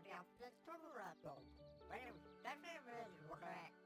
Portia, let's talk about gold. Bueno, that's correct.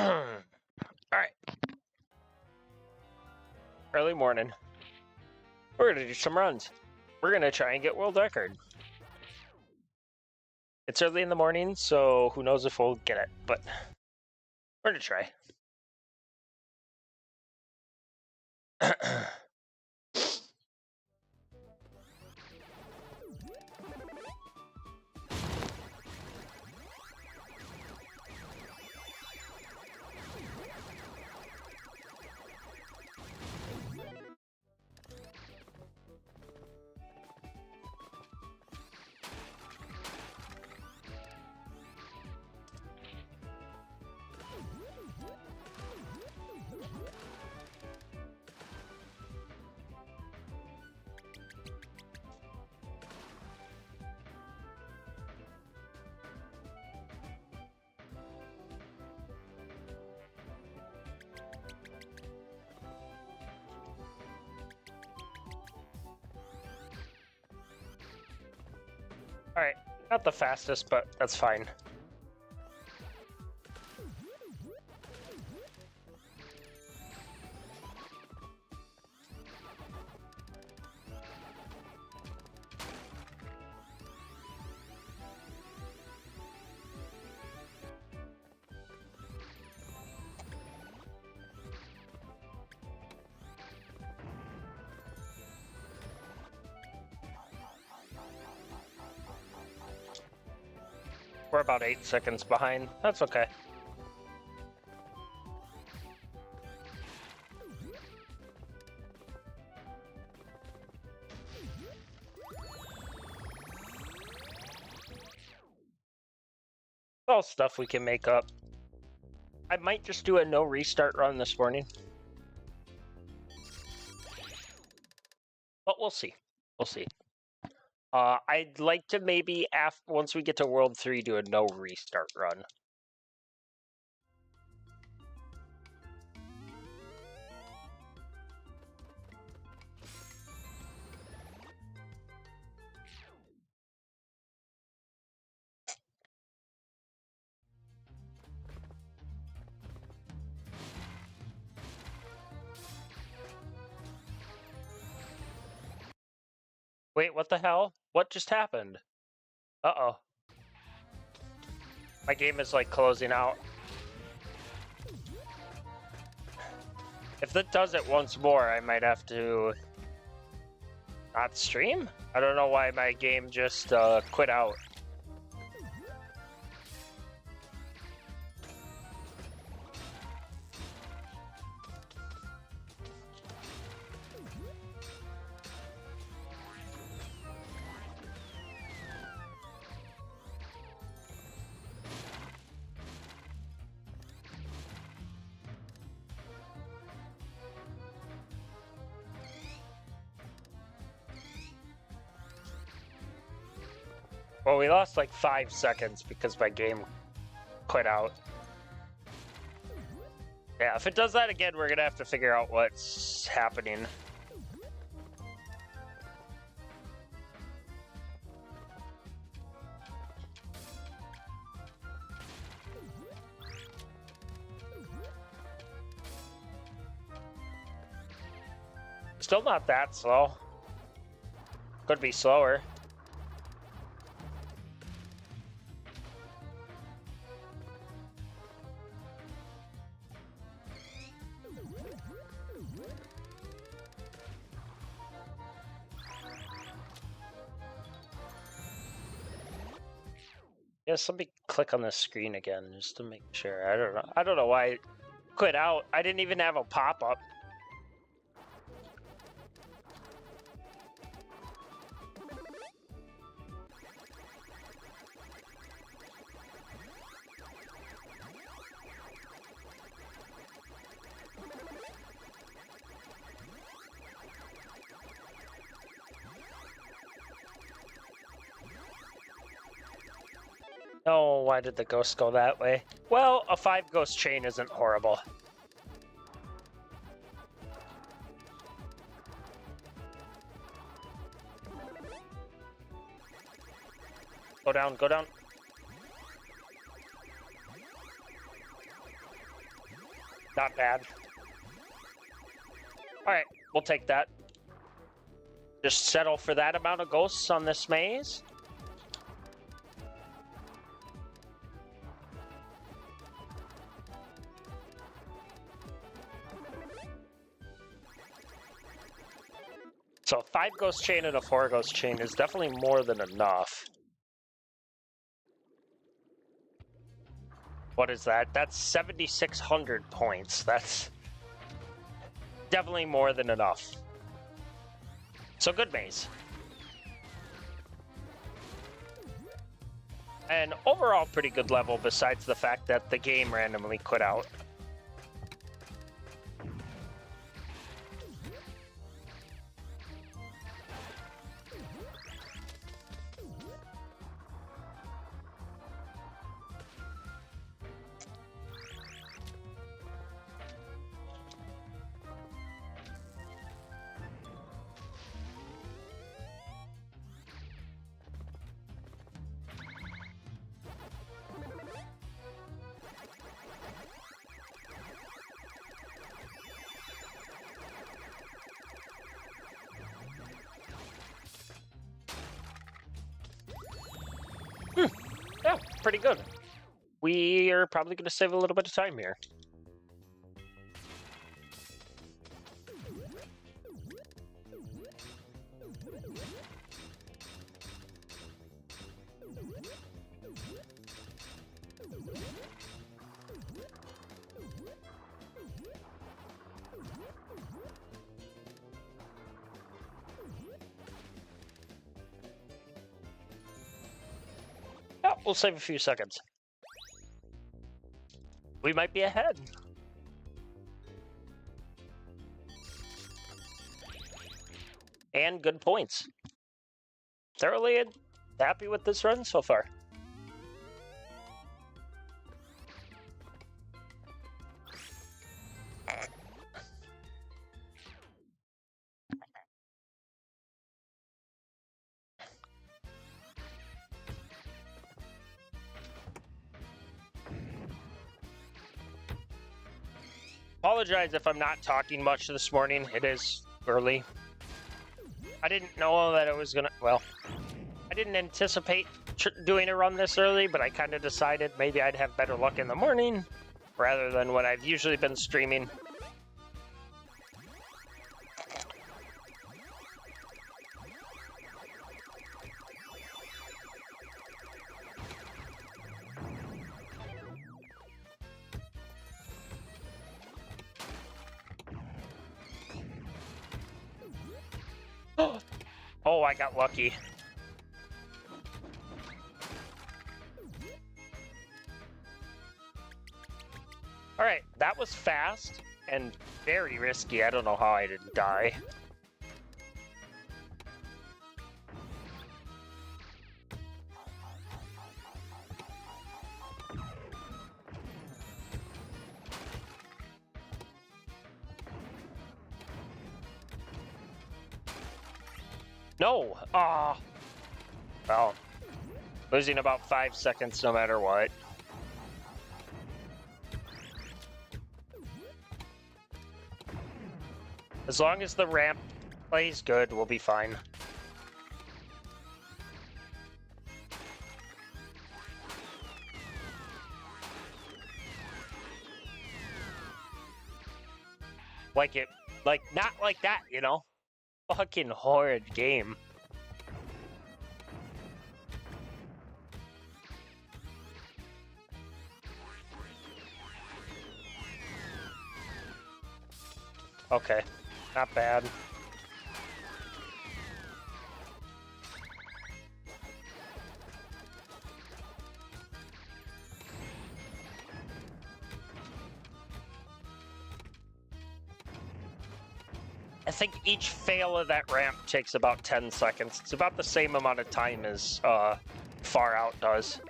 Alright. Early morning. We're gonna do some runs. We're gonna try and get world record. It's early in the morning, so who knows if we'll get it, but we're gonna try. Alright, not the fastest, but that's fine. We're about 8 seconds behind. That's okay. All stuff we can make up. I might just do a no restart run this morning. But we'll see. We'll see. I'd like to maybe, once we get to World 3, do a no restart run. Wait, what the hell? What just happened? Uh-oh. My game is, like, closing out. If that does it once more, I might have to not stream? I don't know why my game just quit out. Well, we lost like 5 seconds because my game quit out. Yeah, if it does that again, we're gonna have to figure out what's happening. Still not that slow. Could be slower. Yes, let me click on the screen again just to make sure. I don't know why it quit out. I didn't even have a pop-up. Oh, why did the ghost go that way? Well, a 5 ghost chain isn't horrible. Go down, go down. Not bad. Alright, we'll take that. Just settle for that amount of ghosts on this maze. So a 5 ghost chain and a 4 ghost chain is definitely more than enough. What is that? That's 7,600 points. That's definitely more than enough. So good maze. And overall pretty good level besides the fact that the game randomly quit out. Yeah, pretty good. We are probably going to save a little bit of time here. Yeah, we'll save a few seconds. We might be ahead. And good points. Thoroughly happy with this run so far. Apologize if I'm not talking much this morning. It is early. I didn't know that it was gonna, well, I didn't anticipate doing a run this early, but I kind of decided maybe I'd have better luck in the morning rather than what I've usually been streaming. Oh, I got lucky. All right, that was fast and very risky. I don't know how I didn't die. No! Ah! Well, losing about 5 seconds no matter what. As long as the ramp plays good, we'll be fine. Like, not like that, you know? Fucking horrid game. Okay, not bad. I think each fail of that ramp takes about 10 seconds. It's about the same amount of time as Far Out does.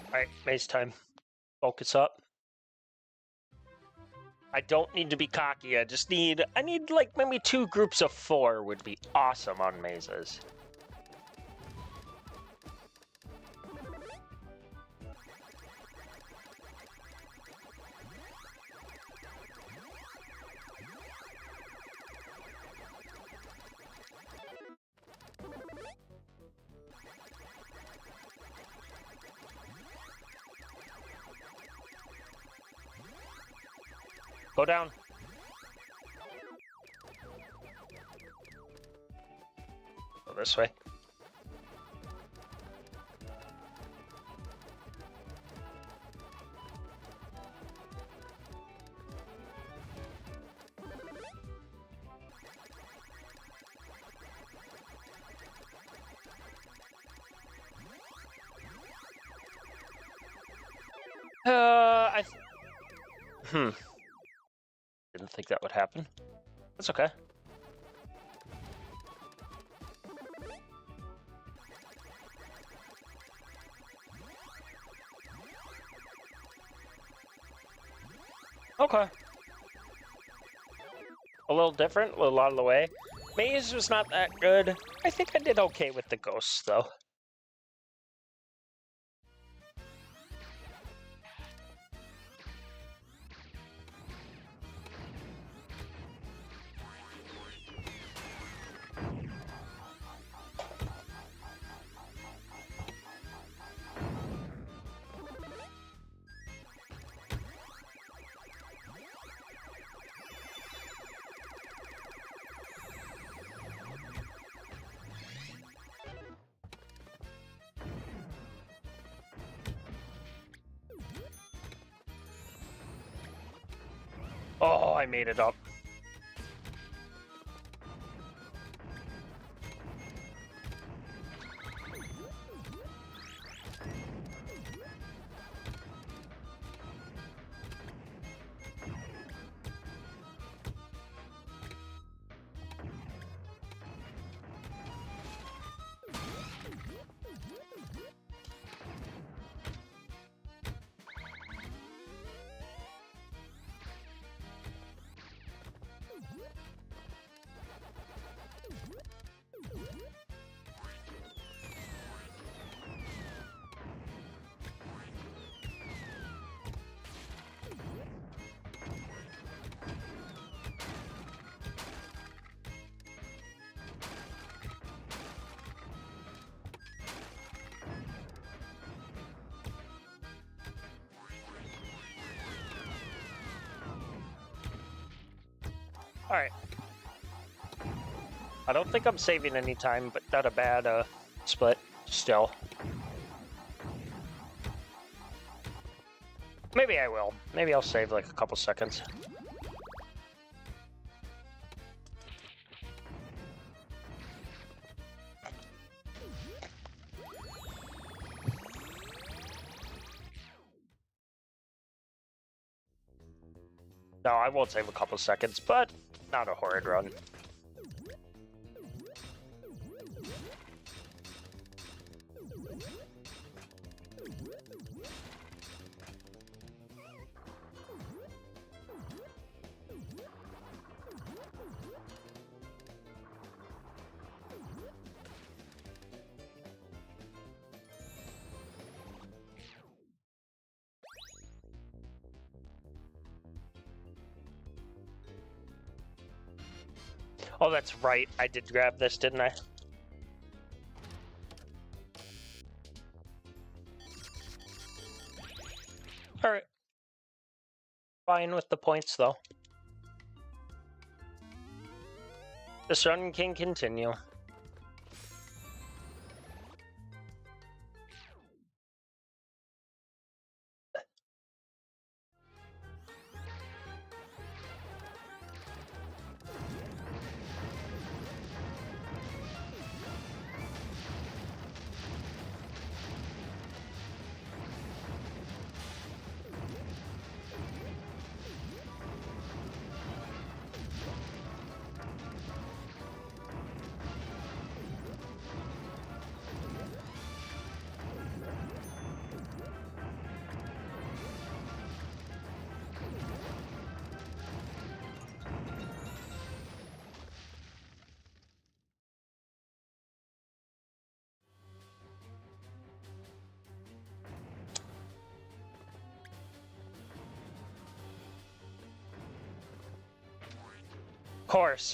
Alright, maze time. Focus up. I don't need to be cocky. I need like maybe 2 groups of 4 would be awesome on mazes. Go down. Go this way. Didn't think that would happen. That's okay. Okay. A little different, a little out of the way. Maze was not that good. I think I did okay with the ghosts, though. Oh, I made it up. Alright. I don't think I'm saving any time, but not a bad split still. Maybe I will. Maybe I'll save like a couple seconds. No, I won't save a couple seconds, but not a horrid run. Oh, that's right. I did grab this, didn't I? Alright. Fine with the points, though. This run can continue.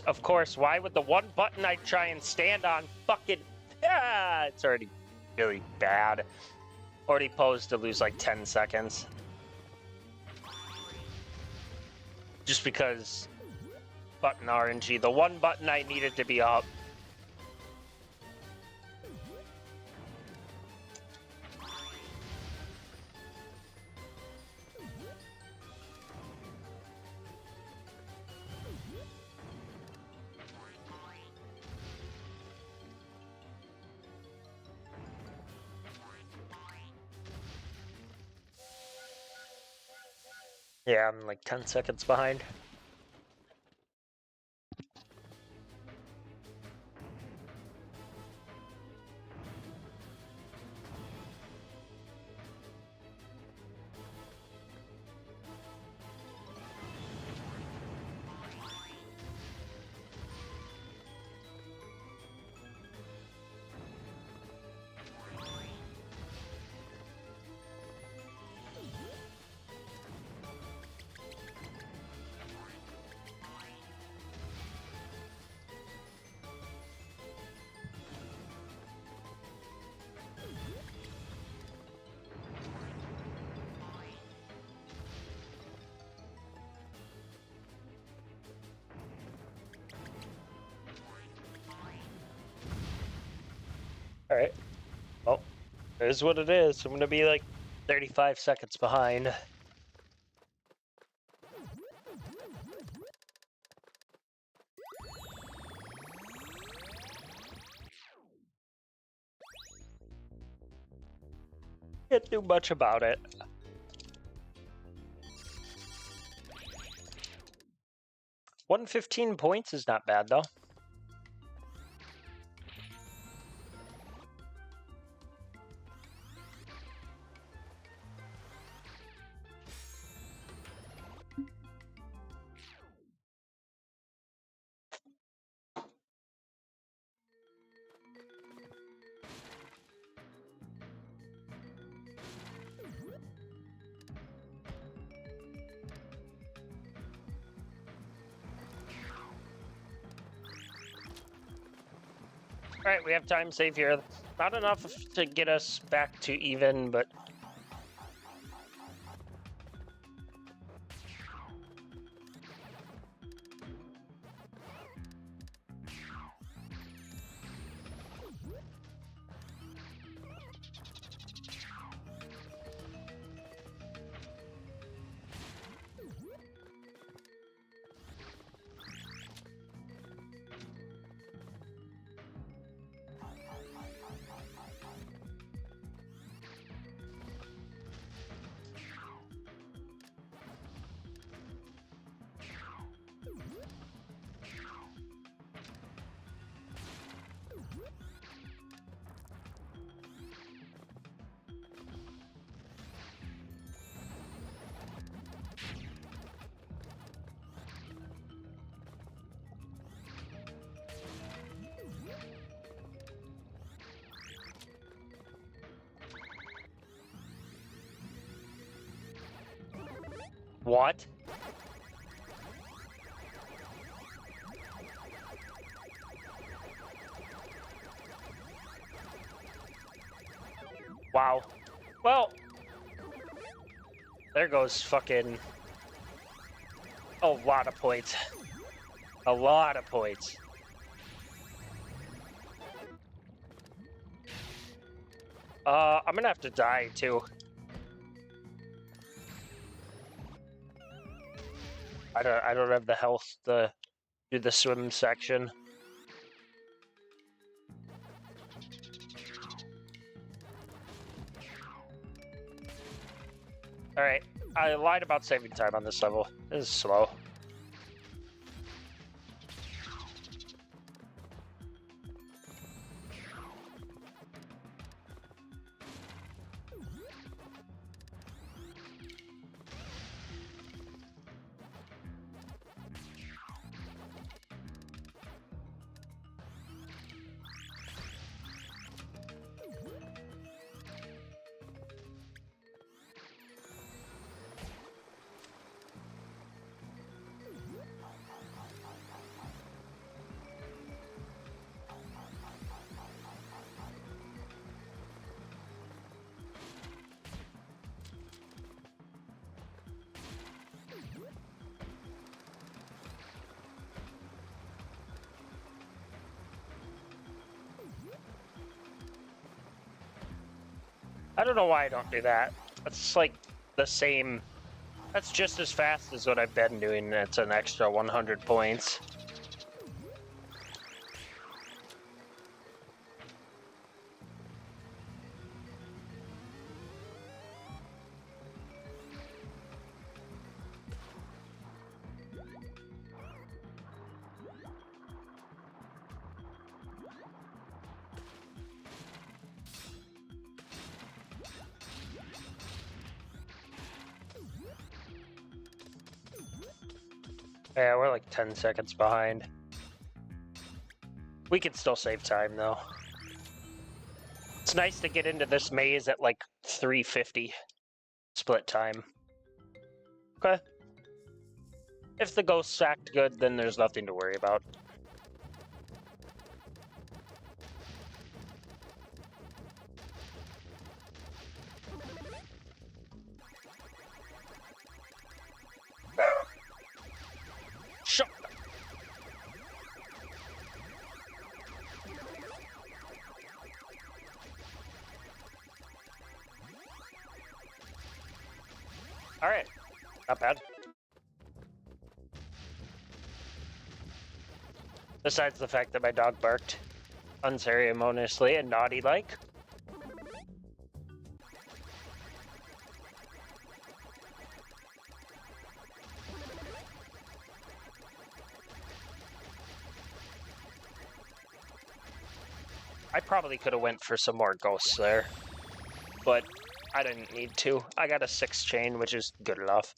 Of course. Why would the one button I try and stand on fucking... Ah, it's already really bad. Already posed to lose like 10 seconds. Just because button RNG, the one button I needed to be up. Yeah, I'm like 10 seconds behind. All right. Well, it is what it is. I'm going to be like 35 seconds behind. Can't do much about it. $115 is not bad, though. All right, we have time save here. Not enough to get us back to even, but... What? Wow. Well, there goes fucking a lot of points. A lot of points. I'm gonna have to die too. I don't have the health to do the swim section. Alright, I lied about saving time on this level. This is slow. I don't know why I don't do that. That's like the same. That's just as fast as what I've been doing. That's an extra 100 points. Yeah, we're like 10 seconds behind. We can still save time, though. It's nice to get into this maze at like 3:50 split time. Okay. If the ghosts act good, then there's nothing to worry about. Shut up. All right, not bad. Besides the fact that my dog barked unceremoniously and naughty-like. I probably could have went for some more ghosts there, but I didn't need to. I got a 6 chain, which is good enough.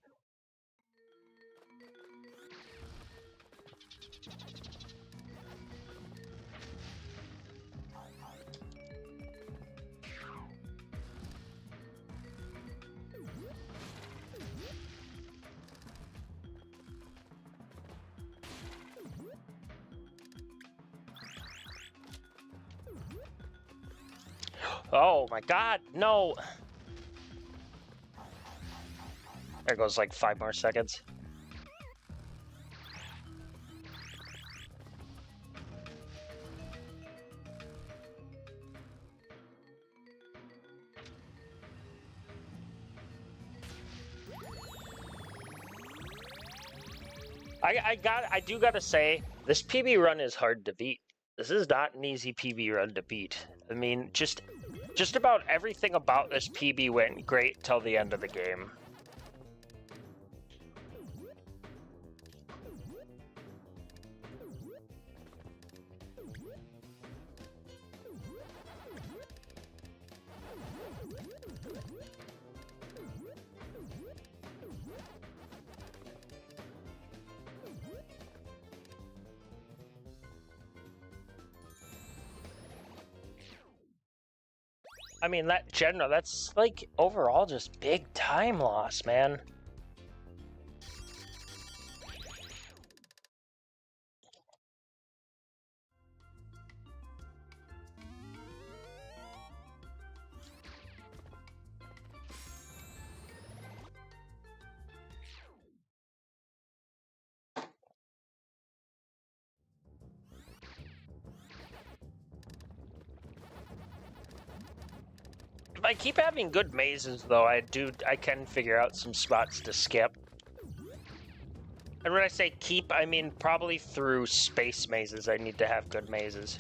Oh my god, no! There goes like 5 more seconds. I do gotta say, this PB run is hard to beat. This is not an easy PB run to beat. I mean, just about everything about this PB went great till the end of the game. I mean, that's like overall just big time loss, man. If I keep having good mazes, though, I can figure out some spots to skip. And when I say keep, I mean probably through space mazes. I need to have good mazes.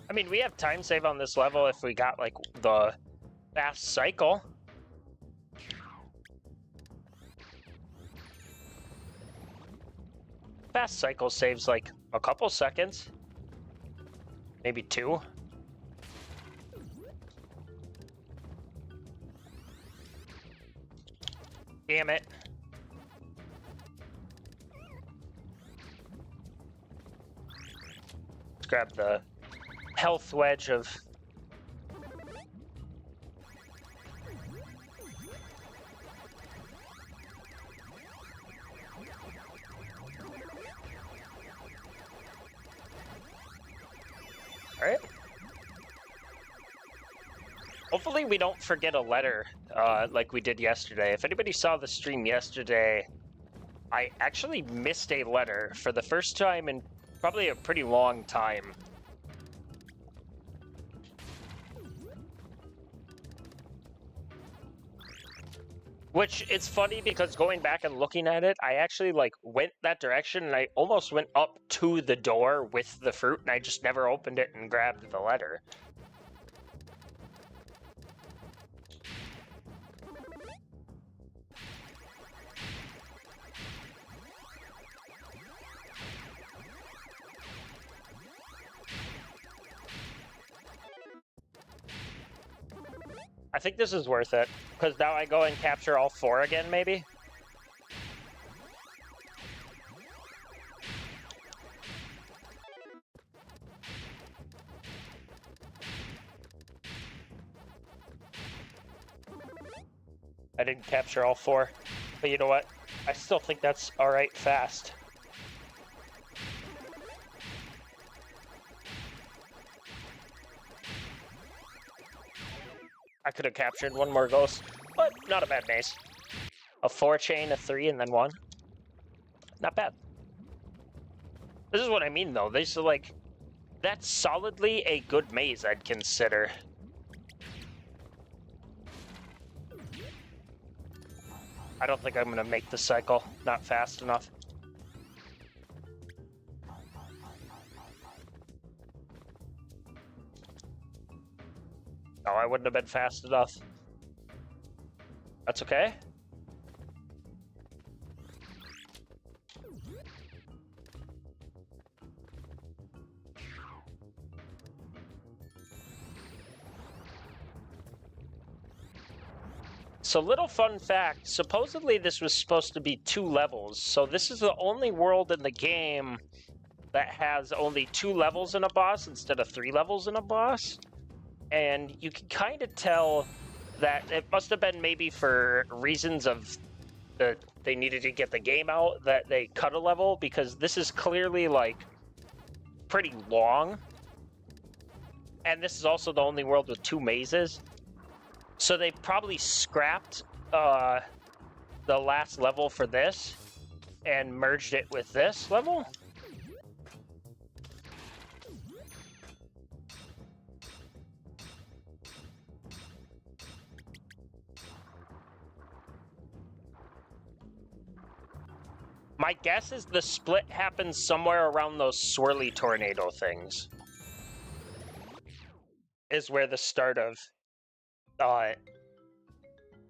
I mean, we have time save on this level if we got, like, the fast cycle. Fast cycle saves, like, a couple seconds. Maybe 2. Damn it. Let's grab the health wedge of... Alright. Hopefully we don't forget a letter like we did yesterday. If anybody saw the stream yesterday, I actually missed a letter for the first time in probably a pretty long time. Which, it's funny because going back and looking at it, I actually, like, went that direction and I almost went up to the door with the fruit and I just never opened it and grabbed the letter. I think this is worth it, because now I go and capture all 4 again, maybe? I didn't capture all 4, but you know what? I still think that's alright fast. I could have captured 1 more ghost, but not a bad maze. A 4 chain, a 3, and then 1. Not bad. This is what I mean, though. These are like... That's solidly a good maze, I'd consider. I don't think I'm going to make the cycle. Not fast enough. No, I wouldn't have been fast enough. That's okay. So, little fun fact, supposedly this was supposed to be 2 levels, so this is the only world in the game that has only 2 levels in a boss instead of 3 levels in a boss. And you can kind of tell that it must have been maybe for reasons of they needed to get the game out that they cut a level, because this is clearly, like, pretty long. And this is also the only world with 2 mazes. So they probably scrapped the last level for this and merged it with this level. My guess is the split happens somewhere around those swirly tornado things. Is where the start of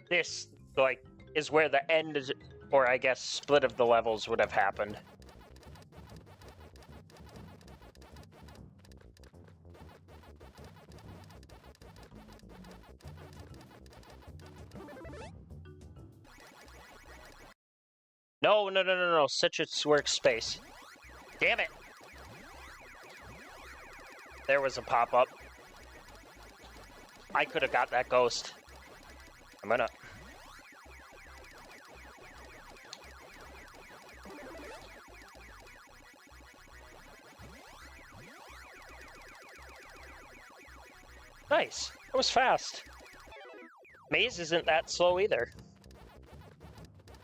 this, like, is where the end is, or I guess split of the levels would have happened. No, no, no, no, no, Citrus Workspace. Damn it! There was a pop-up. I could have got that ghost. I'm gonna... Nice. That was fast. Maze isn't that slow either.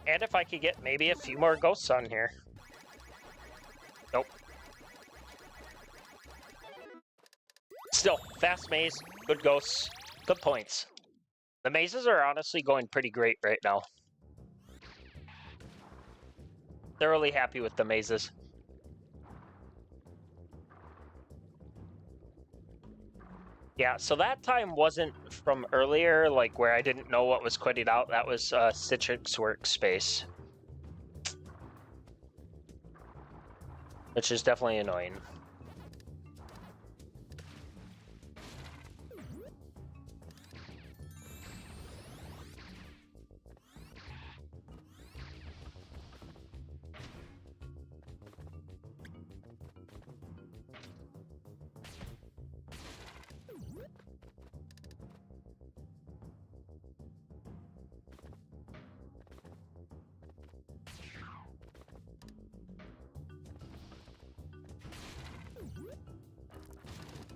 And if I could get maybe a few more ghosts on here. Nope. Still, fast maze, good ghosts, good points. The mazes are honestly going pretty great right now. Thoroughly happy with the mazes. Yeah, so that time wasn't from earlier, like where I didn't know what was quitting out. That was Citrix Workspace. Which is definitely annoying.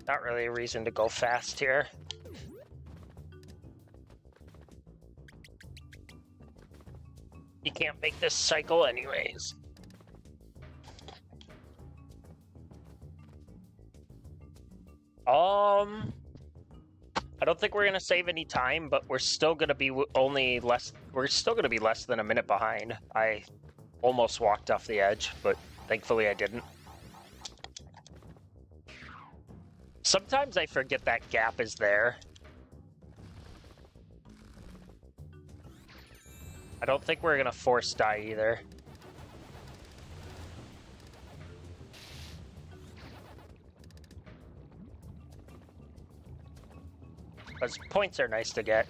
Not really a reason to go fast here. You can't make this cycle anyways. I don't think we're gonna save any time, but we're still gonna be we're still gonna be less than a minute behind. I almost walked off the edge, but thankfully I didn't. Sometimes I forget that gap is there. I don't think we're gonna force die either. Because points are nice to get.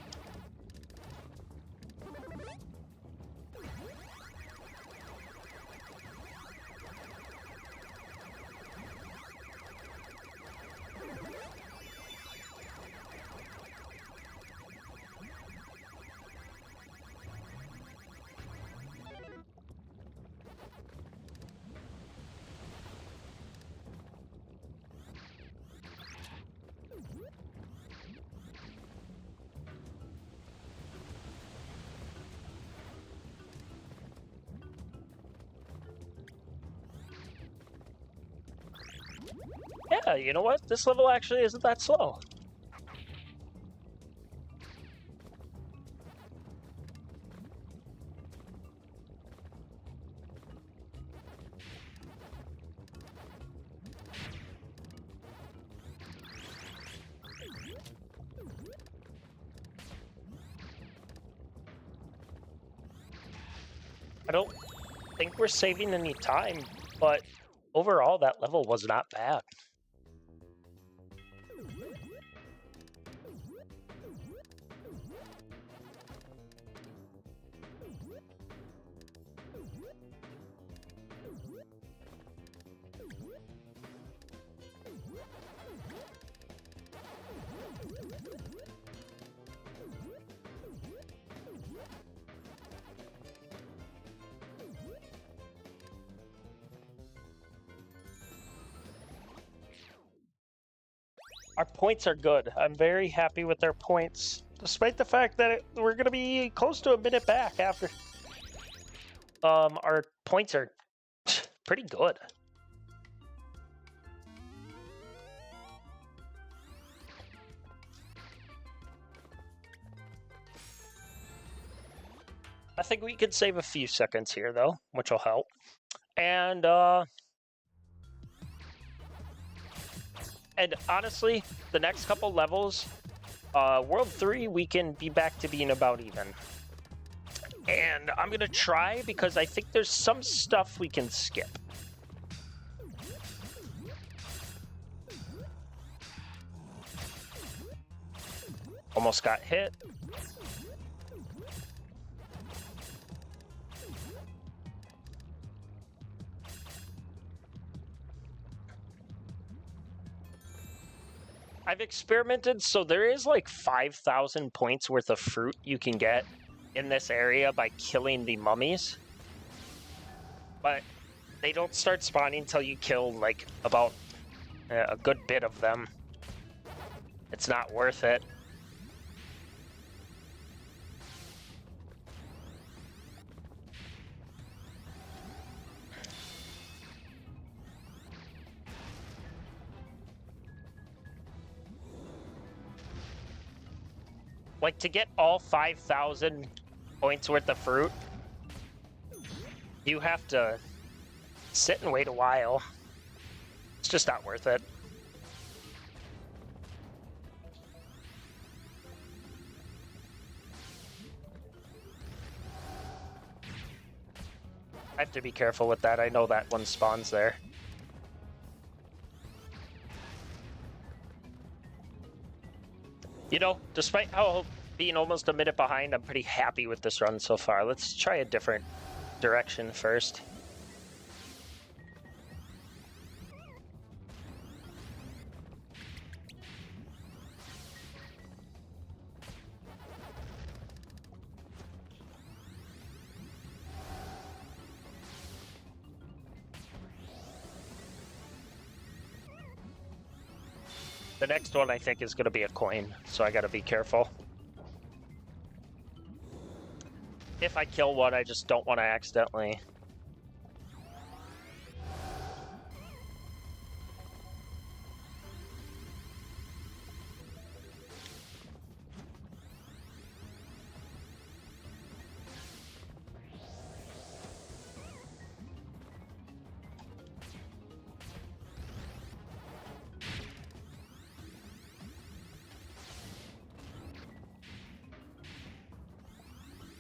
Yeah, you know what? This level actually isn't that slow. I don't think we're saving any time, but overall that level was not bad. Our points are good. I'm very happy with our points, despite the fact that we're going to be close to a minute back after. Our points are pretty good. I think we could save a few seconds here, though, which will help. And honestly, the next couple levels, World 3, we can be back to being about even. And I'm going to try because I think there's some stuff we can skip. Almost got hit. I've experimented, so there is like 5,000 points worth of fruit you can get in this area by killing the mummies. But they don't start spawning until you kill like about a good bit of them. It's not worth it. Like, to get all 5,000 points worth of fruit, you have to sit and wait a while. It's just not worth it. I have to be careful with that. I know that one spawns there. You know, despite how being almost a minute behind, I'm pretty happy with this run so far. Let's try a different direction first. The next one I think is going to be a coin, so I got to be careful. If I kill one, I just don't want to accidentally.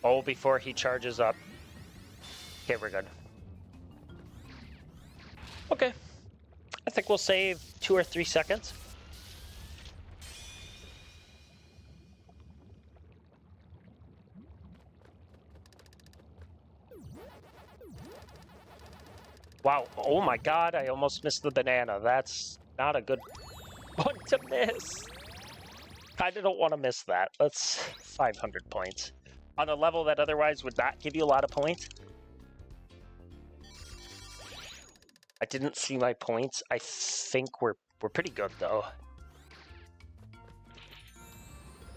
Oh, before he charges up. Okay, we're good. Okay. I think we'll save 2 or 3 seconds. Wow. Oh my god, I almost missed the banana. That's not a good one to miss. Kinda don't want to miss that. That's 500 points. On a level that otherwise would not give you a lot of points. I didn't see my points. I think we're pretty good though.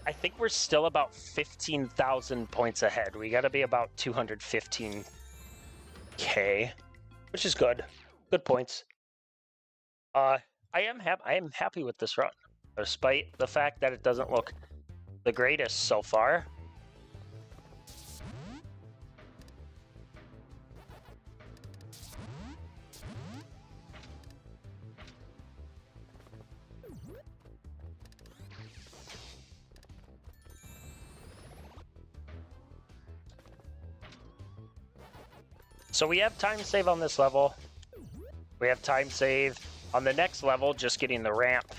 I think we're still about 15,000 points ahead. We got to be about 215k, which is good. Good points. I am happy with this run, despite the fact that it doesn't look the greatest so far. So we have time save on this level. We have time save on the next level, just getting the ramp.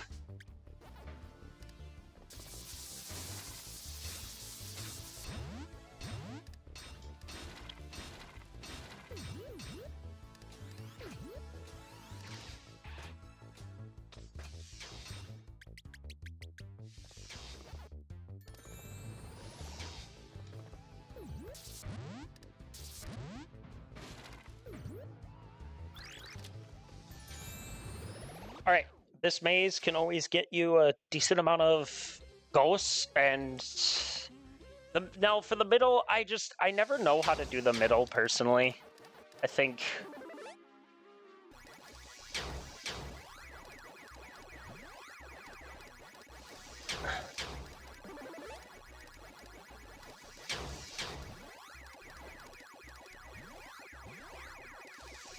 All right, this maze can always get you a decent amount of ghosts, and now for the middle, I never know how to do the middle personally. I think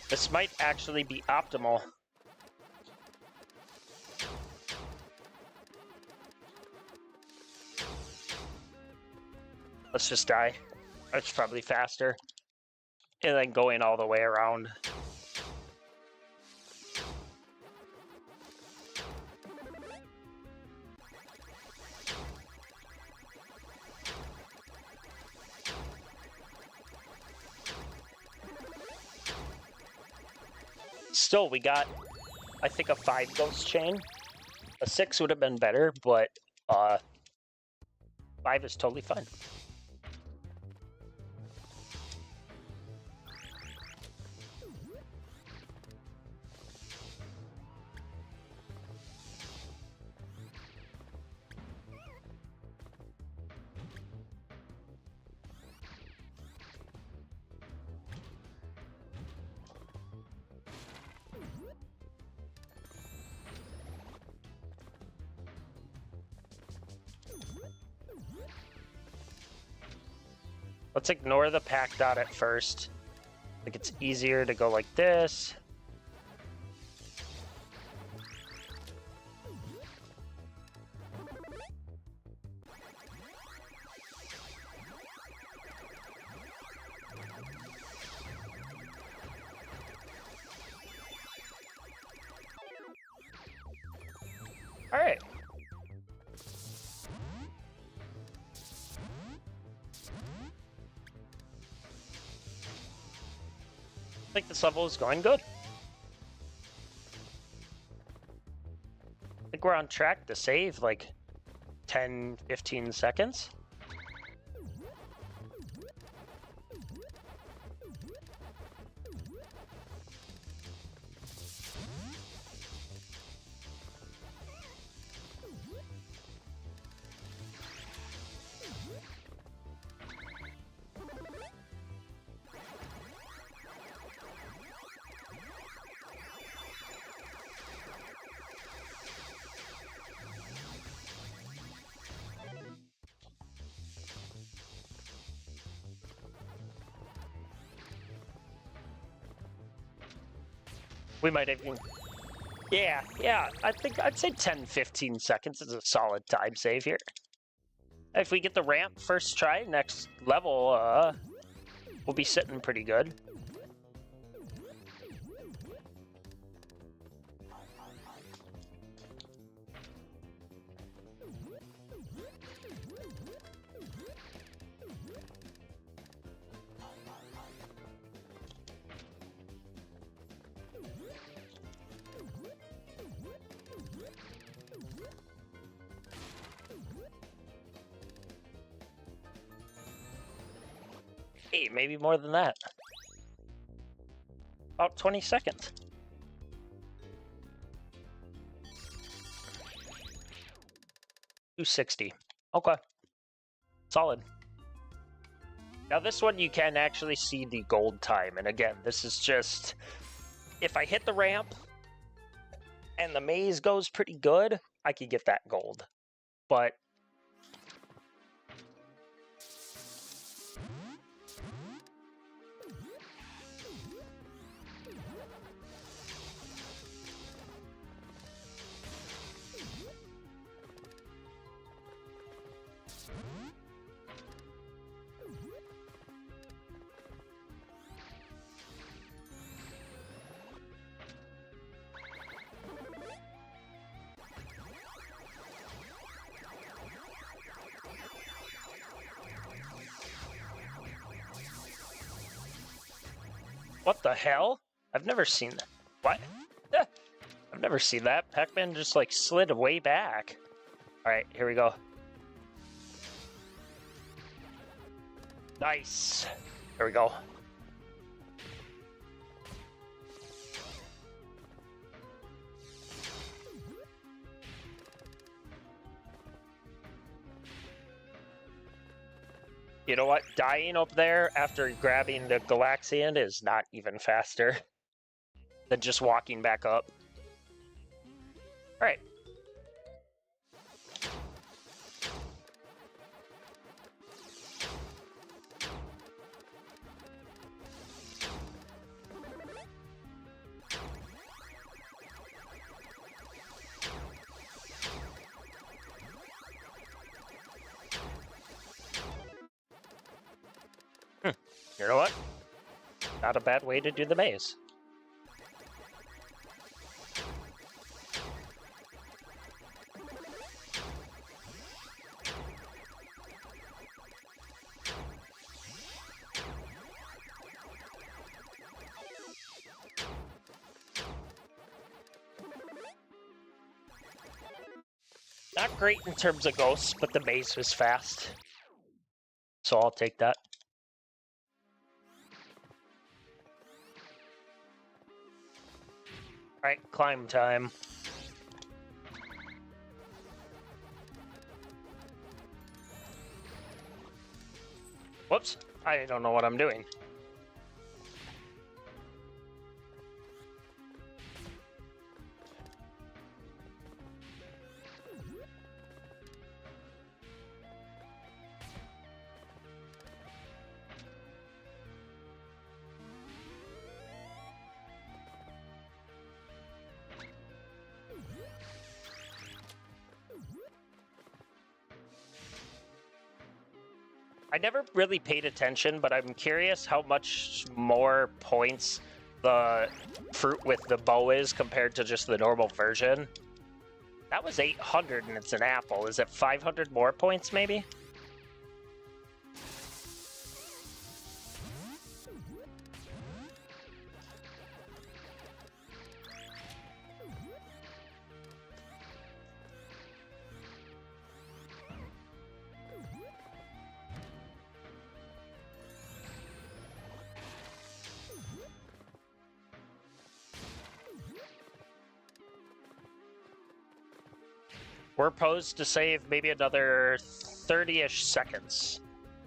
this might actually be optimal. Let's just die. That's probably faster. And then going all the way around. Still, we got, I think, a 5 ghost chain. A 6 would have been better, but 5 is totally fine. Let's ignore the Pac dot at first. I think it's easier to go like this. All right. I think this level is going good. I think we're on track to save like 10, 15 seconds. We might even... Yeah, I think I'd say 10, 15 seconds is a solid time save here. If we get the ramp first try, next level, we'll be sitting pretty good. Hey, maybe more than that. About 20 seconds. $260. Okay. Solid. Now this one you can actually see the gold time, and again, this is just if I hit the ramp and the maze goes pretty good, I could get that gold. But what the hell? I've never seen that. What? I've never seen that. Pac-Man just like slid way back. Alright, here we go. Nice. There we go. You know what? Dying up there after grabbing the Galaxian is not even faster than just walking back up. Alright. You know what? Not a bad way to do the maze. Not great in terms of ghosts, but the maze was fast. So I'll take that. Alright, climb time. Whoops, I don't know what I'm doing. I never really paid attention, but I'm curious how much more points the fruit with the bow is compared to just the normal version. That was 800 and it's an apple. Is it 500 more points maybe? We're posed to save maybe another 30-ish seconds,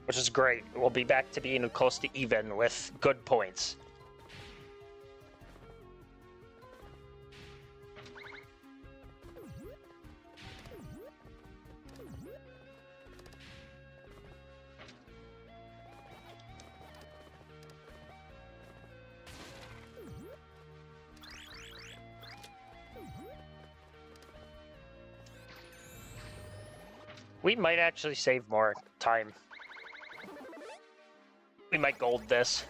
which is great. We'll be back to being close to even with good points. We might actually save more time. We might gold this.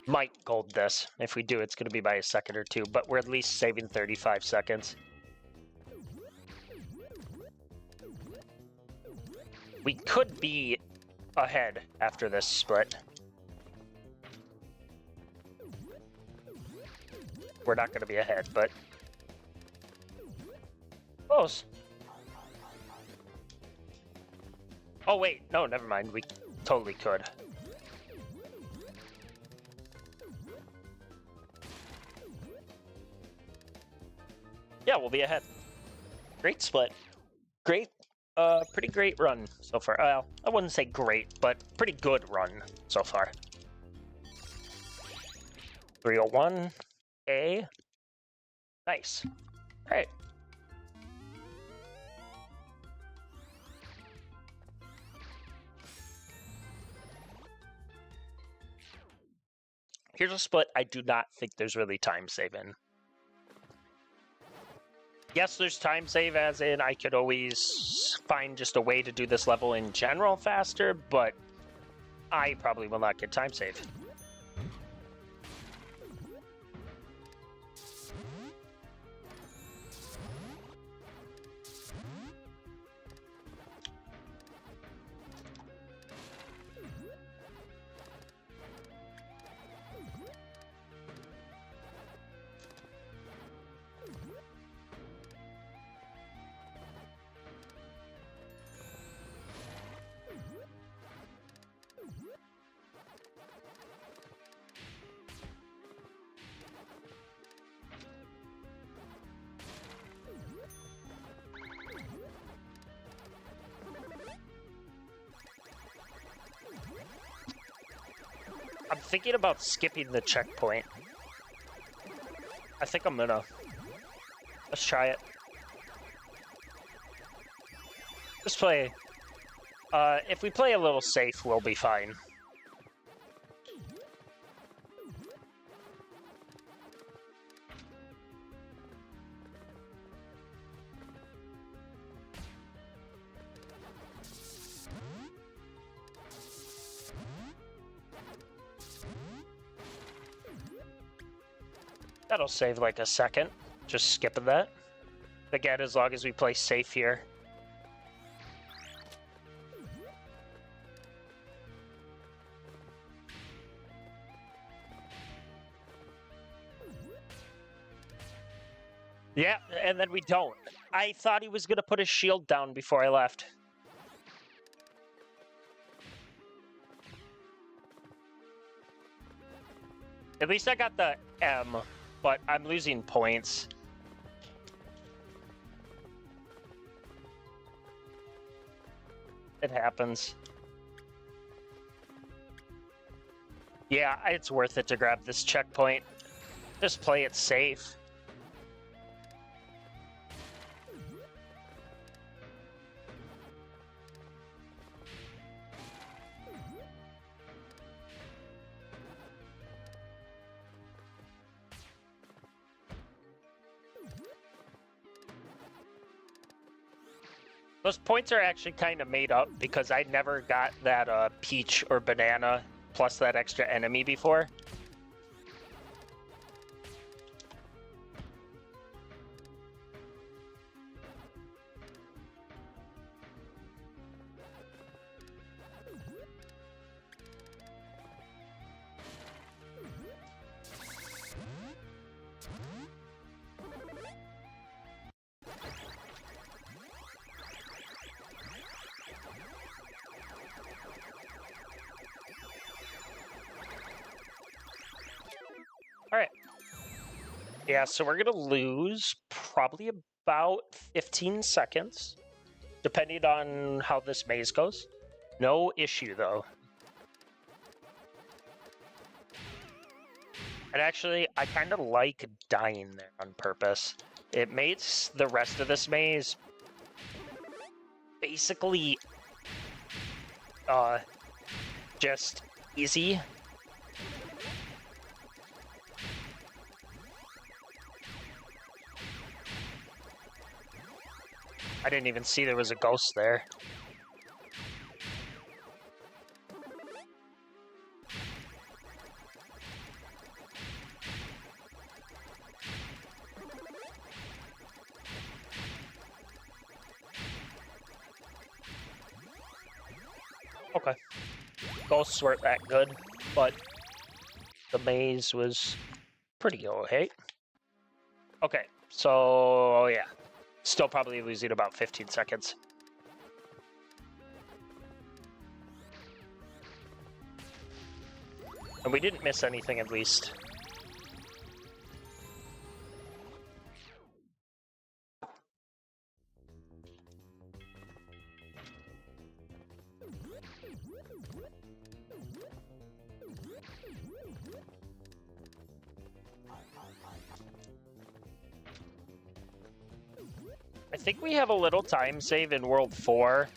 Might gold this. If we do, it's going to be by a second or two, but we're at least saving 35 seconds. We could be ahead after this split. We're not going to be ahead, but close. Oh, wait. No, never mind. We totally could. Yeah, we'll be ahead. Great split. Great, pretty great run so far. Well, I wouldn't say great, but pretty good run so far. 301, A. Nice. All right. Here's a split I do not think there's really time save in. Yes, there's time save, as in I could always find just a way to do this level in general faster, but I probably will not get time save. I'm thinking about skipping the checkpoint. I think I'm gonna. Let's try it. Let's play. If we play a little safe, we'll be fine. That'll save like a second. Just skipping that. Again, as long as we play safe here. Yeah, and then we don't. I thought he was going to put his shield down before I left. At least I got the M, but I'm losing points. It happens. Yeah, it's worth it to grab this checkpoint. Just play it safe. Those points are actually kind of made up because I never got that peach or banana plus that extra enemy before. Alright. Yeah, so we're going to lose probably about 15 seconds, depending on how this maze goes. No issue, though. And actually, I kind of like dying there on purpose. it makes the rest of this maze basically just easy. I didn't even see there was a ghost there. Okay. Ghosts weren't that good, but the maze was pretty okay. Okay, so yeah. Still probably losing about 15 seconds. And we didn't miss anything at least. I think we have a little time save in World 4.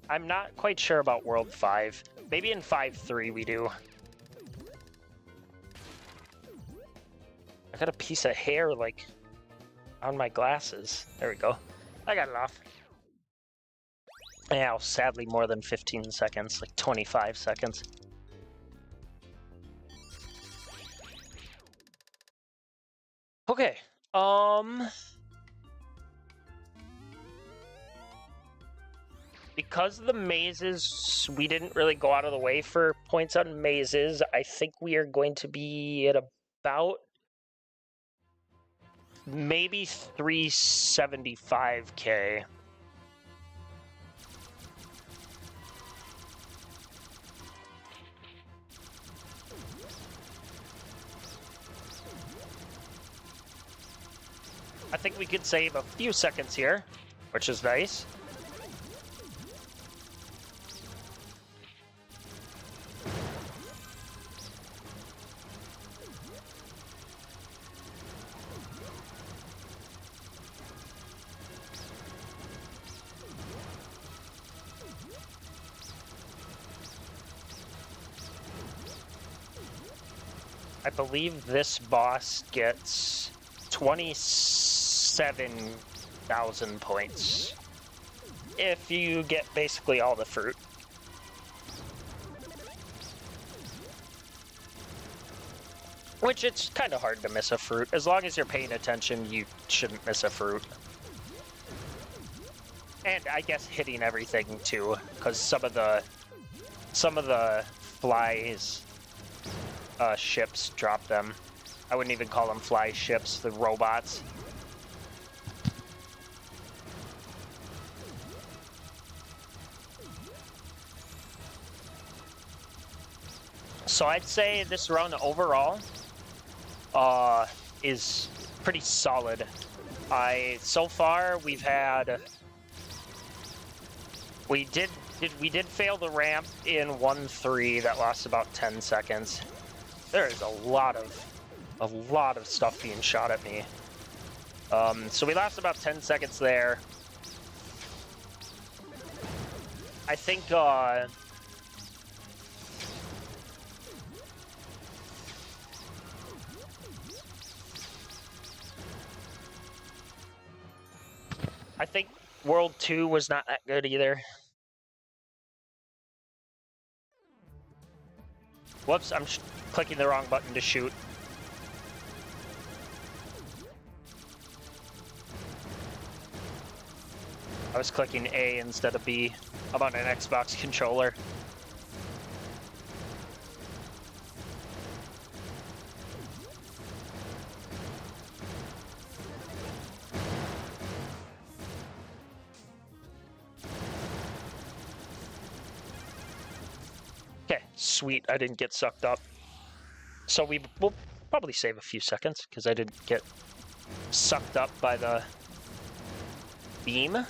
I'm not quite sure about World 5. Maybe in 5-3 we do. I got a piece of hair, like, on my glasses. There we go. I got it off. Yeah, sadly more than 15 seconds, like 25 seconds. Okay, because the mazes, we didn't really go out of the way for points on mazes, I think we are going to be at about maybe 375k. I think we could save a few seconds here, which is nice. I believe this boss gets 27,000 points if you get basically all the fruit. Which it's kind of hard to miss a fruit. As long as you're paying attention, you shouldn't miss a fruit. And I guess hitting everything too, because some of the flies ships drop them. I wouldn't even call them fly ships, the robots. So I'd say this run overall is pretty solid. So far we've had we did fail the ramp in 1-3 that lost about 10 seconds. There is a lot of stuff being shot at me. So we lost about 10 seconds there. I think World 2 was not that good either. Whoops, I'm clicking the wrong button to shoot. I was clicking A instead of B. I'm on an Xbox controller. Okay, sweet, I didn't get sucked up. So we will probably save a few seconds because I didn't get sucked up by the beam.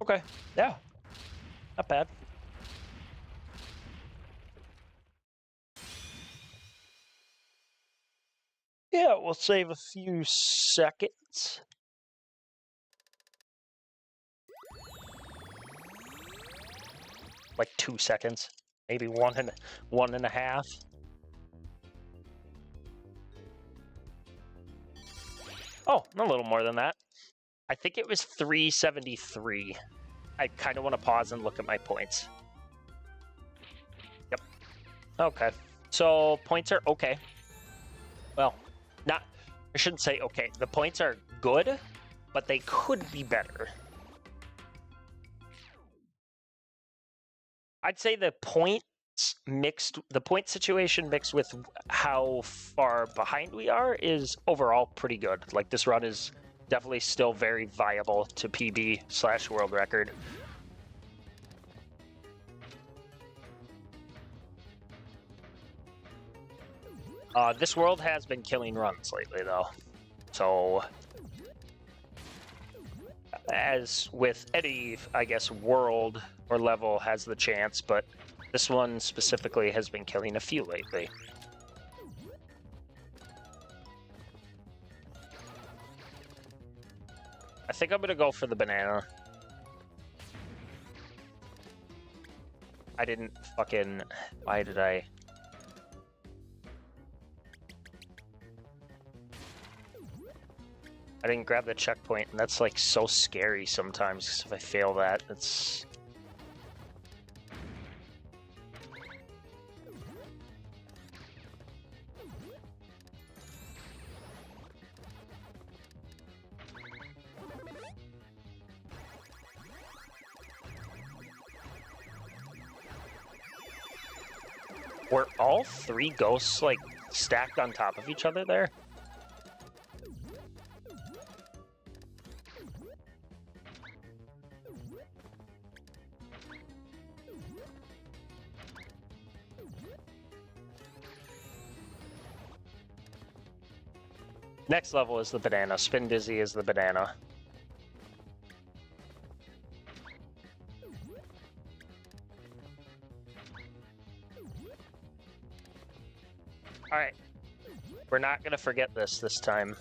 Okay, yeah. Not bad. Yeah, we'll save a few seconds. Like 2 seconds. Maybe one and a half. Oh, a little more than that. I think it was 373. I kind of want to pause and look at my points. Yep. Okay. So points are okay. Well, not, I shouldn't say okay. The points are good, but they could be better. I'd say the point situation mixed with how far behind we are is overall pretty good. Like, this run is definitely still very viable to PB/world record. This world has been killing runs lately, though. So, as with any, I guess, world or level has the chance, but this one specifically has been killing a few lately. I think I'm gonna go for the banana. I didn't fucking... Why did I... I didn't grab the checkpoint, and that's like so scary sometimes, 'cause if I fail that, it's... Were all 3 ghosts, like, stacked on top of each other there? Next level is the banana. Spin Dizzy is the banana. Alright. We're not gonna forget this time.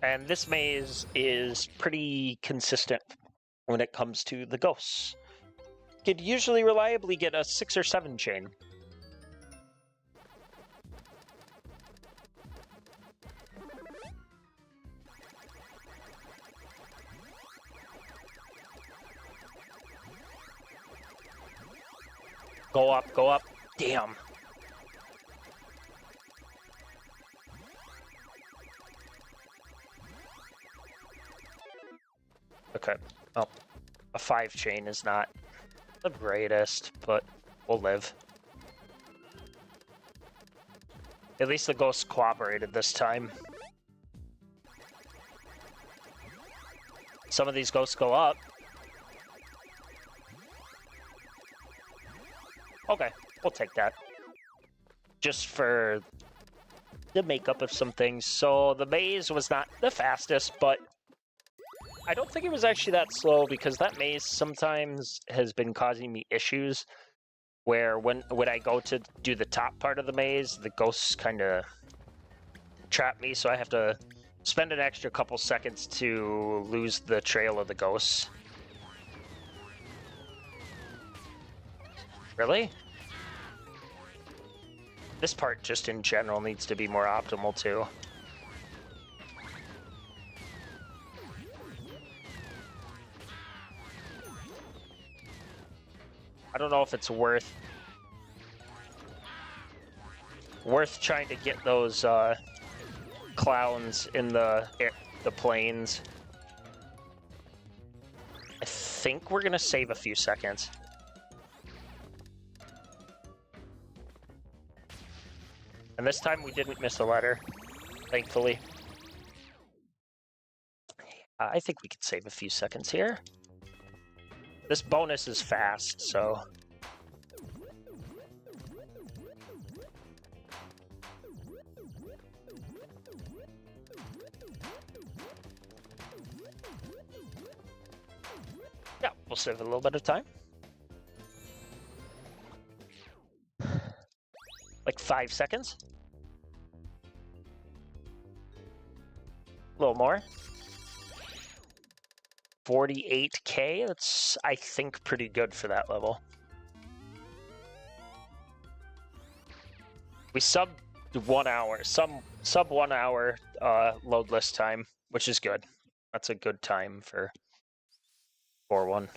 And this maze is pretty consistent when it comes to the ghosts. You could usually reliably get a 6 or 7 chain. Go up, go up. Damn. Okay. Well, a 5 chain is not the greatest, but we'll live. At least the ghosts cooperated this time. Some of these ghosts go up. Okay, we'll take that. Just for the makeup of some things. So the maze was not the fastest, but I don't think it was actually that slow, because that maze sometimes has been causing me issues where when I go to do the top part of the maze, the ghosts kind of trap me, so I have to spend an extra couple seconds to lose the trail of the ghosts. Really? This part just in general needs to be more optimal too. I don't know if it's worth trying to get those clowns in the planes. think we're gonna save a few seconds. And this time we didn't miss a letter, thankfully. I think we could save a few seconds here. This bonus is fast, so... yeah, we'll save a little bit of time. Like 5 seconds. A little more. 48K, that's, I think, pretty good for that level. We sub 1 hour, sub 1 hour load list time, which is good. That's a good time for 4-1.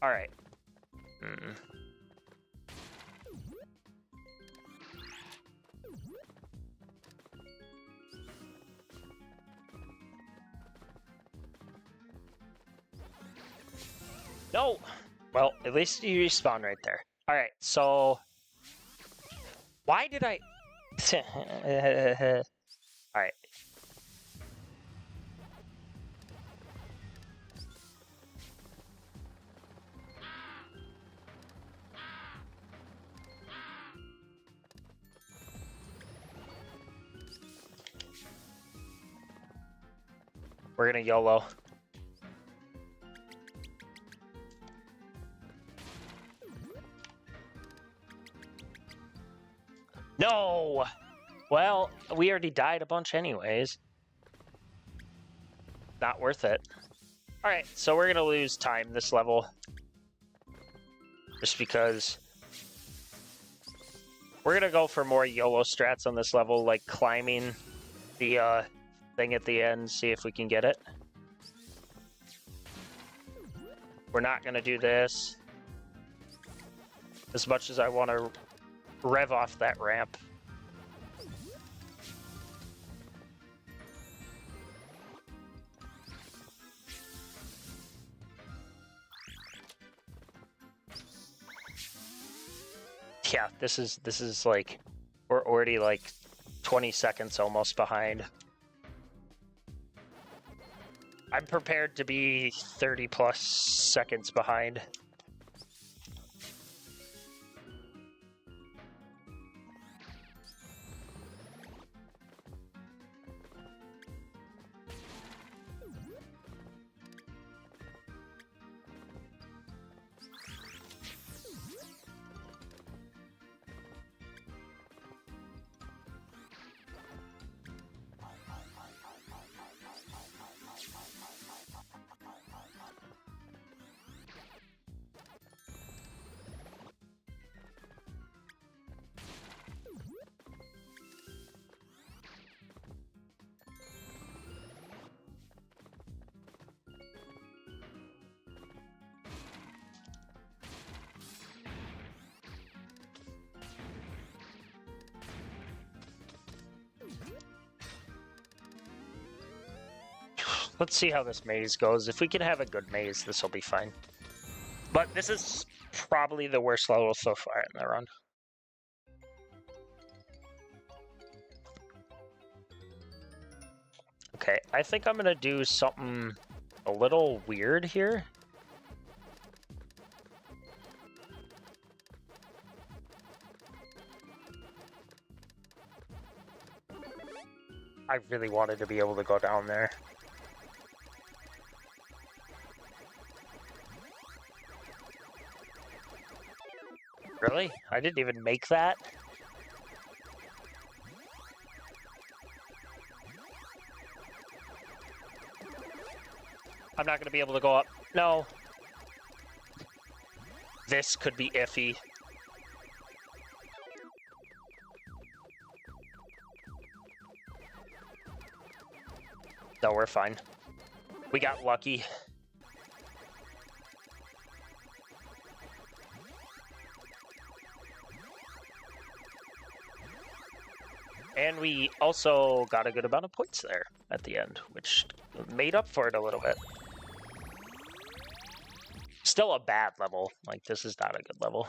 All right. No! Well, at least you respawn right there. Alright, so... why did I... Alright. We're gonna YOLO. No! Well, we already died a bunch anyways. Not worth it. Alright, so we're gonna lose time this level. Just because... we're gonna go for more YOLO strats on this level, like climbing the thing at the end, see if we can get it. We're not gonna do this. As much as I want to rev off that ramp. Yeah, this is like, we're already like 20 seconds almost behind. I'm prepared to be 30 plus seconds behind. Let's see how this maze goes. If we can have a good maze, this will be fine. But this is probably the worst level so far in the run. Okay, I think I'm gonna do something a little weird here. I really wanted to be able to go down there. Really? I didn't even make that? I'm not going to be able to go up. No. This could be iffy. No, we're fine. We got lucky. And we also got a good amount of points there at the end, which made up for it a little bit. Still a bad level. Like, this is not a good level.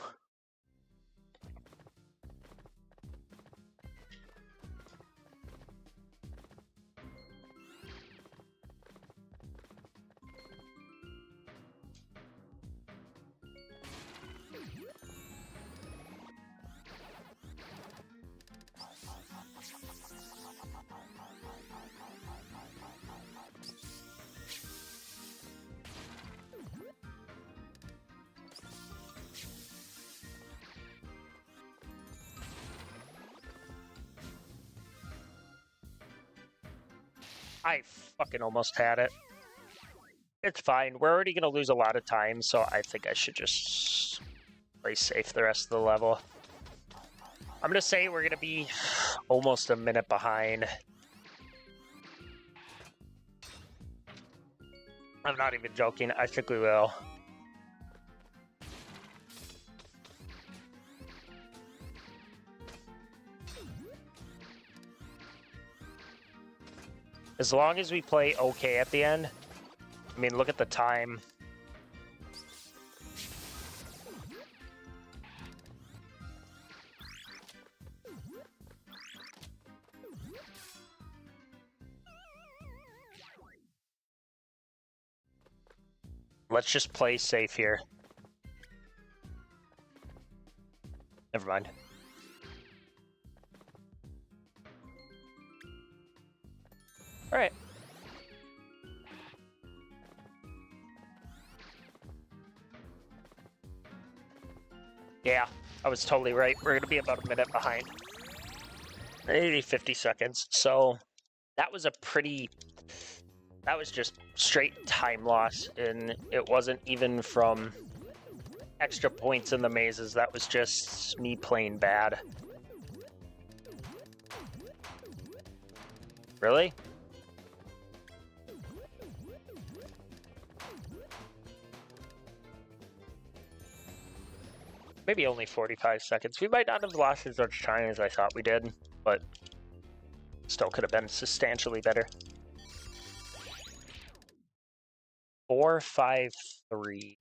I fucking almost had it. It's fine. We're already going to lose a lot of time, so I think I should just play safe the rest of the level. I'm going to say we're going to be almost a minute behind. I'm not even joking. I think we will. As long as we play okay at the end. I mean, look at the time. Let's just play safe here. Never mind. All right. Yeah, I was totally right. We're going to be about a minute behind. Maybe 50 seconds. So that was a pretty... That was just straight time loss, and it wasn't even from extra points in the mazes. That was just me playing bad. Really? Maybe only 45 seconds. We might not have lost as much time as I thought we did, but still could have been substantially better. 4, 5, 3.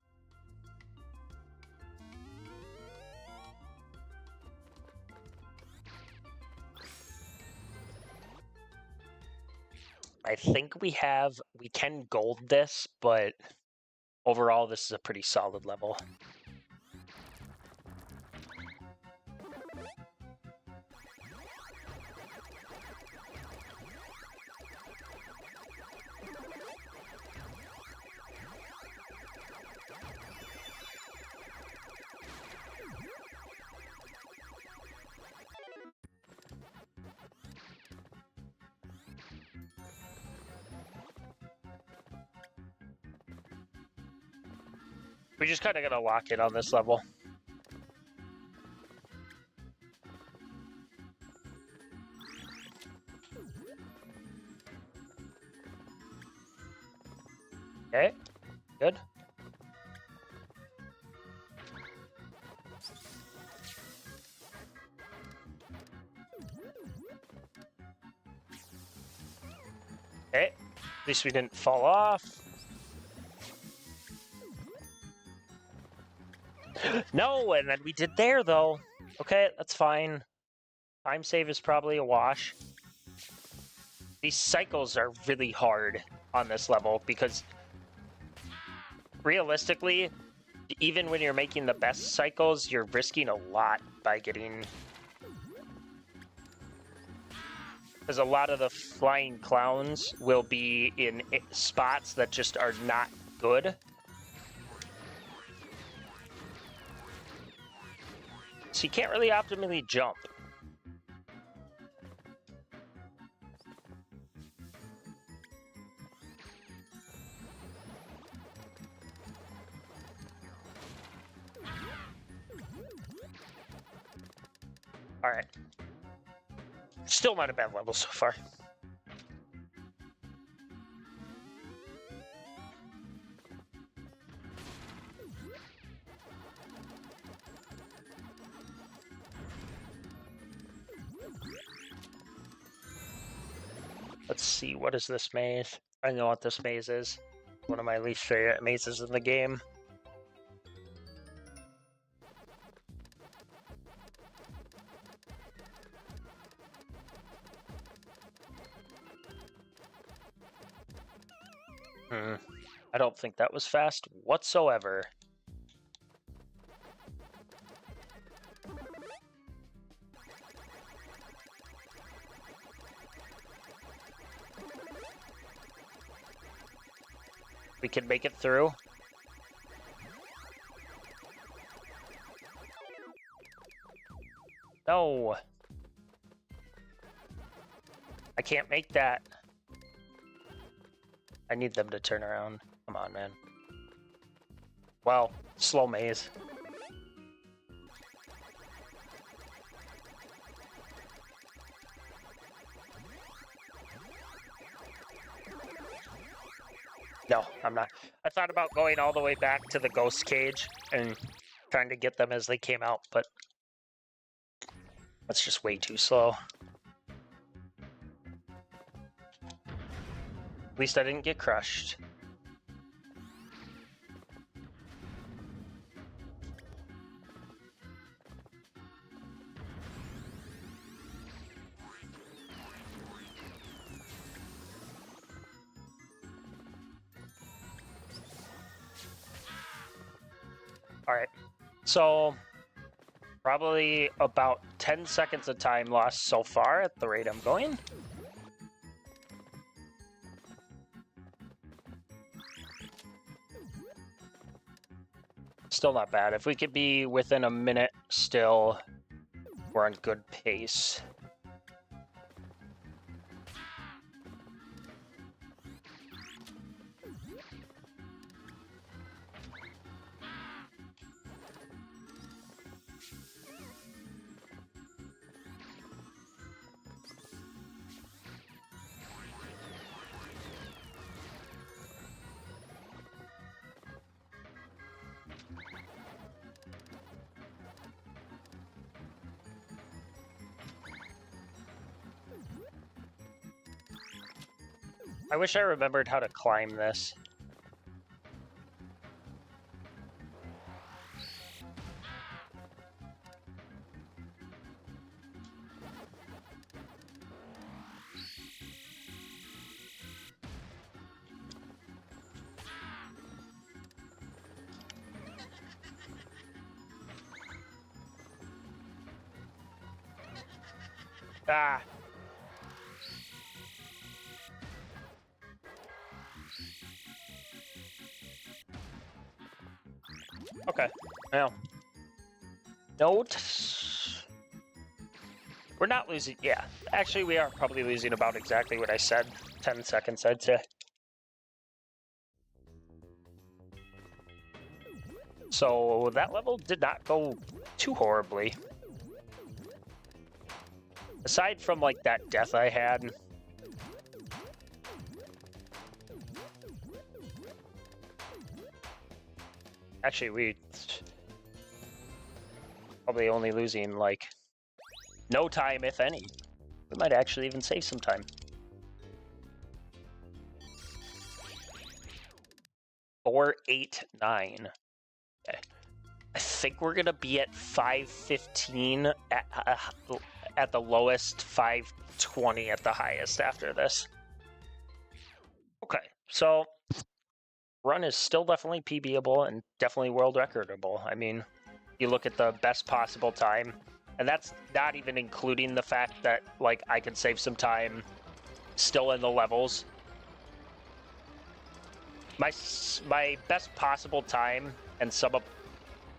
I think we can gold this, but overall this is a pretty solid level. We just kind of gotta lock in on this level. Okay, good. Okay, at least we didn't fall off. No, and then we did there, though. Okay, that's fine. Time save is probably a wash. These cycles are really hard on this level because realistically, even when you're making the best cycles, you're risking a lot by getting... Because a lot of the flying clowns will be in spots that just are not good. So you can't really optimally jump. All right. Still not a bad level so far. Let's see, what is this maze? I know what this maze is. One of my least favorite mazes in the game. I don't think that was fast whatsoever. We can make it through. No. I can't make that. I need them to turn around. Come on, man. Well, slow maze. No, I'm not. I thought about going all the way back to the ghost cage and trying to get them as they came out, but that's just way too slow. At least I didn't get crushed. All right, so probably about 10 seconds of time lost so far at the rate I'm going. Still not bad. If we could be within a minute still, we're on good pace. I wish I remembered how to climb this. Ah. Okay, well, note. We're not losing, yeah. Actually, we are probably losing about exactly what I said. 10 seconds, I'd say. So that level did not go too horribly. Aside from, like, that death I had. Actually, we probably only losing, like, no time, if any. We might actually even save some time. 4:89. Okay. I think we're gonna be at 5:15 at the lowest, 5:20 at the highest after this. Okay, so run is still definitely PBable and definitely world recordable. I mean, you look at the best possible time, and that's not even including the fact that, like, I can save some time still in the levels. My best possible time and some of,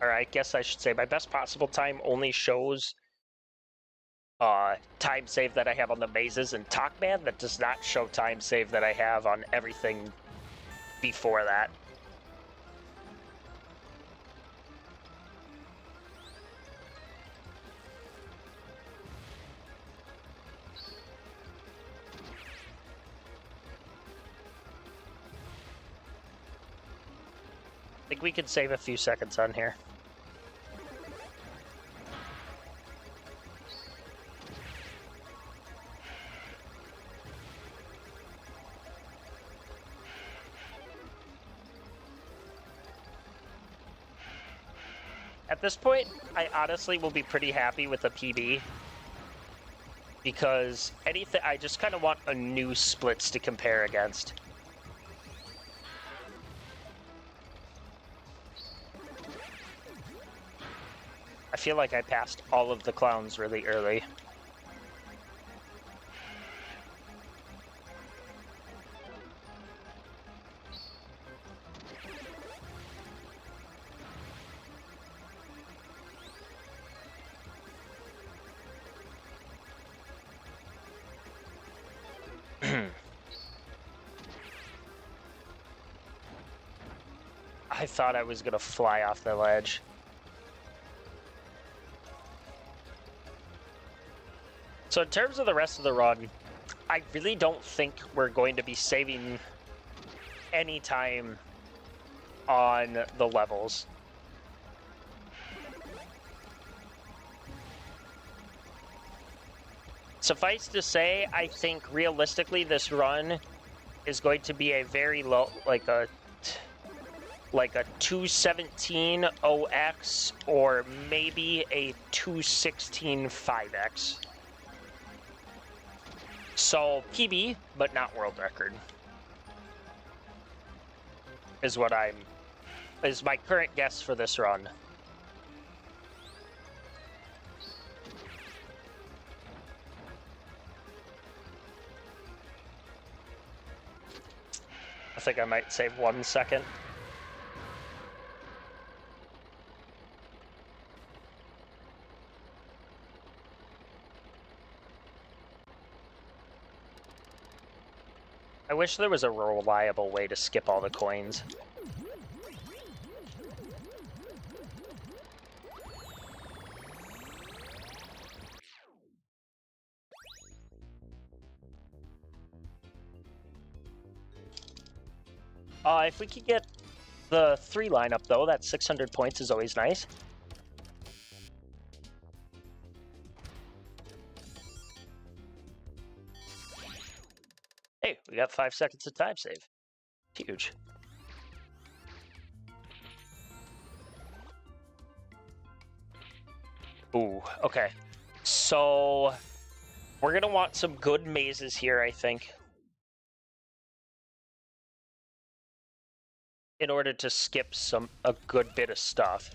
or I guess I should say my best possible time only shows time save that I have on the mazes and Pac-Man. That does not show time save that I have on everything before that. I think we could save a few seconds on here. At this point, I honestly will be pretty happy with a PB. Because anything, I just kind of want a new splits to compare against. I feel like I passed all of the clowns really early. I thought I was gonna fly off the ledge. So in terms of the rest of the run, I really don't think we're going to be saving any time on the levels. Suffice to say, I think realistically this run is going to be a very low, like a 217 OX or maybe a 216 5X. So PB, but not world record, is my current guess for this run. I think I might save 1 second. I wish there was a reliable way to skip all the coins. If we could get the 3 lineup though, that 600 points is always nice. Hey, we got 5 seconds of time save. Huge. Ooh, okay. So we're gonna want some good mazes here, I think, in order to skip a good bit of stuff.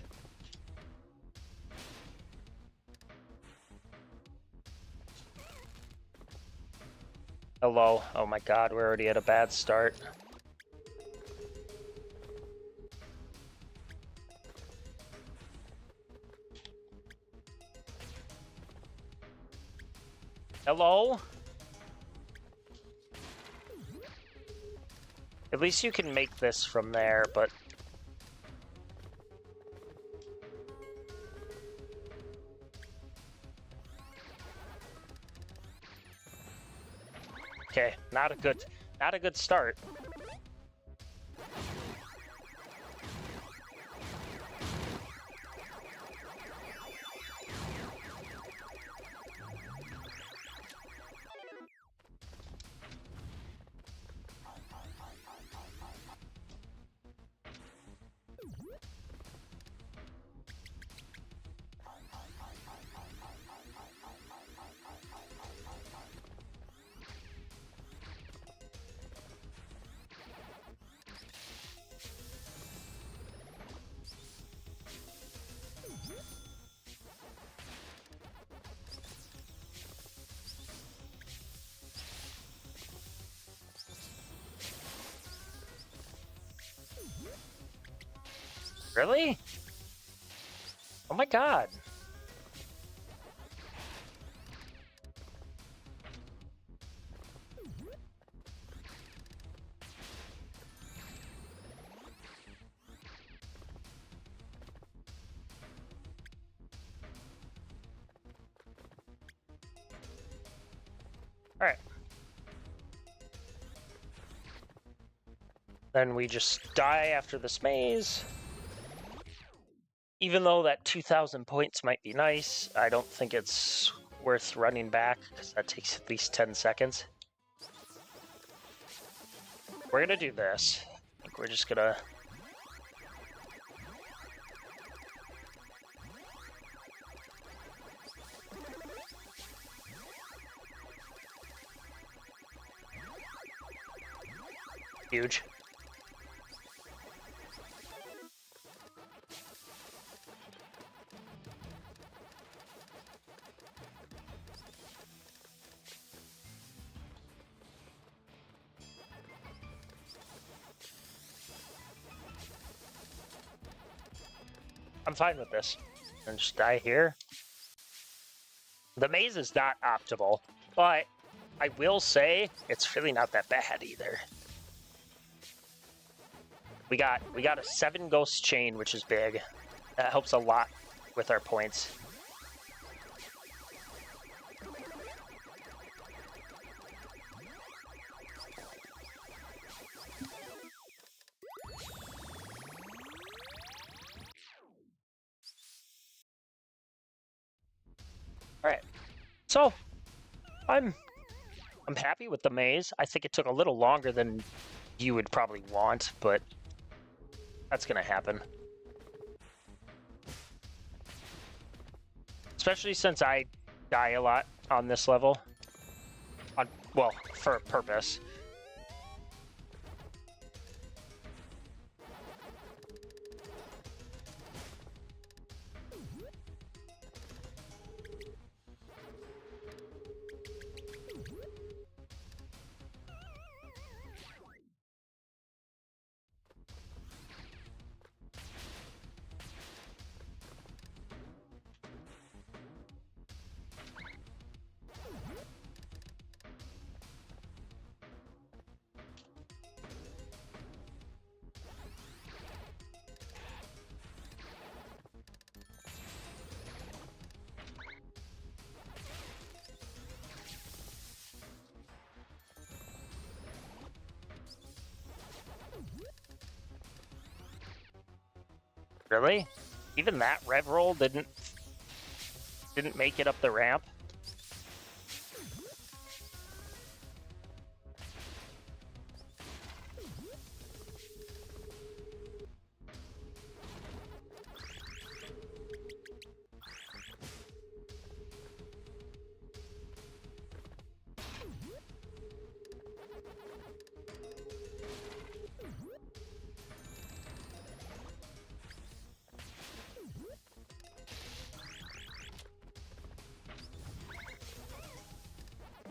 Hello. Oh my god, we're already at a bad start. Hello? At least you can make this from there, but... Okay, not a good start. Really? Oh my god. All right. Then we just die after this maze. Even though that 2,000 points might be nice, I don't think it's worth running back, because that takes at least 10 seconds. We're gonna do this. I think we're just gonna... Huge. I'm fine with this. And just die here. The maze is not optimal, but I will say it's really not that bad either. We got a 7 ghost chain, which is big. That helps a lot with our points. All right, so I'm happy with the maze. I think it took a little longer than you would probably want, but that's gonna happen. Especially since I die a lot on this level. Well, for a purpose. Really? Even that rev roll didn't make it up the ramp?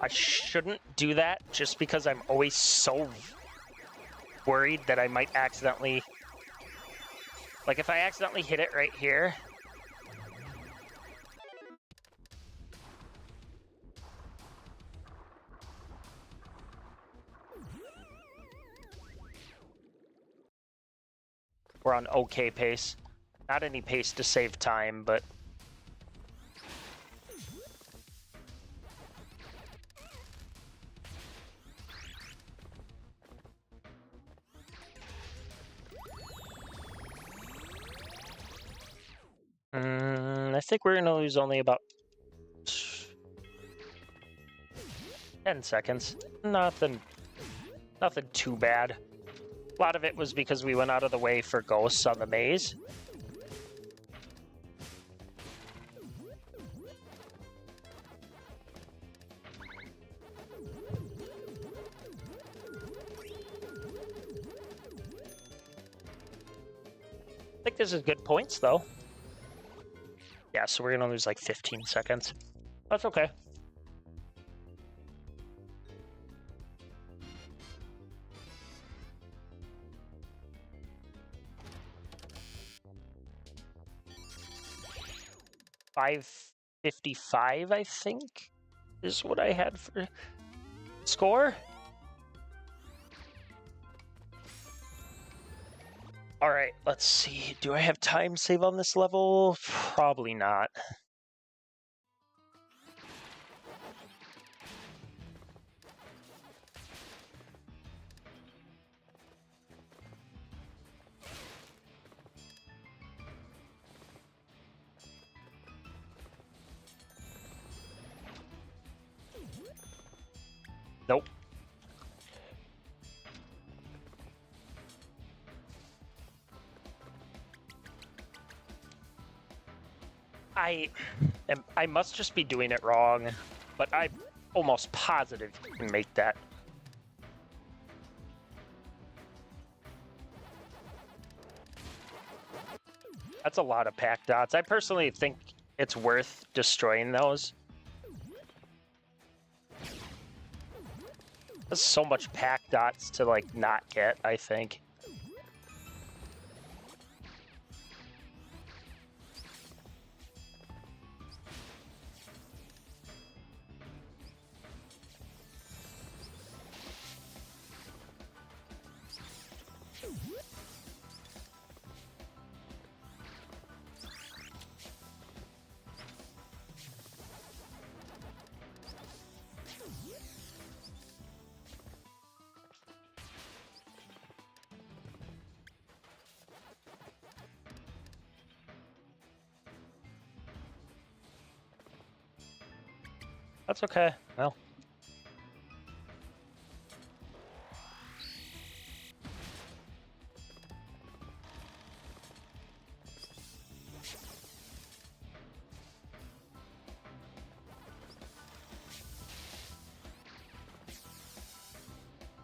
I shouldn't do that just because I'm always so worried that I might accidentally... Like, if I accidentally hit it right here... We're on okay pace. Not any pace to save time, but... I think we're gonna lose only about 10 seconds. Nothing too bad. A lot of it was because we went out of the way for ghosts on the maze. I think this is good points, though. Yeah, so we're gonna lose like 15 seconds. That's okay. $555, I think, is what I had for score. All right, let's see. Do I have time save on this level? Probably not. Nope. I must just be doing it wrong, but I'm almost positive you can make that. That's a lot of Pac dots. I personally think it's worth destroying those. There's so much Pac dots to, like, not get, I think. That's okay. Well.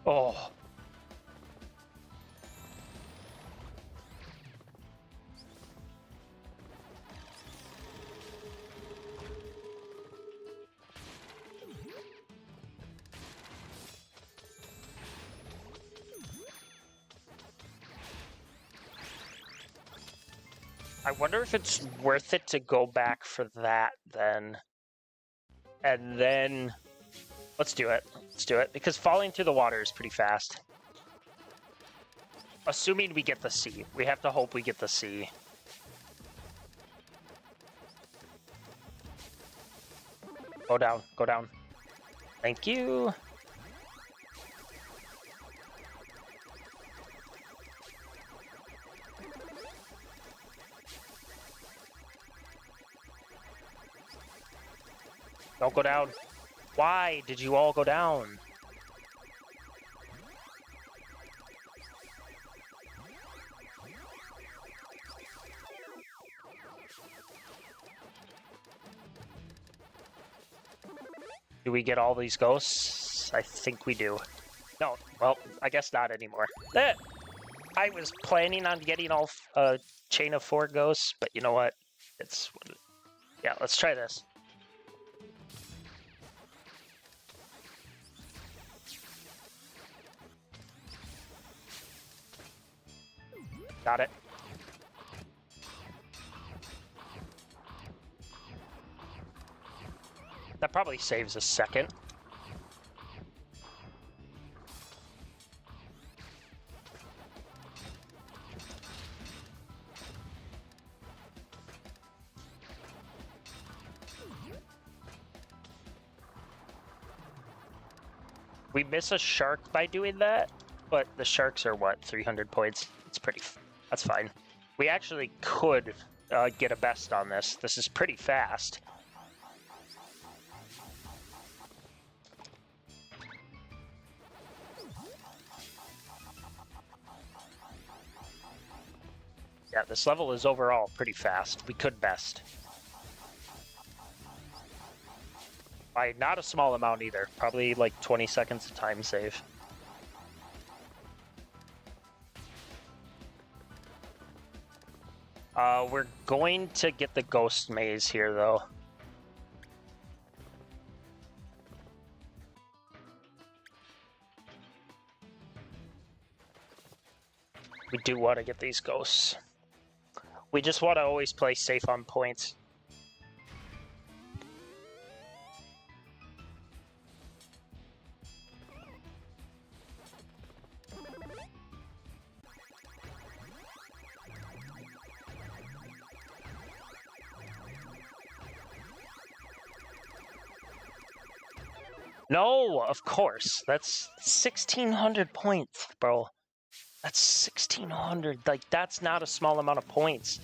Oh. I wonder if it's worth it to go back for that then. And then let's do it. Let's do it because falling through the water is pretty fast. Assuming we get the C. We have to hope we get the C. Go down. Go down. Thank you. Don't go down. Why did you all go down? Do we get all these ghosts? I think we do. No, well, I guess not anymore. I was planning on getting all chain of 4 ghosts, but you know what? It's yeah. Let's try this. Got it. That probably saves a second. We miss a shark by doing that, but the sharks are what, 300 points? It's pretty, that's fine. We actually could get a best on this. This is pretty fast. Yeah, this level is overall pretty fast. We could best. By not a small amount either. Probably like 20 seconds of time save. We're going to get the ghost maze here though. We do want to get these ghosts. We just want to always play safe on points. No, of course. That's 1,600 points, bro. That's 1,600. Like, that's not a small amount of points.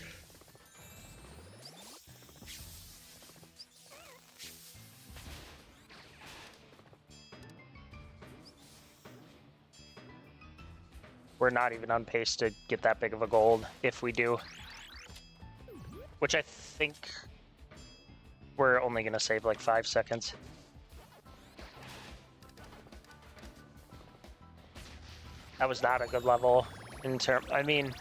We're not even on pace to get that big of a gold, if we do. Which I think we're only going to save like 5 seconds. That was not a good level in term. I mean,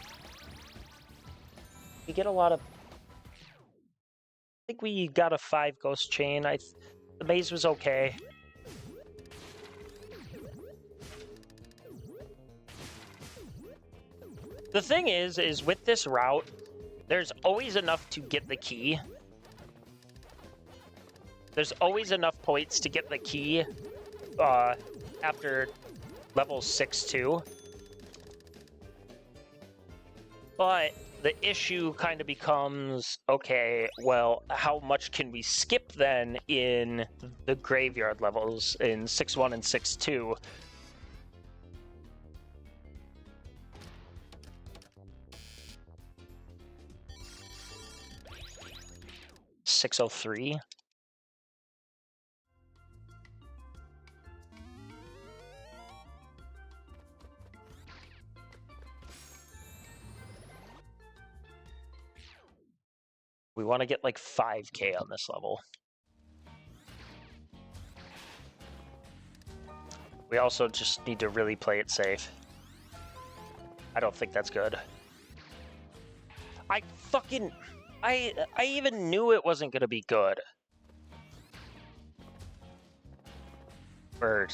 We get a lot of... I think we got a 5 ghost chain. The maze was okay. The thing is with this route, there's always enough to get the key. There's always enough points to get the key after level 6 too. But the issue kind of becomes, okay, well, how much can we skip then in the graveyard levels in 6-1 and 6-2? $603. We want to get like 5K on this level. We also just need to really play it safe. I don't think that's good. I even knew it wasn't gonna be good. Bird.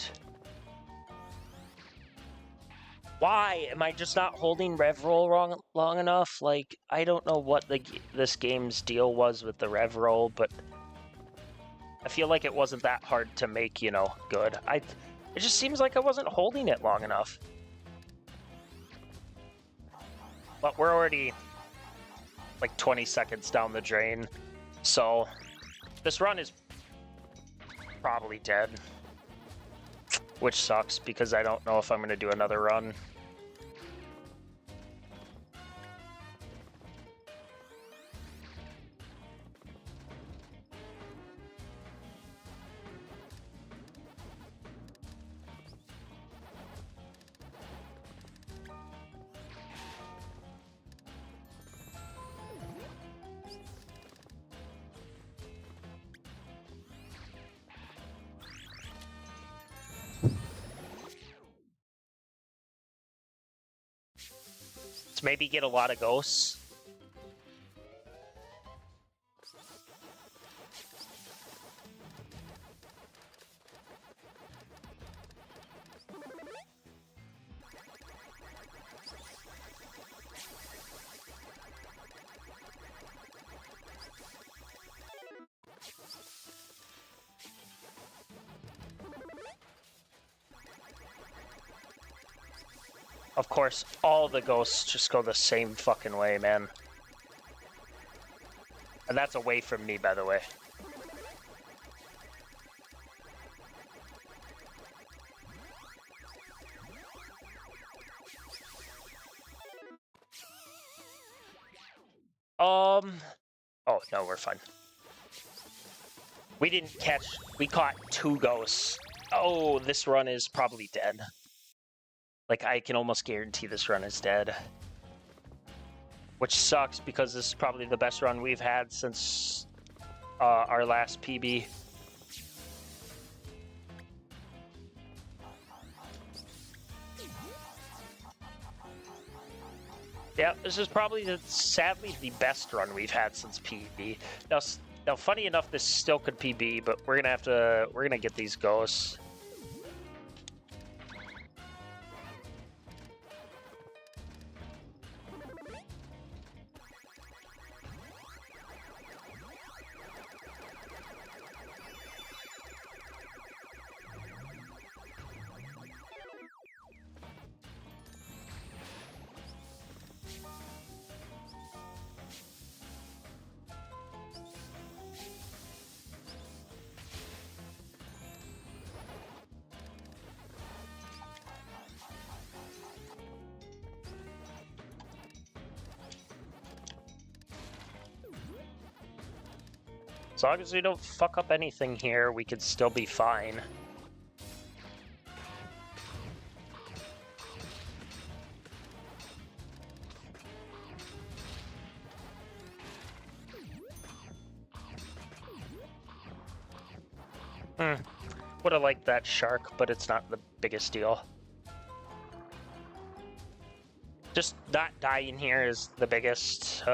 Why am I just not holding rev roll long enough? Like, I don't know what this game's deal was with the rev roll, but I feel like it wasn't that hard to make, you know, good. It just seems like I wasn't holding it long enough. But we're already like 20 seconds down the drain, so this run is probably dead. Which sucks, because I don't know if I'm going to do another run. Let's maybe get a lot of ghosts. Of course, all the ghosts just go the same fucking way, man. And that's away from me, by the way. Oh, no, we're fine. We didn't catch... We caught 2 ghosts. Oh, this run is probably dead. Like, I can almost guarantee this run is dead. Which sucks, because this is probably the best run we've had since our last PB. Yeah, this is probably, sadly, the best run we've had since PB. Now, funny enough, this still could PB, but we're gonna get these ghosts. As long as we don't fuck up anything here, we could still be fine. Would have liked that shark, but it's not the biggest deal. Just not dying here is the biggest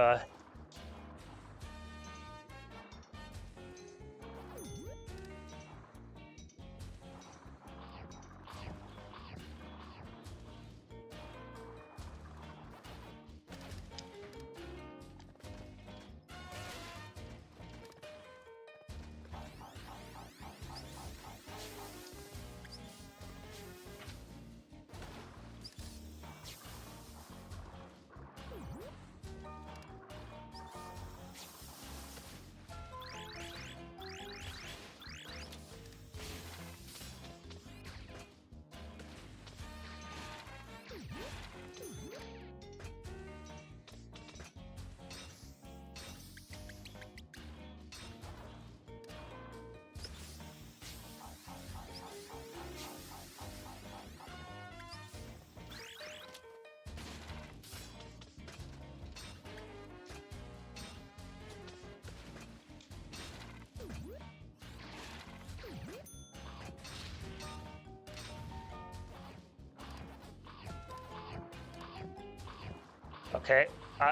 Okay.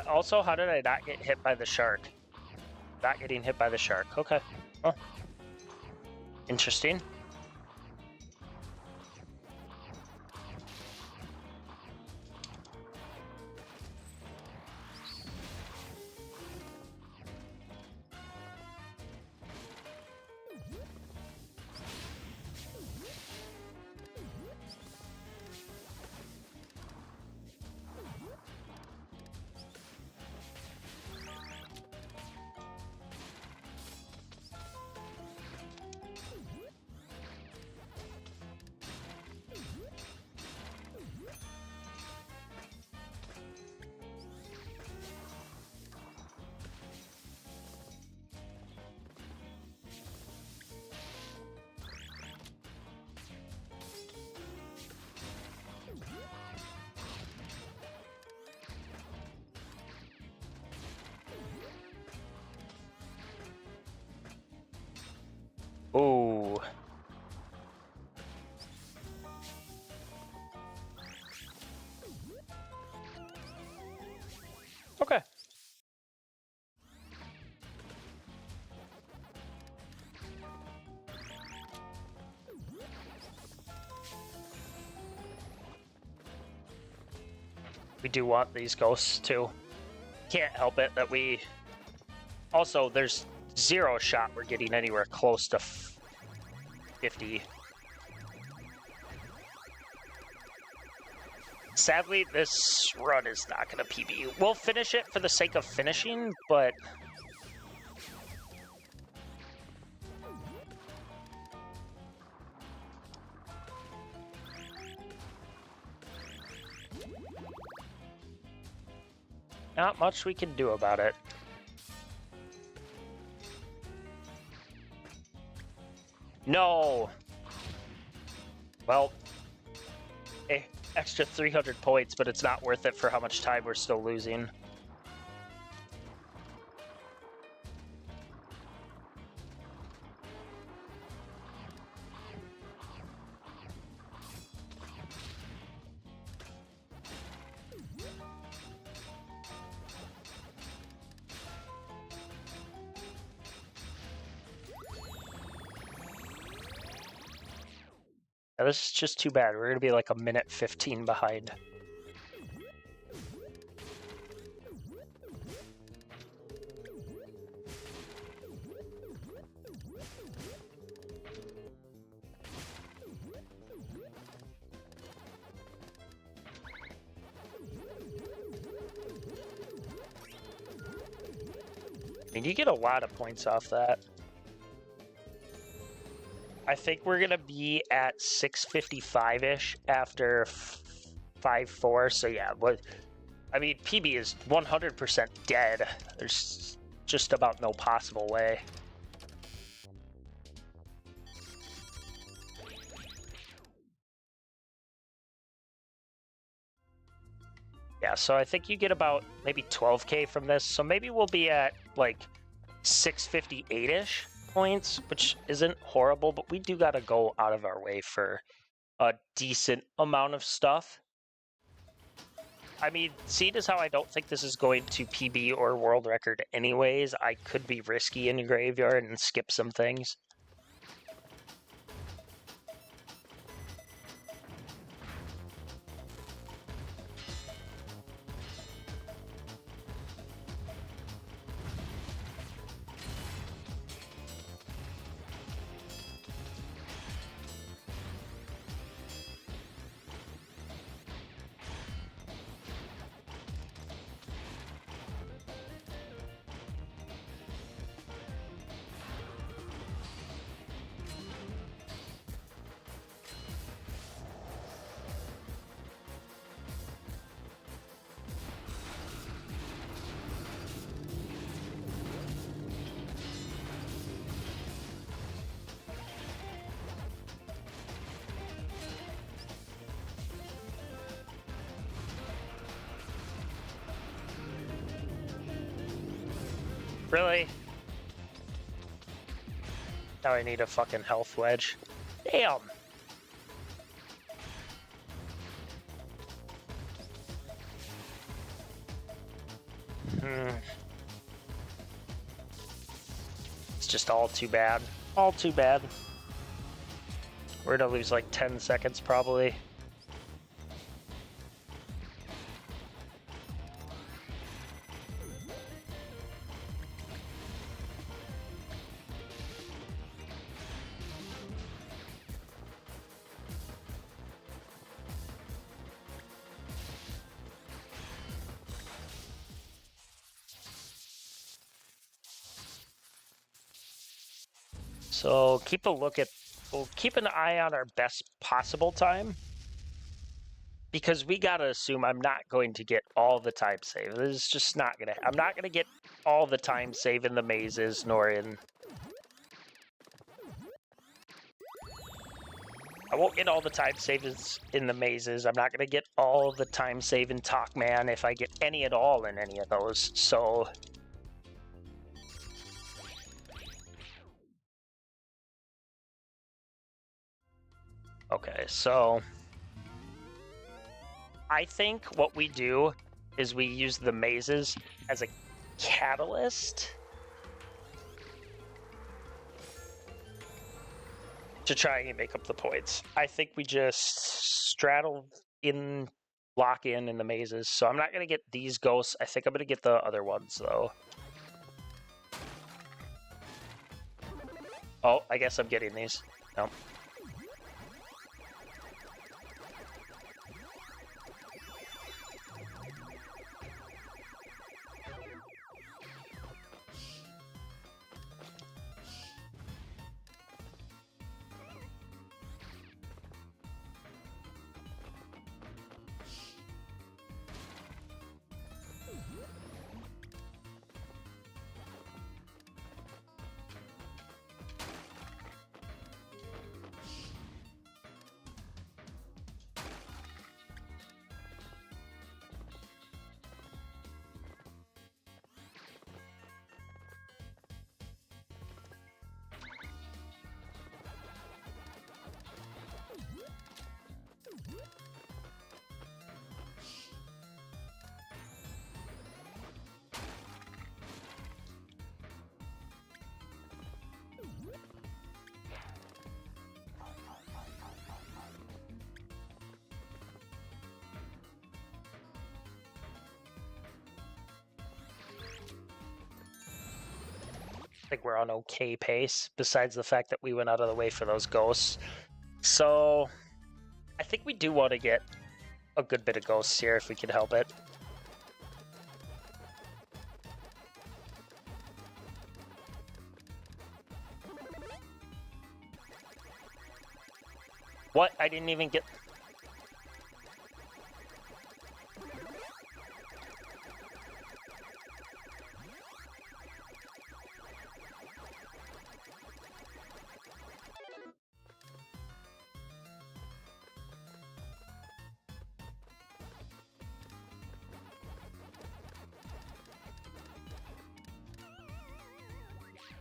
Also, how did I not get hit by the shark? Not getting hit by the shark. Okay. Huh. Interesting. Ooh. Okay. We do want these ghosts too. Can't help it that we... Also, there's zero shot we're getting anywhere close to 50. Sadly, this run is not going to PB. We'll finish it for the sake of finishing, but... not much we can do about it. No! Well, extra 300 points, but it's not worth it for how much time we're still losing. Now, this is just too bad. We're going to be like a minute 15 behind. I mean, you get a lot of points off that. I think we're going to be at 655-ish after 5-4. So yeah, I mean, PB is 100% dead. There's just about no possible way. Yeah, so I think you get about maybe 12K from this. So maybe we'll be at like 658-ish points, which isn't horrible, but we do got to go out of our way for a decent amount of stuff. I mean, seeing as how I don't think this is going to PB or world record anyways, I could be risky in the graveyard and skip some things. Really? Now I need a fucking health wedge. Damn! It's just all too bad. All too bad. We're gonna lose like 10 seconds probably. So we'll keep an eye on our best possible time, because we gotta assume I'm not going to get all the time save. This is just not gonna. I'm not gonna get all the time save in the mazes, nor in. I won't get all the time saves in the mazes. I'm not gonna get all the time save in Pac-Man if I get any at all in any of those. So. Okay, so I think what we do is we use the mazes as a catalyst to try and make up the points. I think we just lock in the mazes. So I'm not going to get these ghosts. I think I'm going to get the other ones, though. Oh, I guess I'm getting these. No. I think we're on okay pace, besides the fact that we went out of the way for those ghosts. So I think we do want to get a good bit of ghosts here if we can help it. What? I didn't even get...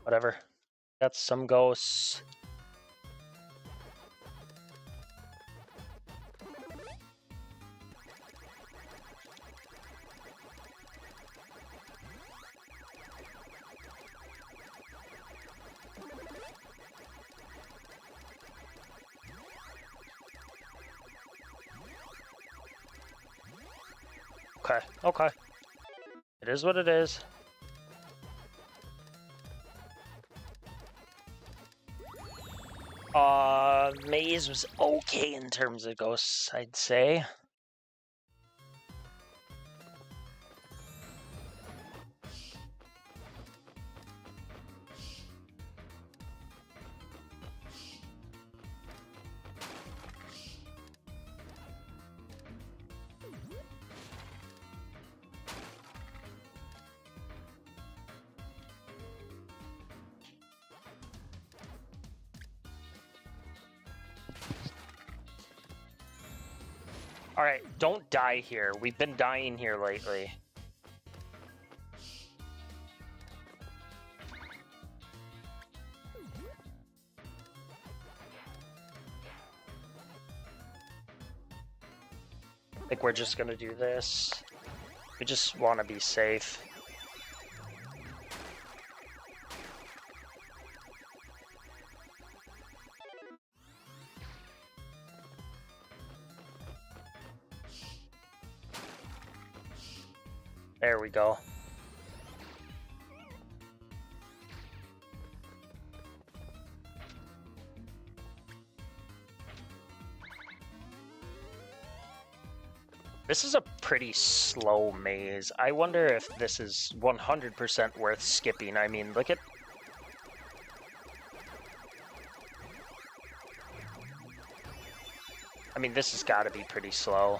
Whatever. That's some ghosts. Okay, okay. It is what it is. Maze was okay in terms of ghosts, I'd say. Alright, don't die here. We've been dying here lately. I think we're just gonna do this. We just want to be safe. There we go. This is a pretty slow maze. I wonder if this is 100% worth skipping. I mean, look at... I mean, this has got to be pretty slow.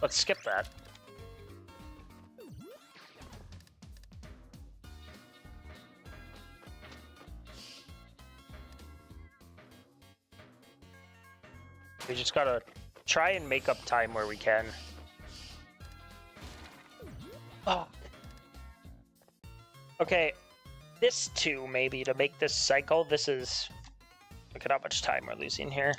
Let's skip that. We just gotta try and make up time where we can. Oh. Okay, this too, maybe, to make this cycle. This is... Look at how much time we're losing here.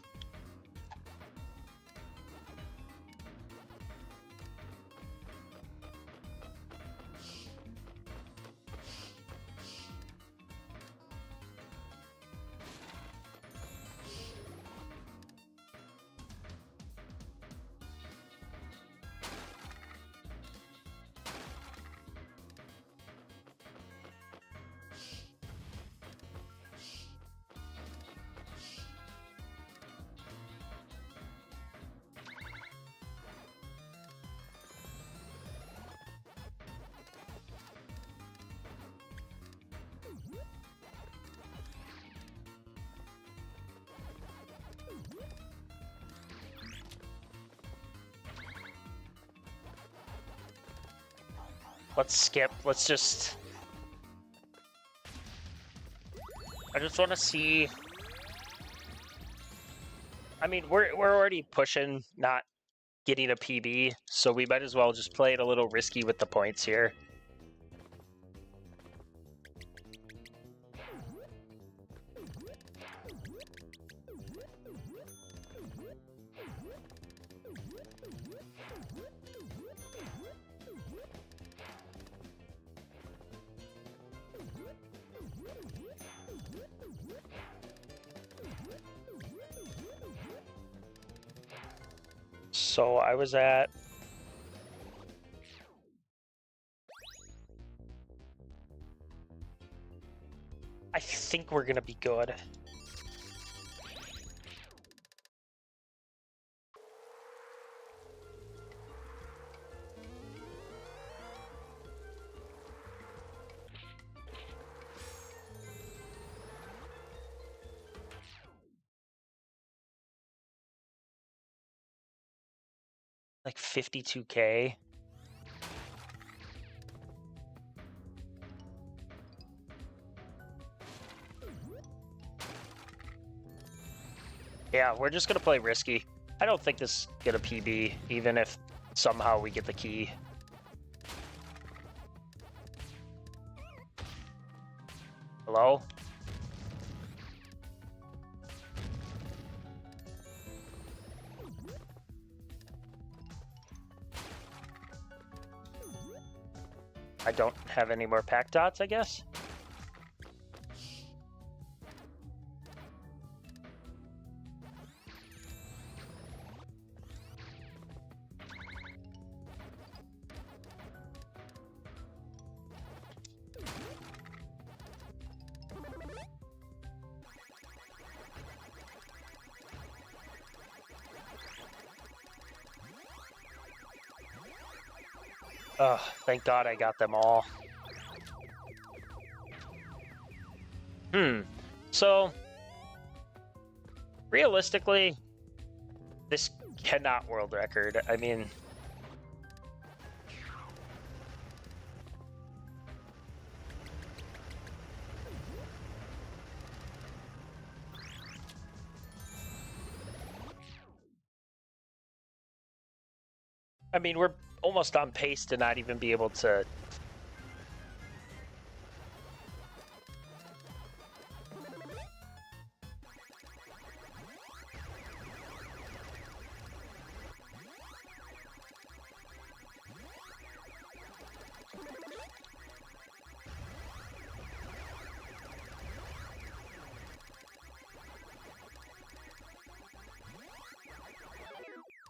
Let's skip. Let's just... I just want to see... I mean, we're already pushing not getting a PB, so we might as well just play it a little risky with the points here. So I was at... I think we're gonna be good. Like 52K. Yeah, we're just gonna play risky. I don't think this get a PB, even if somehow we get the key. Hello? I don't have any more pack dots, I guess? Oh, thank God I got them all. So, realistically, this cannot world record. I mean... we're almost on pace to not even be able to...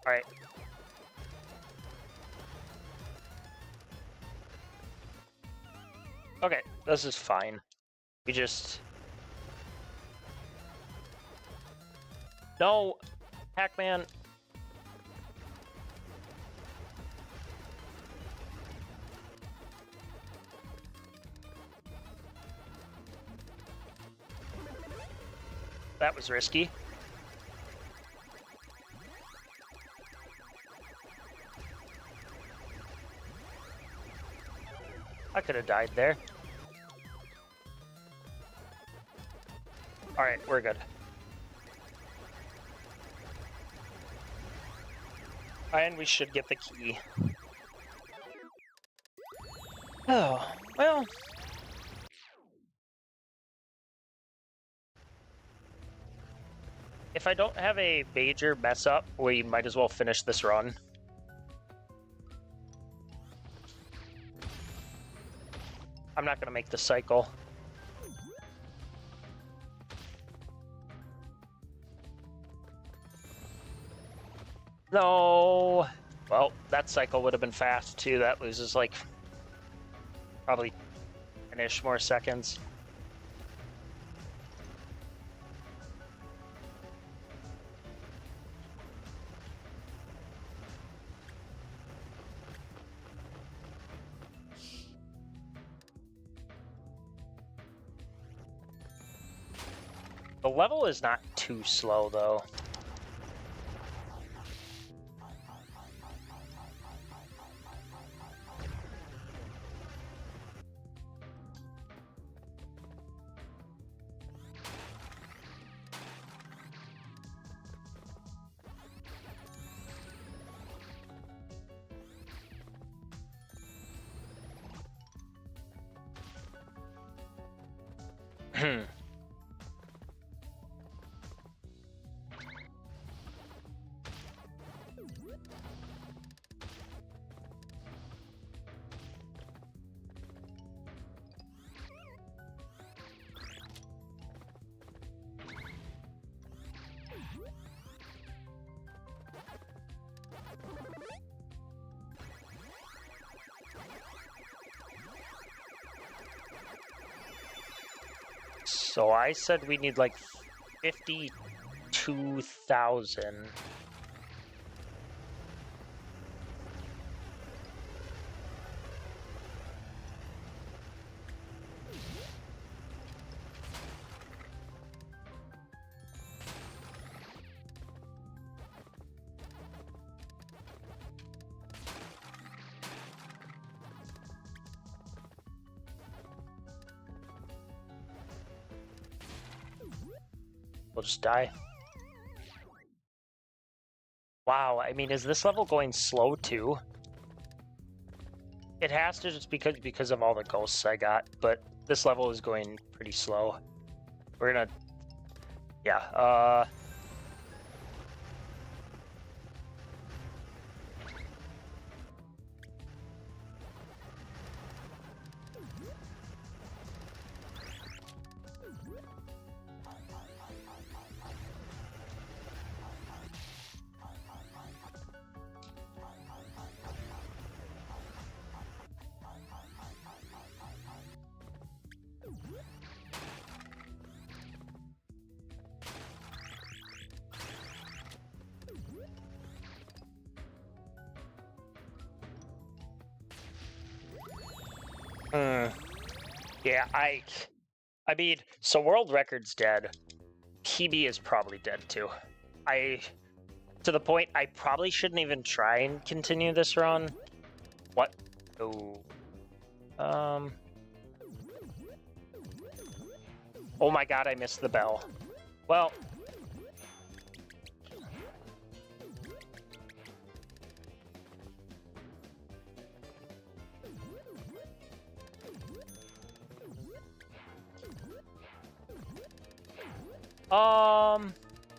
Alright. Okay, this is fine. We just... No! Pac-Man! That was risky. I could have died there. Alright, we're good. And we should get the key. Oh, well. If I don't have a major mess up, we might as well finish this run. I'm not gonna make the cycle. No! Well, that cycle would have been fast too. That loses like probably 10-ish more seconds. The level is not too slow though. So I said we need like 52,000. We'll just die. Wow, I mean, is this level going slow too? It has to just because of all the ghosts I got, but this level is going pretty slow. We're gonna... Yeah, yeah, I mean, so world record's dead. PB is probably dead too. To the point, I probably shouldn't even try and continue this run. What? Oh. Oh my god, I missed the bell. Well.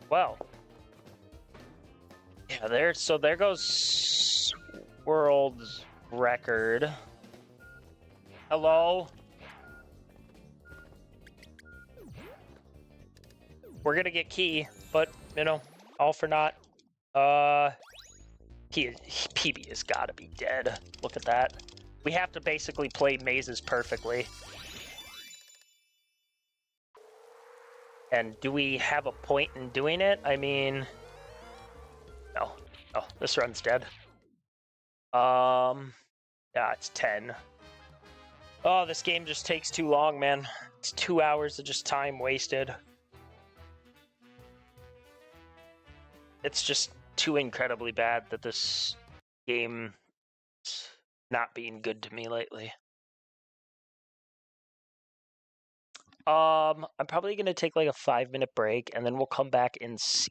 Well. Yeah, so there goes world record. Hello? We're gonna get key, but, you know, all for naught. PB has got to be dead. Look at that. We have to basically play mazes perfectly. And do we have a point in doing it? I mean, no. Oh, this run's dead. Yeah, it's 10. Oh, this game just takes too long, man. It's 2 hours of just time wasted. It's just too incredibly bad that this game is not being good to me lately. I'm probably gonna take like a 5-minute break and then we'll come back and see.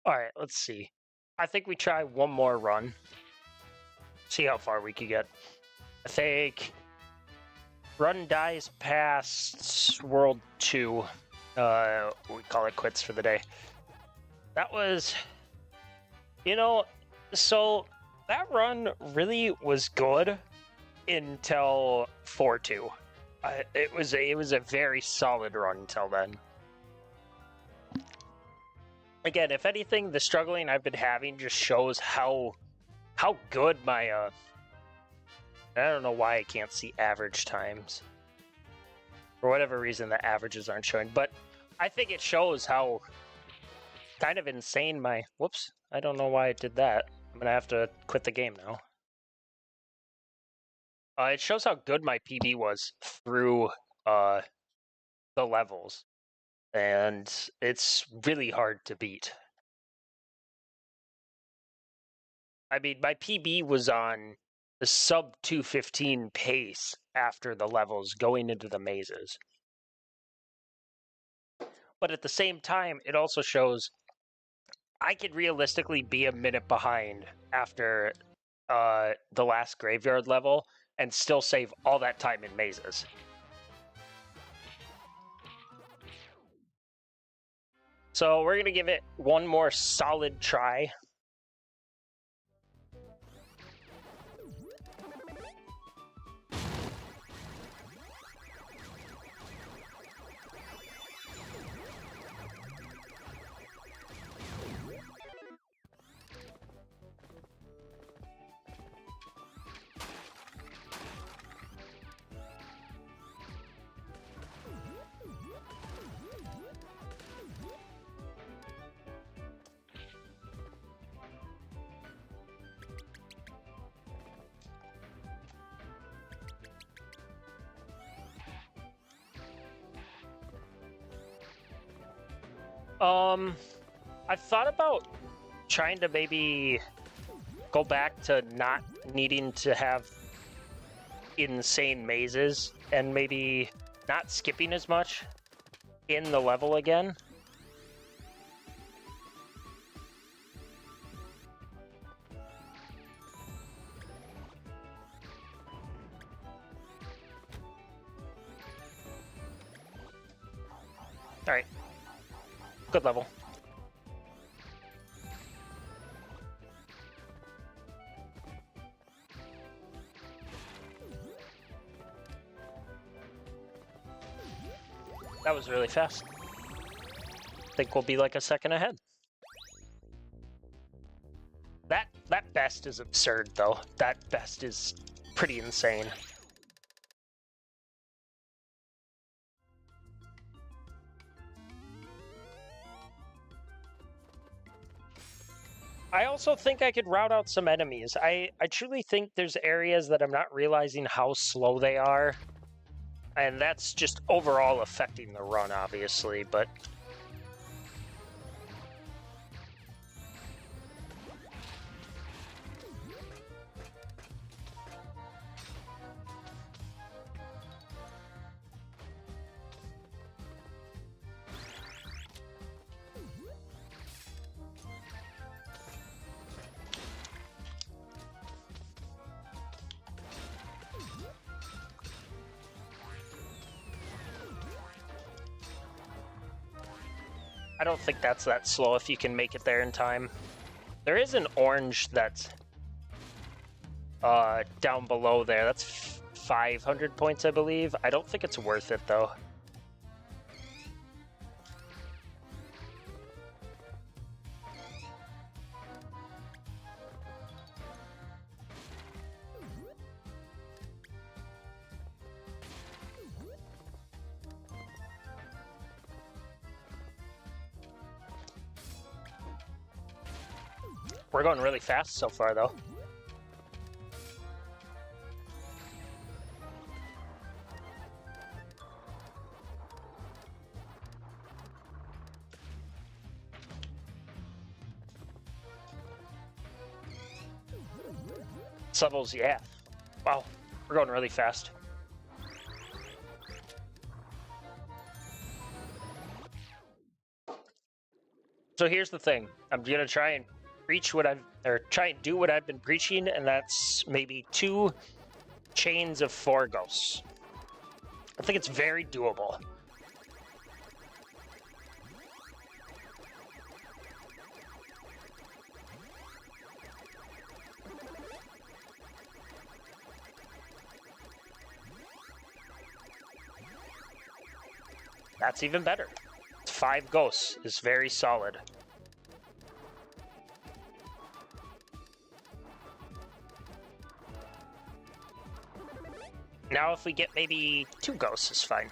All right, let's see. I think we try one more run. See how far we can get. I think run dies past World 2. We call it quits for the day. That was, so that run really was good until 4-2. It was a very solid run until then. Again, if anything, the struggling I've been having just shows how good my I don't know why I can't see average times. For whatever reason, the averages aren't showing, but I think it shows how kind of insane my... Whoops, I don't know why I did that. I'm going to have to quit the game now. It shows how good my PB was through the levels, and it's really hard to beat. I mean, my PB was on the sub 215 pace after the levels going into the mazes. But at the same time, it also shows I could realistically be a minute behind after the last graveyard level and still save all that time in mazes. So we're going to give it one more solid try. I've thought about trying to maybe go back to not needing to have insane mazes and maybe not skipping as much in the level again. All right. Good level. That was really fast. I think we'll be like a second ahead. That best is absurd, though. That best is pretty insane. I also think I could route out some enemies. I truly think there's areas that I'm not realizing how slow they are. And that's just overall affecting the run, obviously, but... I don't think that's that slow if you can make it there in time. There is an orange that's down below there. That's 500 points, I believe. I don't think it's worth it, though. We're going really fast so far, though. Levels, yeah. Wow, we're going really fast. So here's the thing. I'm gonna try and try and do what I've been preaching, and that's maybe 2 chains of 4 ghosts. I think it's very doable. That's even better. 5 ghosts is very solid. Now if we get maybe 2 ghosts is fine.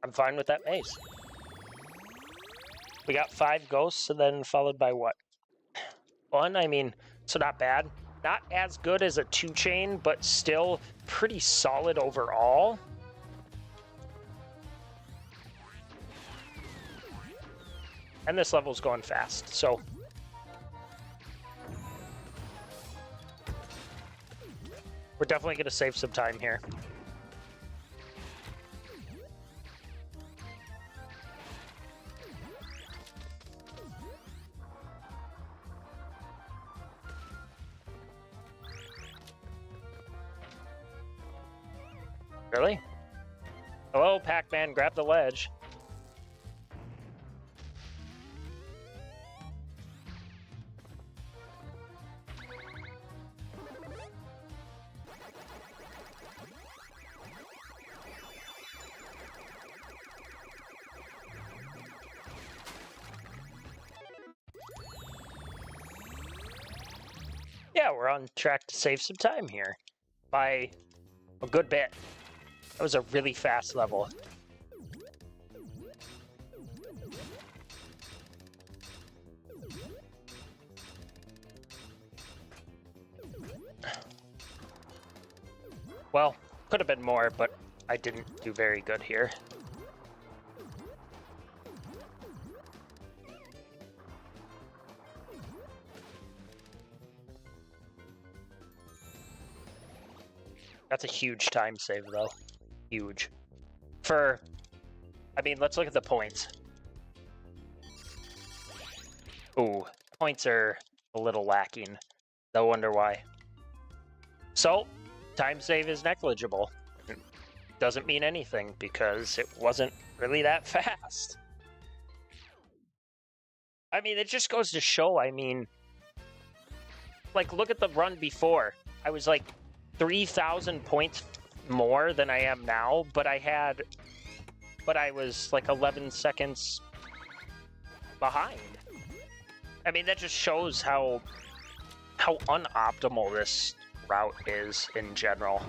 I'm fine with that maze. We got 5 ghosts and then followed by what? 1, I mean, so not bad. Not as good as a 2-chain, but still pretty solid overall. And this level's going fast, so... we're definitely going to save some time here. Really? Hello, Pac-Man, grab the ledge. Yeah, we're on track to save some time here by a good bit. That was a really fast level. Well, could have been more, but I didn't do very good here. That's a huge time save, though. Huge. I mean, let's look at the points. Ooh, points are a little lacking. No wonder why. So, time save is negligible. Doesn't mean anything because it wasn't really that fast. I mean, it just goes to show, I mean, like, look at the run before. I was like 3,000 points more than I am now, but I was like 11 seconds behind. I mean, that just shows how unoptimal this route is in general.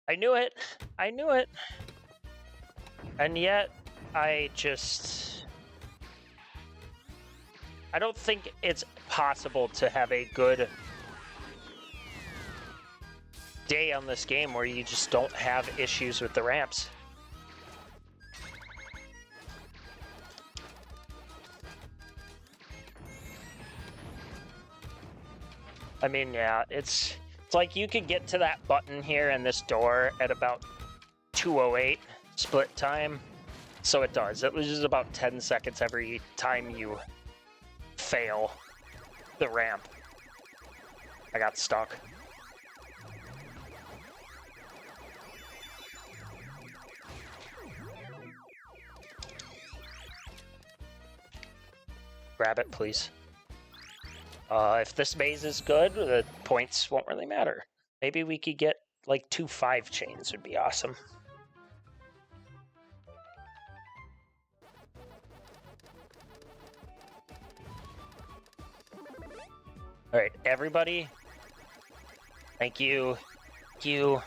I knew it. I knew it. And yet, I don't think it's possible to have a good day on this game where you just don't have issues with the ramps. I mean, yeah, it's like you could get to that button here and this door at about 2:08 split time. So it does. It loses about 10 seconds every time you fail the ramp. I got stuck. grab it, please. If this maze is good, the points won't really matter. Maybe we could get like 2 5 chains would be awesome. All right, everybody. Thank you. Thank you.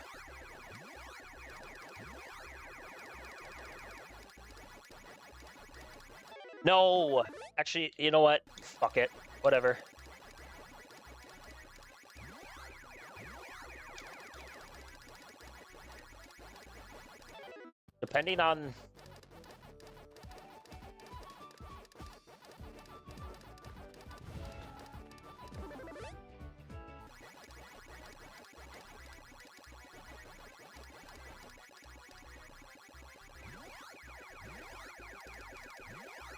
No! Actually, you know what? Fuck it. Whatever. Depending on...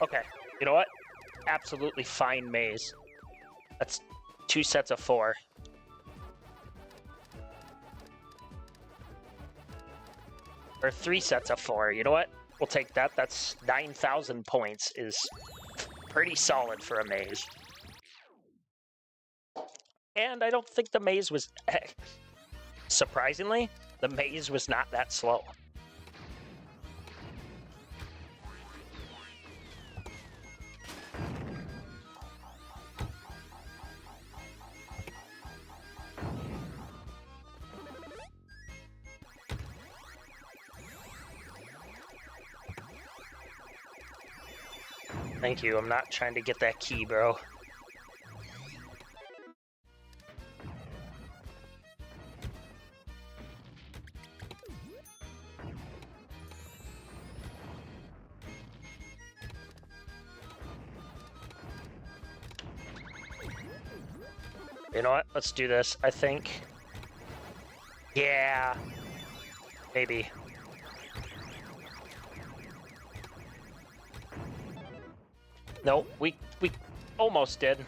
Okay, you know what? Absolutely fine maze. That's 2 sets of 4. Or 3 sets of 4. You know what? We'll take that. That's 9,000 points. Is pretty solid for a maze. And I don't think the maze was... Surprisingly, the maze was not that slow. Thank you. I'm not trying to get that key, bro. You know what? Let's do this, I think. Yeah. Maybe. No, we almost did.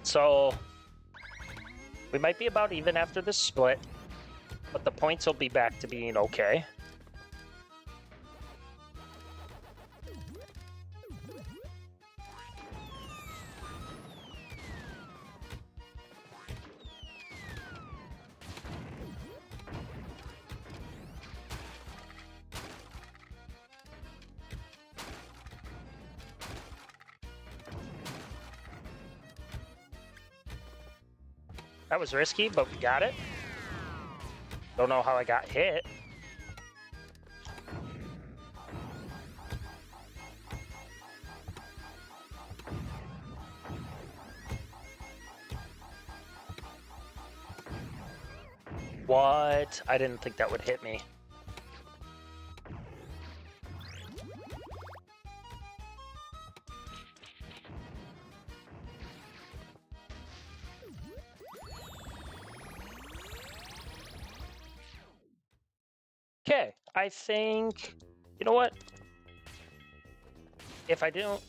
So we might be about even after this split, but the points will be back to being okay. That was risky, but we got it. Don't know how I got hit. What? I didn't think that would hit me. Okay, I think, you know what? If I don't,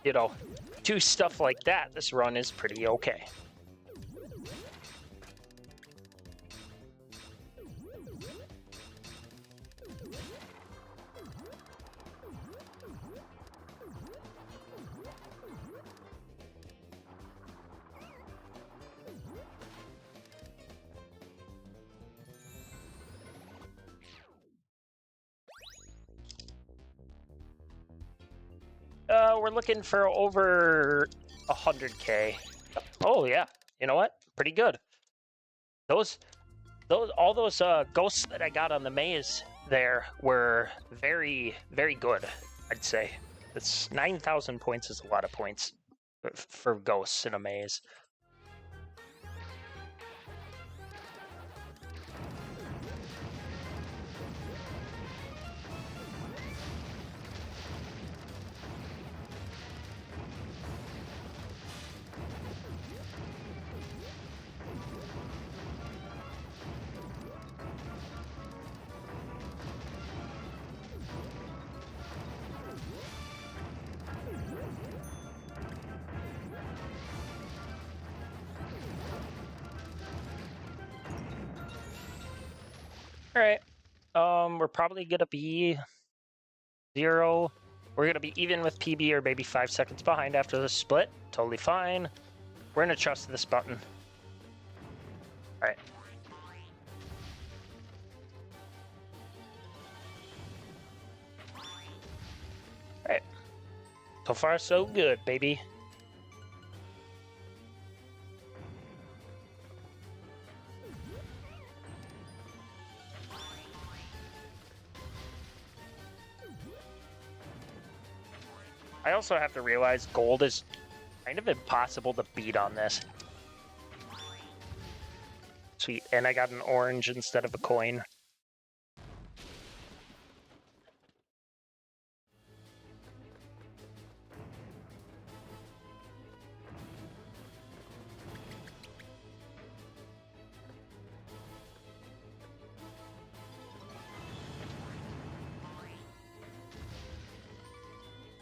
you know, do stuff like that, this run is pretty okay. We're looking for over 100K. Oh yeah, you know what? Pretty good. All those ghosts that I got on the maze there were very, very good. I'd say it's 9,000 points is a lot of points for ghosts in a maze. All right. We're probably gonna be 0. We're gonna be even with PB or maybe 5 seconds behind after the split. Totally fine. We're gonna trust this button. All right. All right. So far, so good, baby. I also have to realize gold is kind of impossible to beat on this. Sweet, and I got an orange instead of a coin.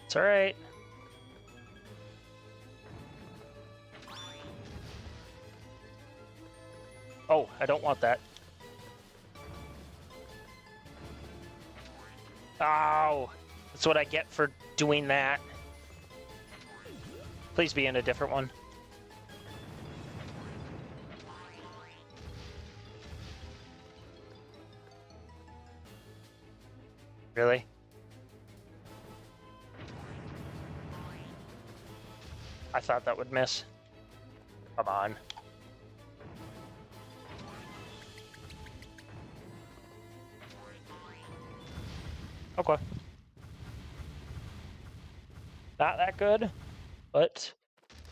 It's all right. Oh, I don't want that. Oh, that's what I get for doing that. Please be in a different one. Really? I thought that would miss. Come on. Okay. Not that good, but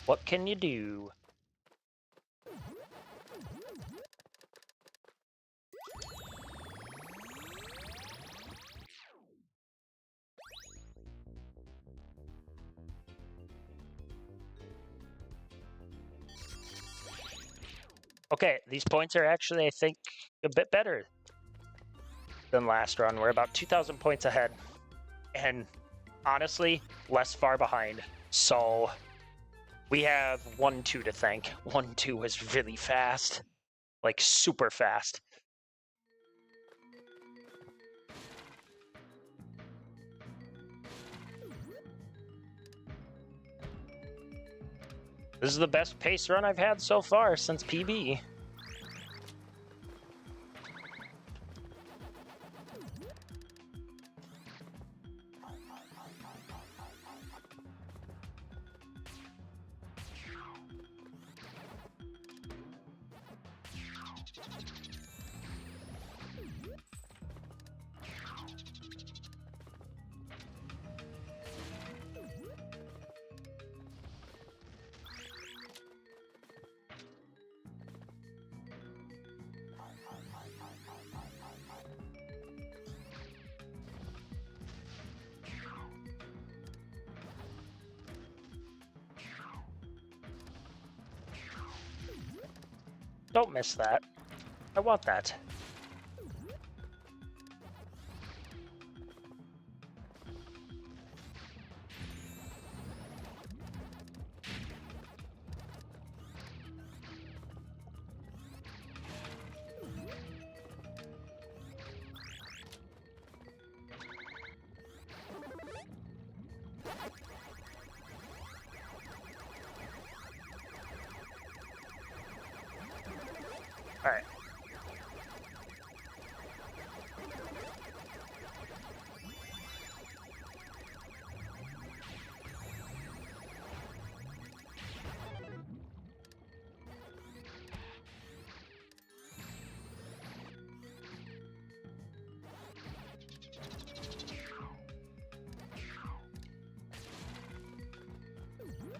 what can you do? Okay, these points are actually, I think, a bit better than last run. We're about 2,000 points ahead. And honestly, less far behind. So we have 1-2 to thank. 1-2 was really fast. Like, super fast. This is the best pace run I've had so far since PB. Don't miss that. I want that. All right.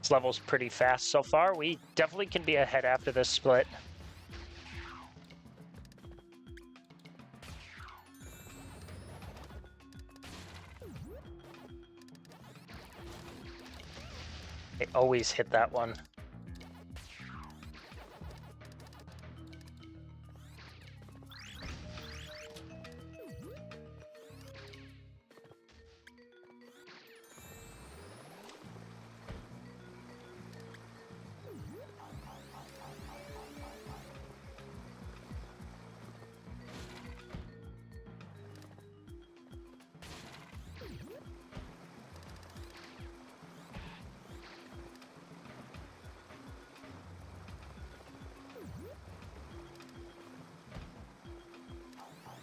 This level's pretty fast so far. We definitely can be ahead after this split. They always hit that one.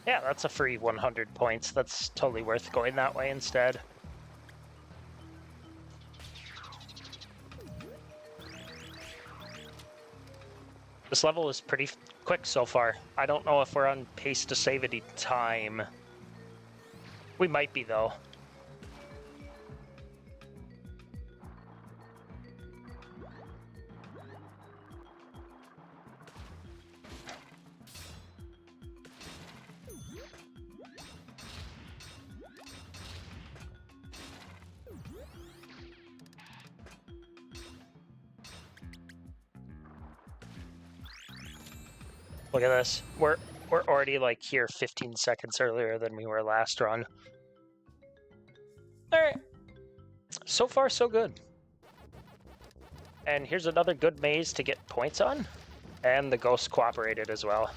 Yeah, that's a free 100 points. That's totally worth going that way instead. This level is pretty quick so far. I don't know if we're on pace to save any time. We might be, though. Look at this. We're already like here 15 seconds earlier than we were last run. All right. So far, so good. And here's another good maze to get points on. And the ghost cooperated as well.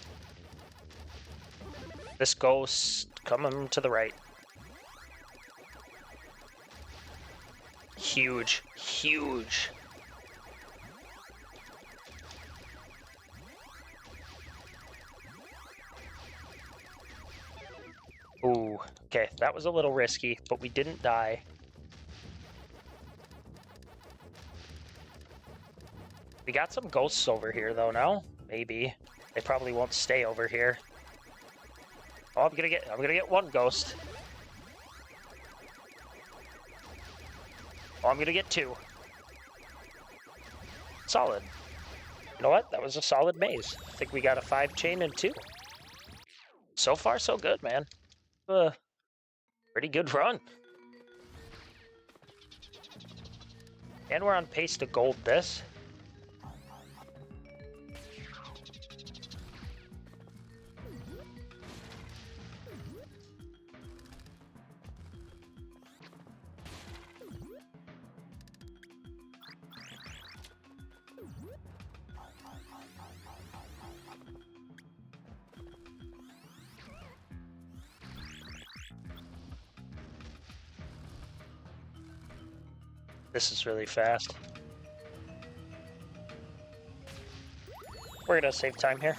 This ghost coming to the right. Huge, huge. Ooh, okay, that was a little risky, but we didn't die. We got some ghosts over here, though, now. Maybe. They probably won't stay over here. Oh, I'm gonna get one ghost. Oh, I'm gonna get two. Solid. You know what? That was a solid maze. I think we got a 5-chain and 2. So far, so good, man. Pretty good run. And we're on pace to gold this. This is really fast. We're gonna save time here.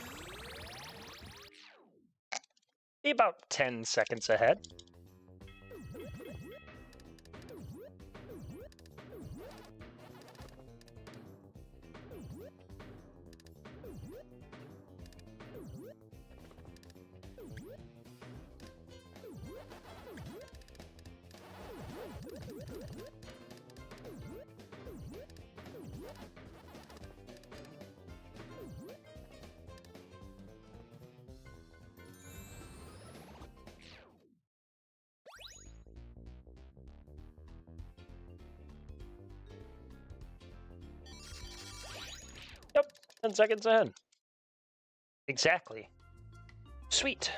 Be about 10 seconds ahead. Yep, 10 seconds ahead. Exactly. Sweet.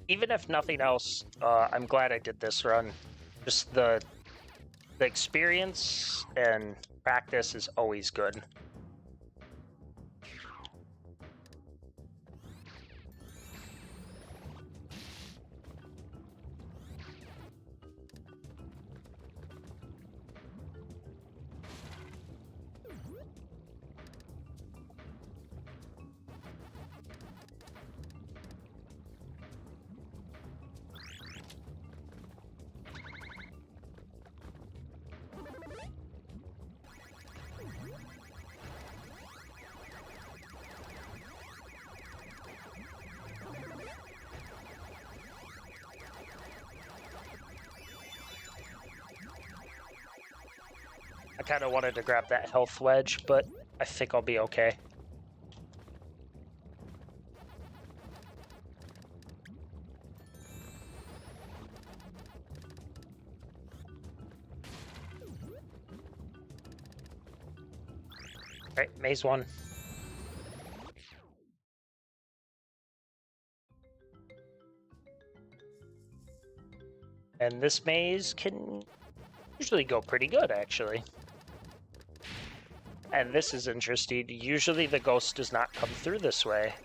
Even if nothing else, I'm glad I did this run. Just the experience and practice is always good. I kind of wanted to grab that health wedge, but I think I'll be okay. Right, maze 1. And this maze can usually go pretty good, actually. And this is interesting. Usually the ghost does not come through this way.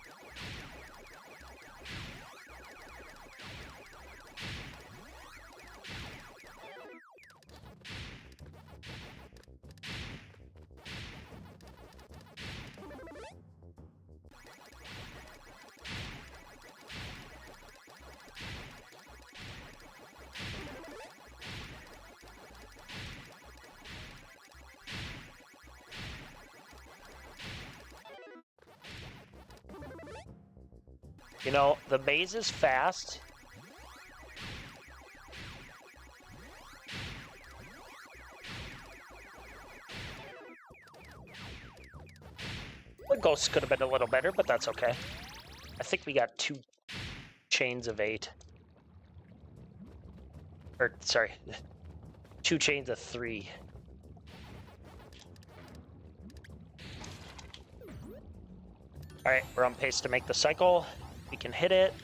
You know, the maze is fast. The ghosts could have been a little better, but that's okay. I think we got 2 chains of 8. Or, sorry, 2 chains of 3. Alright, we're on pace to make the cycle. We can hit it.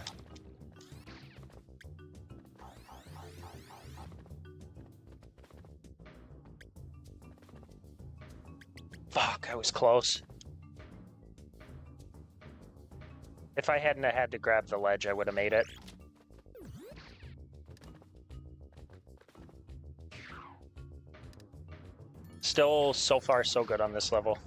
Fuck, I was close. If I hadn't had to grab the ledge, I would have made it. Still, so far, so good on this level.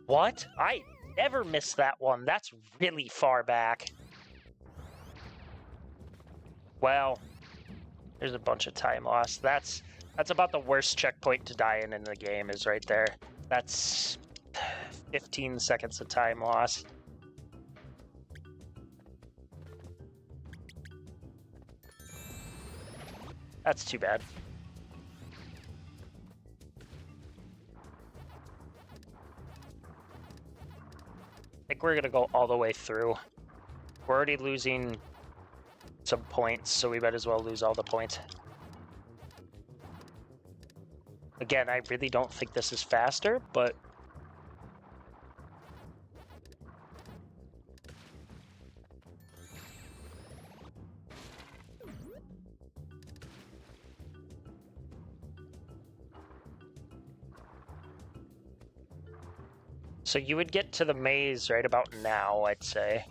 What? I never missed that one. That's really far back. Well, there's a bunch of time lost. That's about the worst checkpoint to die in the game is right there. That's 15 seconds of time lost. That's too bad. I think we're gonna go all the way through. We're already losing some points, so we might as well lose all the points. Again, I really don't think this is faster, but... So you would get to the maze right about now, I'd say.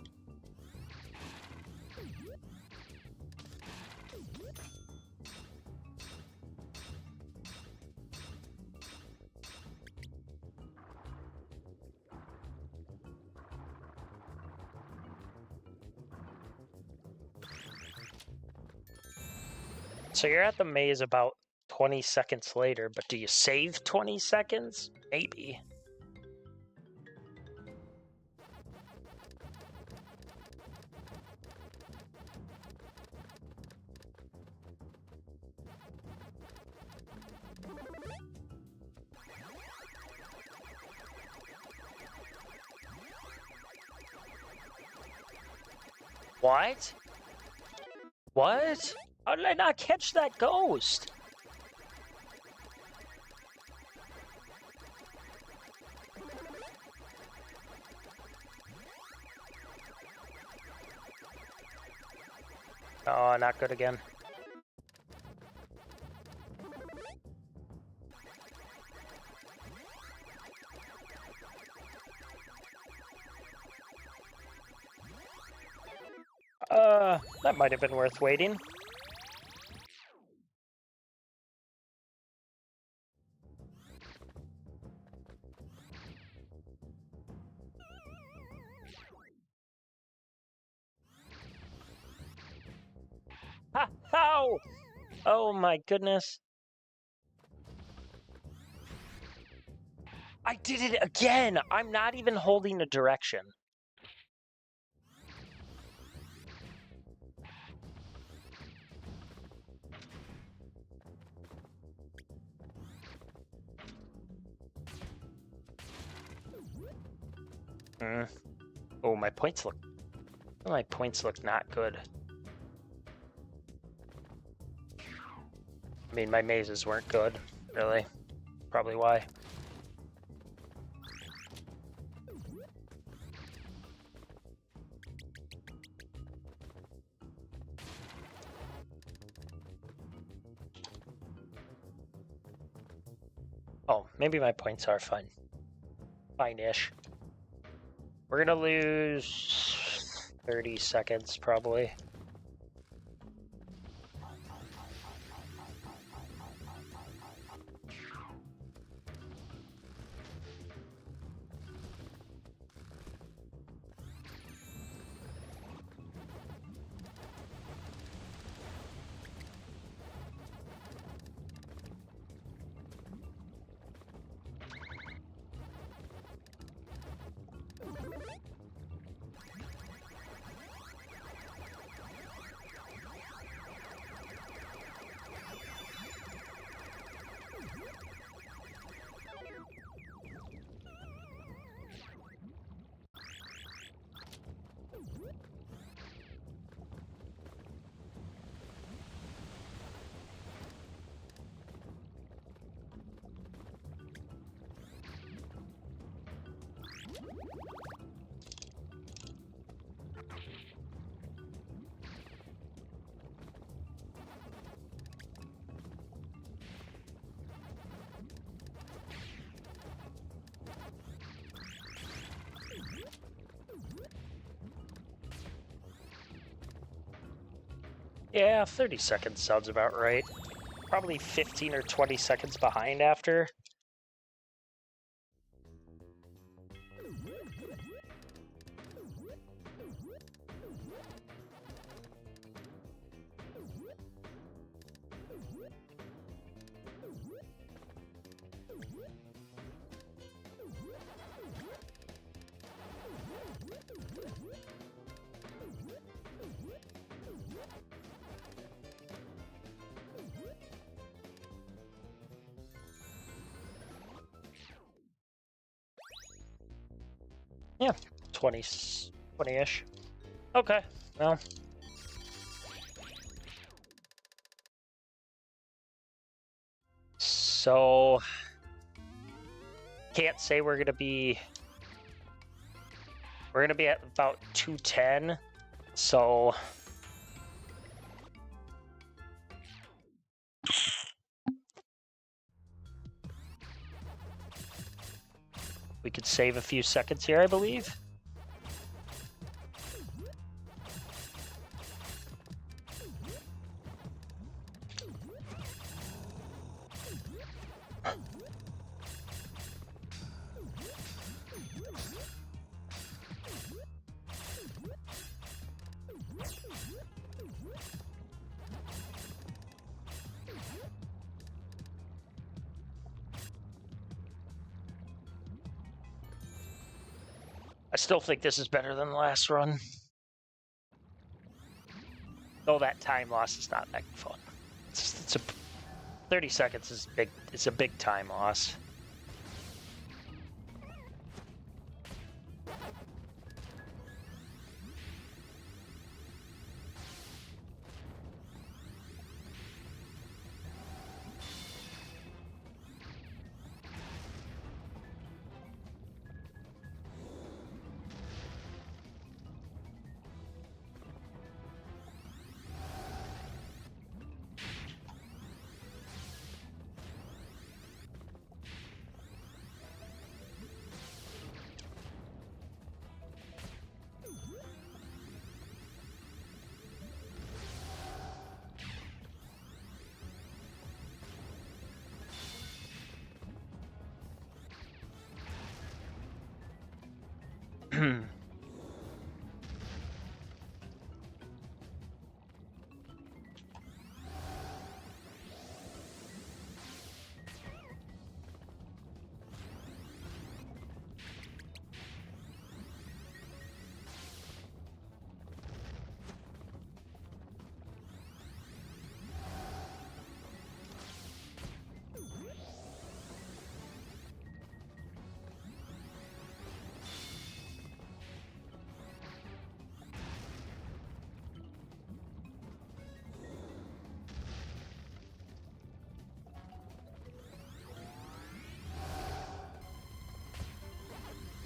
So you're at the maze about 20 seconds later, but do you save 20 seconds? Maybe. What? What? How did I not catch that ghost? Oh, not good again. That might have been worth waiting. Ha! How? Oh my goodness. I did it again! I'm not even holding a direction. Oh, my points look not good. I mean, my mazes weren't good, really. Probably why. Oh, maybe my points are fine. Fine-ish. We're gonna lose 30 seconds, probably. Yeah, 30 seconds sounds about right. Probably 15 or 20 seconds behind after. Yeah, 20-ish. Okay, well. So, can't say we're gonna be at about 210, so we could save a few seconds here, I believe. I still think this is better than the last run. Though that time loss is not that fun. It's a 30 seconds is big. It's a big time loss.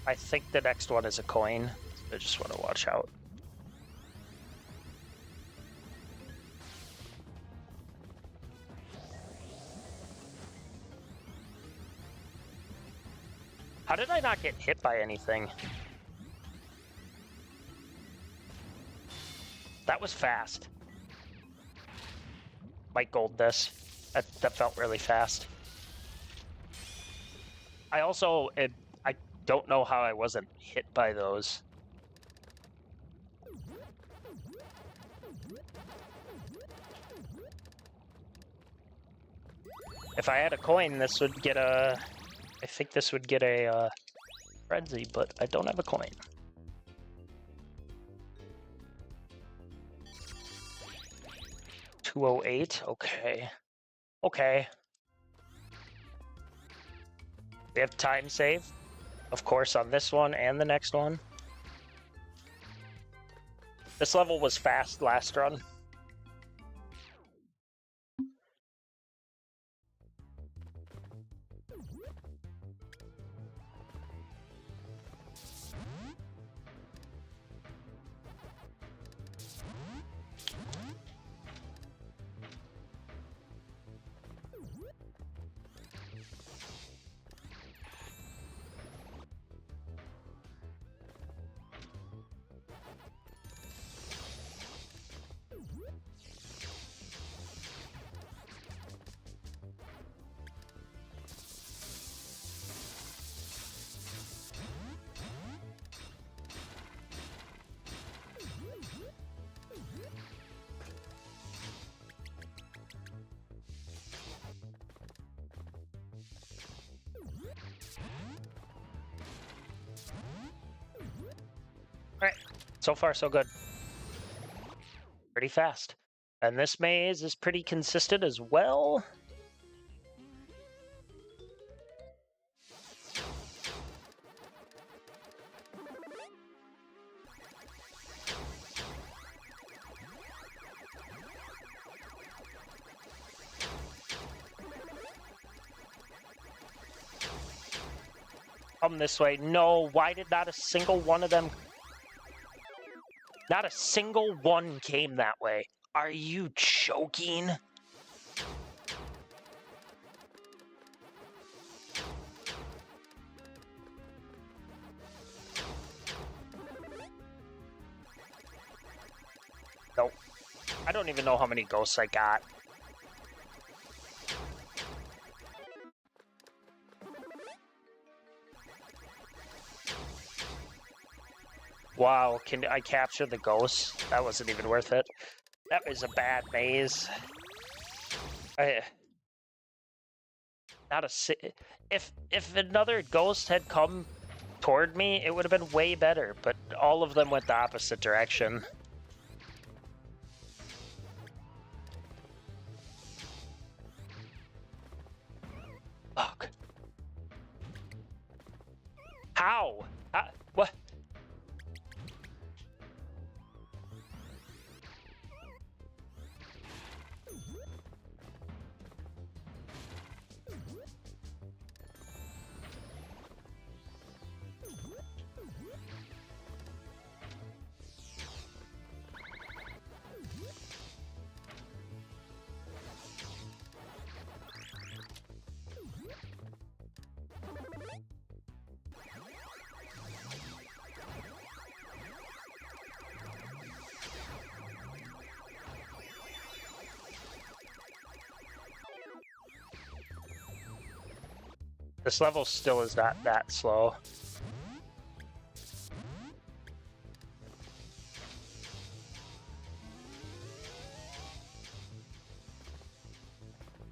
I think the next one is a coin. So I just want to watch out. How did I not get hit by anything? That was fast. Might gold this. That felt really fast. I also, I don't know how I wasn't hit by those. If I had a coin, this would get a... I think this would get a frenzy, but I don't have a coin. $208, okay. Okay. We have time save, of course, on this one and the next one. This level was fast last run. Alright, so far so good. Pretty fast. And this maze is pretty consistent as well. Come this way. No, why did not a single one of them... Not a single one came that way. Are you joking? Nope. I don't even know how many ghosts I got. Wow, can I capture the ghosts? That wasn't even worth it. That was a bad maze. Not a if another ghost had come toward me, it would have been way better, but all of them went the opposite direction. Fuck. How? What? This level still is not that slow.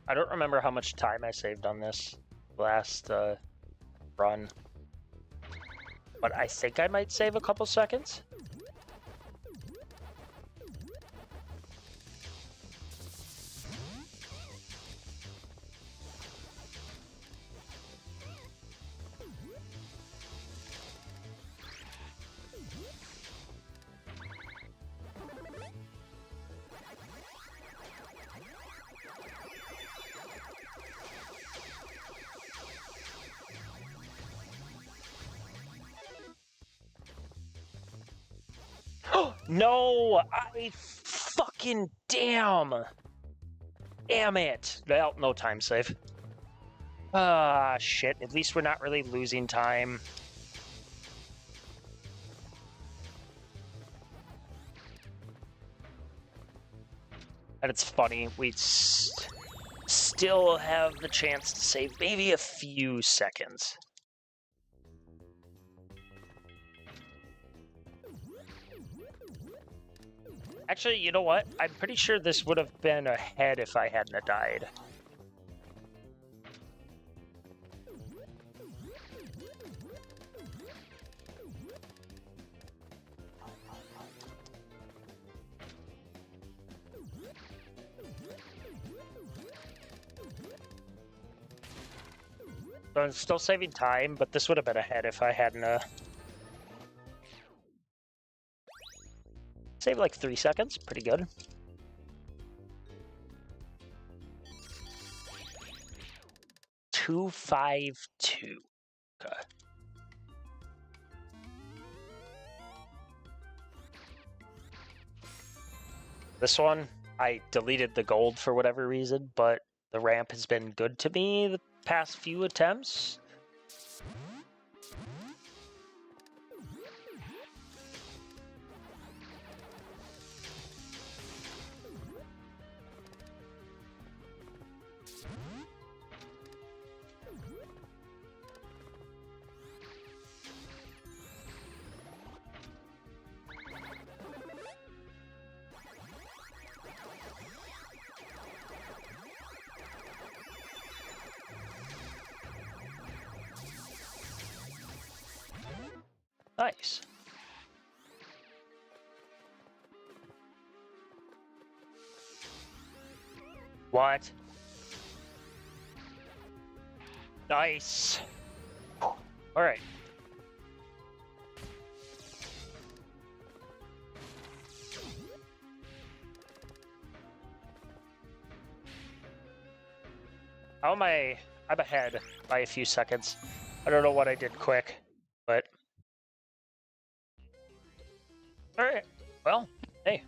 I don't remember how much time I saved on this last run, but I think I might save a couple seconds. No, I fucking damn. Damn it. Well, no time save. Ah, shit. At least we're not really losing time. And it's funny, we still have the chance to save maybe a few seconds. Actually, you know what? I'm pretty sure this would have been ahead if I hadn't have died. So I'm still saving time, but this would have been ahead if I hadn't saved like 3 seconds. Pretty good. $252. Okay. This one, I deleted the gold for whatever reason, but the ramp has been good to me the past few attempts. Nice. What? Nice. All right. How am I? I'm ahead by a few seconds. I don't know what I did quick, but... Alright, well, hey.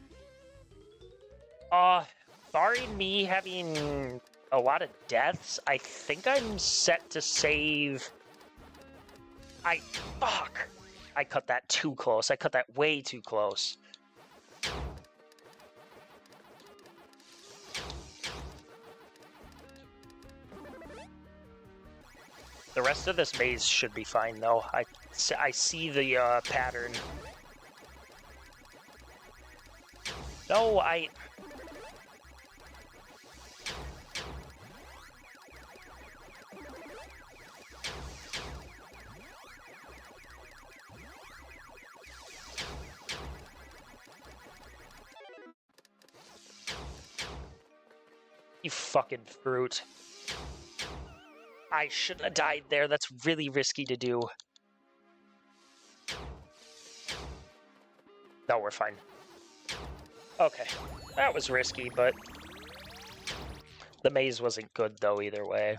Barring me having a lot of deaths, I think I'm set to save... Fuck! I cut that too close. I cut that way too close. The rest of this maze should be fine, though. I see the pattern. No, You fucking fruit. I shouldn't have died there. That's really risky to do. No, we're fine. Okay. That was risky, but... the maze wasn't good, though, either way.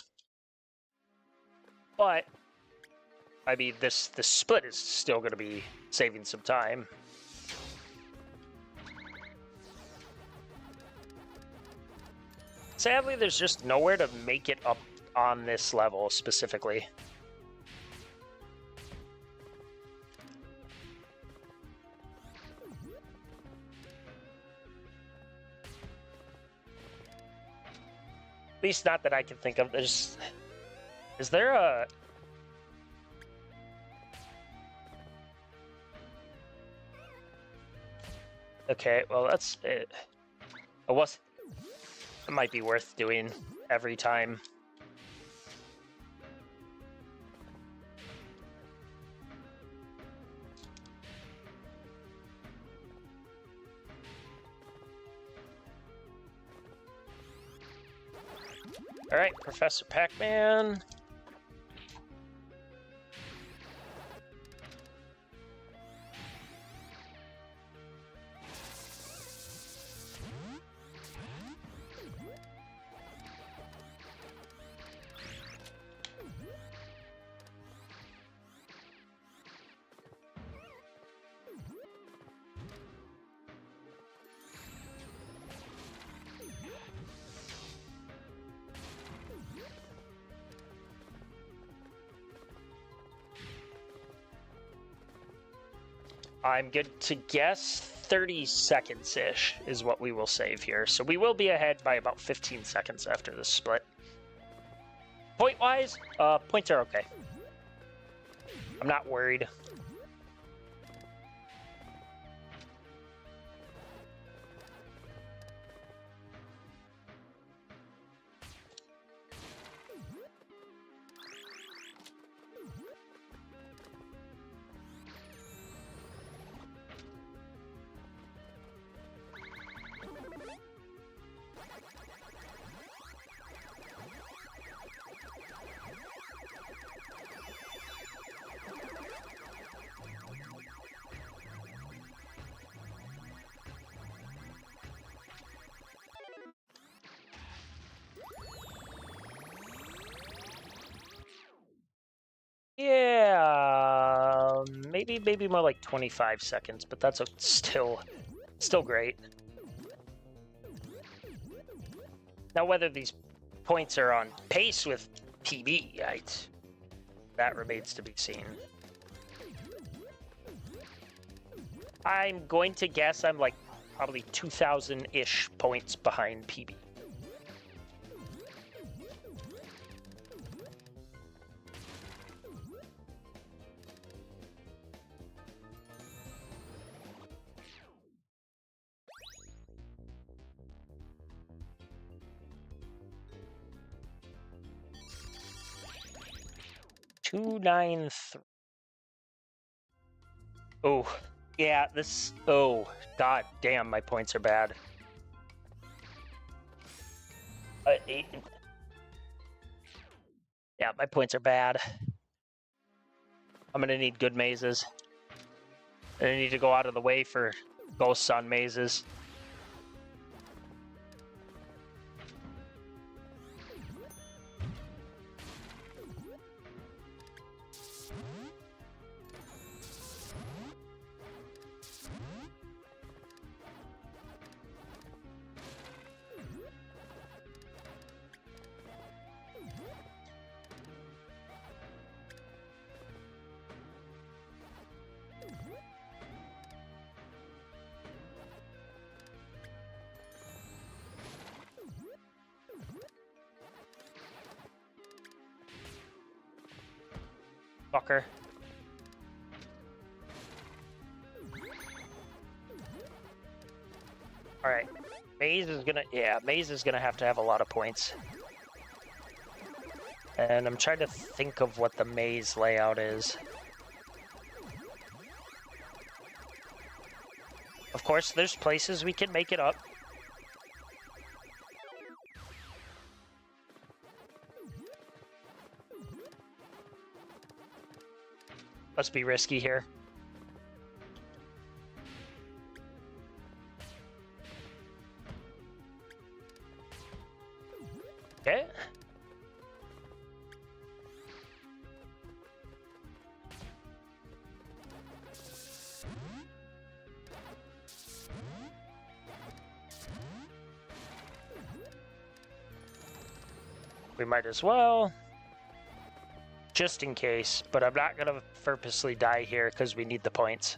But... I mean, the split is still going to be saving some time. Sadly, there's just nowhere to make it up on this level, specifically. At least not that I can think of. Is there a... Okay, well, that's it. It might be worth doing every time. All right, Professor Pac-Man. I'm good to guess 30 seconds-ish is what we will save here. So we will be ahead by about 15 seconds after this split. Point-wise, points are okay. I'm not worried. Yeah, maybe more like 25 seconds, but that's still great. Now, whether these points are on pace with PB, that remains to be seen. I'm going to guess I'm like probably 2,000-ish points behind PB. Oh, yeah, oh, god damn, my points are bad. Yeah, my points are bad. I'm gonna need good mazes. I need to go out of the way for ghosts on mazes. Fucker. Alright. Maze is gonna have to have a lot of points. And I'm trying to think of what the maze layout is. Of course, there's places we can make it up. Let's be risky here. Okay. We might as well. Just in case, but I'm not gonna purposely die here because we need the points.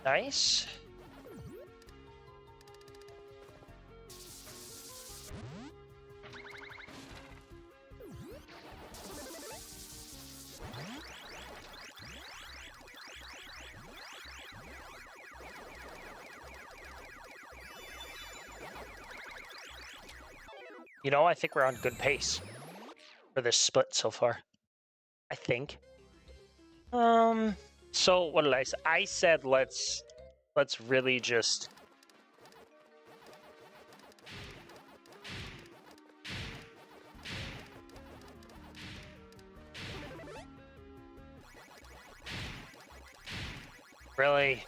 Nice. You know, I think we're on good pace. for this split so far, I think. So what did I say? I said let's really just really.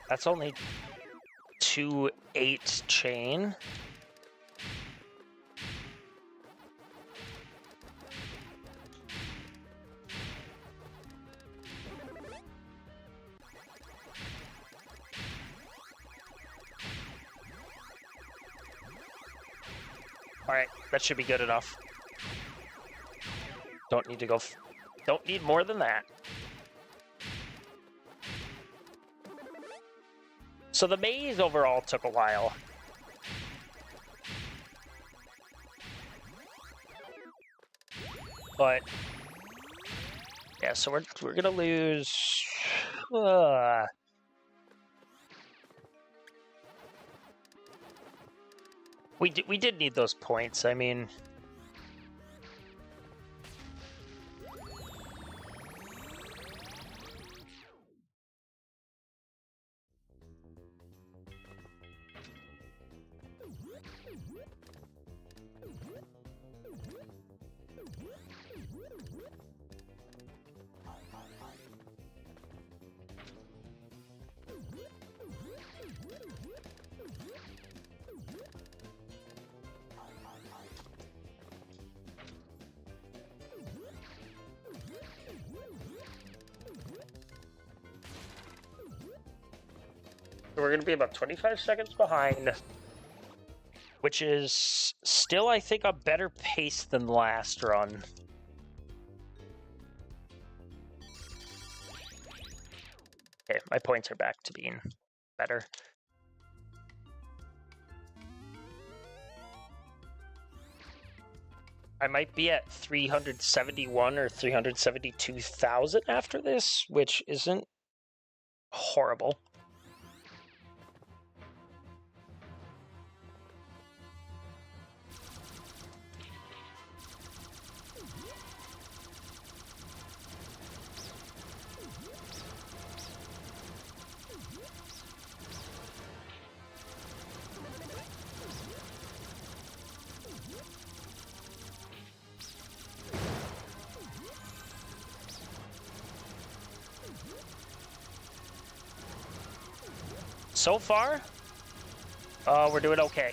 That's only 2-8 chain. All right, that should be good enough. Don't need to go. Don't need more than that. So the maze overall took a while. But yeah, so we're gonna lose. We did need those points. I mean, we're going to be about 25 seconds behind, which is still, I think, a better pace than the last run. Okay, my points are back to being better. I might be at 371 or 372,000 after this, which isn't horrible. So far, we're doing okay.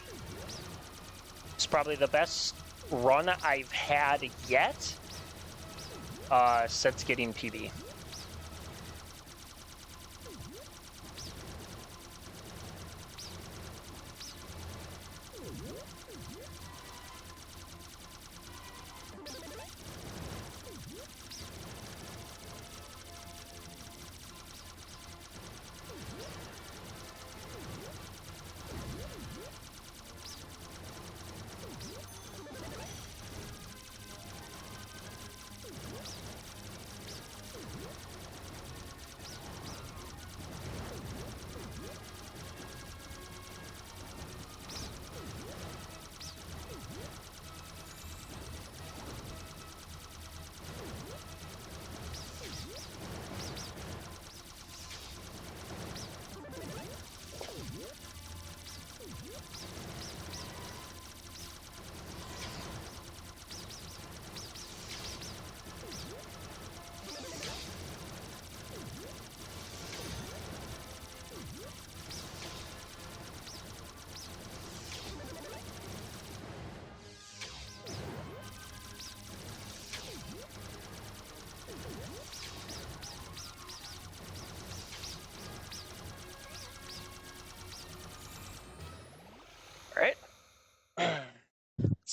It's probably the best run I've had yet since getting PB.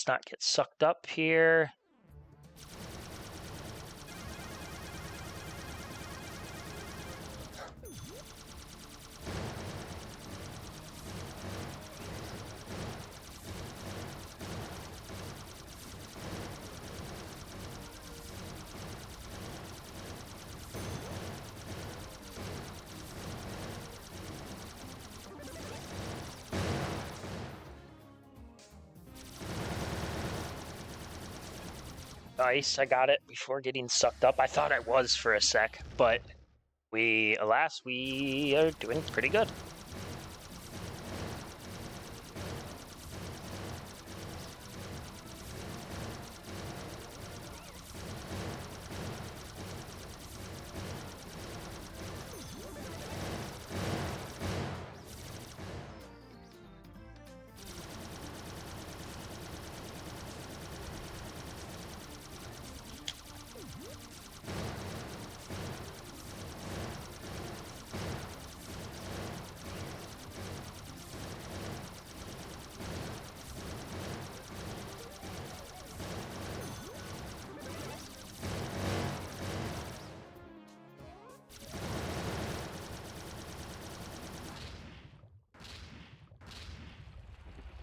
Let's not get sucked up here. Nice, I got it before getting sucked up. I thought I was for a sec, but alas, we are doing pretty good.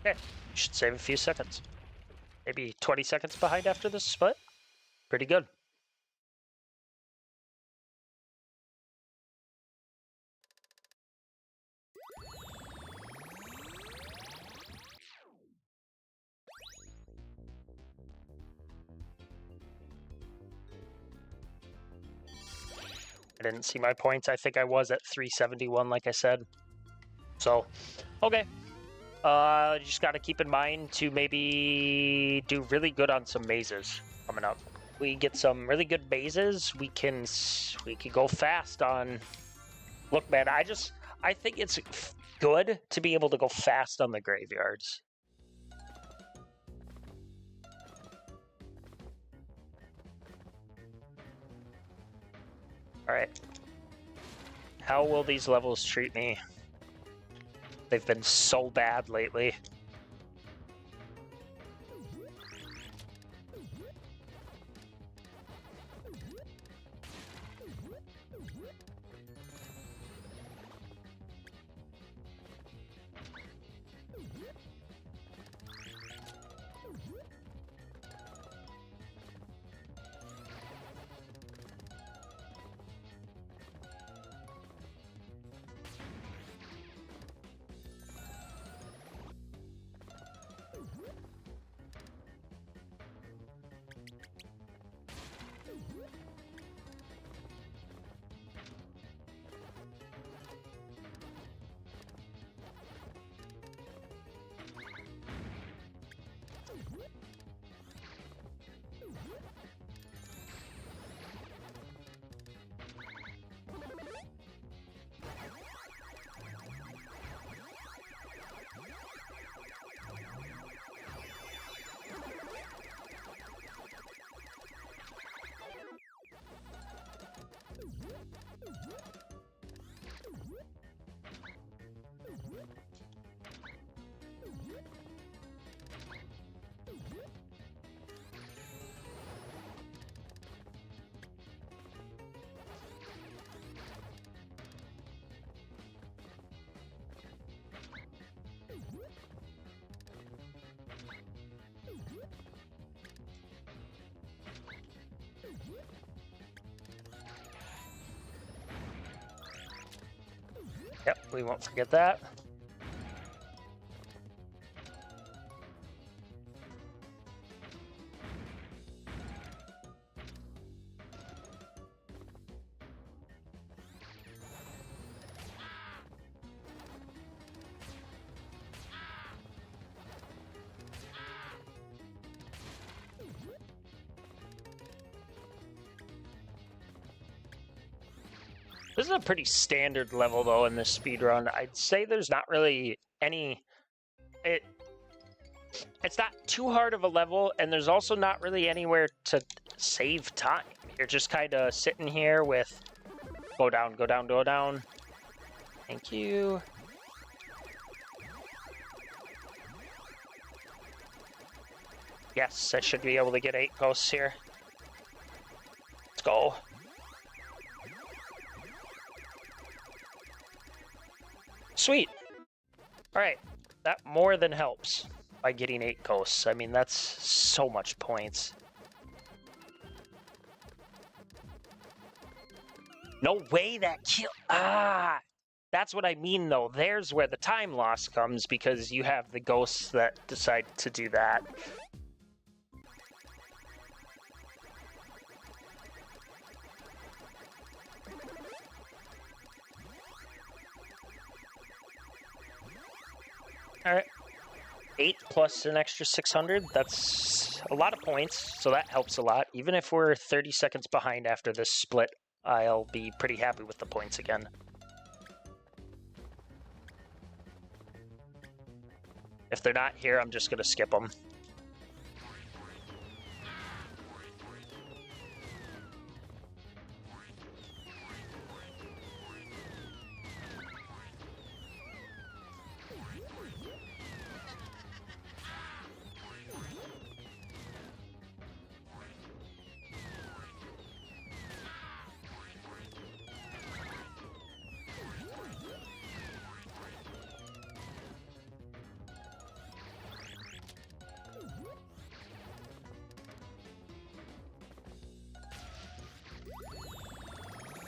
Okay, should save a few seconds. Maybe 20 seconds behind after this, but pretty good. I didn't see my points. I think I was at 371, like I said. So, okay. Just got to keep in mind to maybe do really good on some mazes coming up. We get some really good mazes, we can go fast on. Look, man, I think it's good to be able to go fast on the graveyards. All right. How will these levels treat me? They've been so bad lately. Yep, we won't forget that. This is a pretty standard level, though, in this speedrun. I'd say there's not really any... It's not too hard of a level, and there's also not really anywhere to save time. You're just kind of sitting here with... Go down, go down, go down. Thank you. Yes, I should be able to get 8 ghosts here. Let's go. Sweet. Alright, that more than helps by getting 8 ghosts. I mean, that's so much points. No way that kill... Ah! That's what I mean, though. There's where the time loss comes, because you have the ghosts that decide to do that. Alright. 8 plus an extra 600. That's a lot of points, so that helps a lot. Even if we're 30 seconds behind after this split, I'll be pretty happy with the points again. If they're not here, I'm just going to skip them.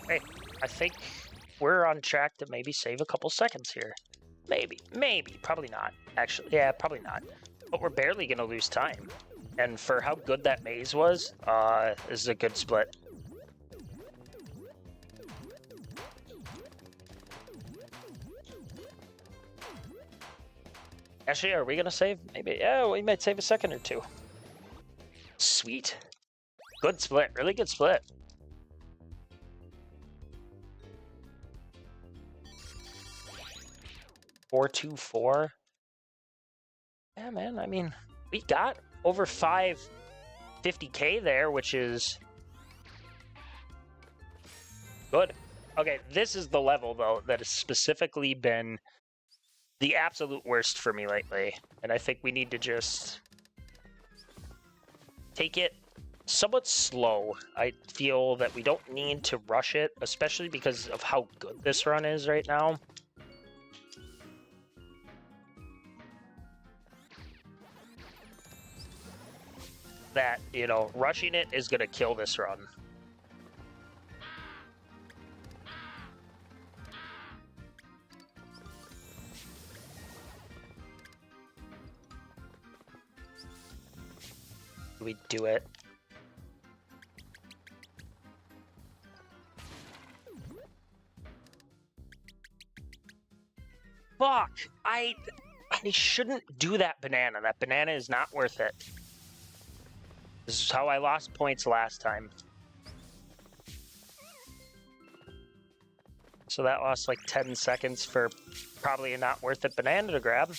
Hey, I think we're on track to maybe save a couple seconds here. Maybe, probably not. Actually, yeah, probably not. But we're barely gonna lose time. And for how good that maze was, this is a good split. Actually, are we gonna save? Maybe, yeah, we might save a second or two. Sweet. Good split, really good split. $424. Yeah, man, I mean, we got over 550K there, which is good. Okay, this is the level, though, that has specifically been the absolute worst for me lately. And I think we need to just take it somewhat slow. I feel that we don't need to rush it, especially because of how good this run is right now. That, you know, rushing it is going to kill this run. We do it. Fuck! I shouldn't do that banana. That banana is not worth it. This is how I lost points last time. So that lost like 10 seconds for probably a not worth it banana to grab.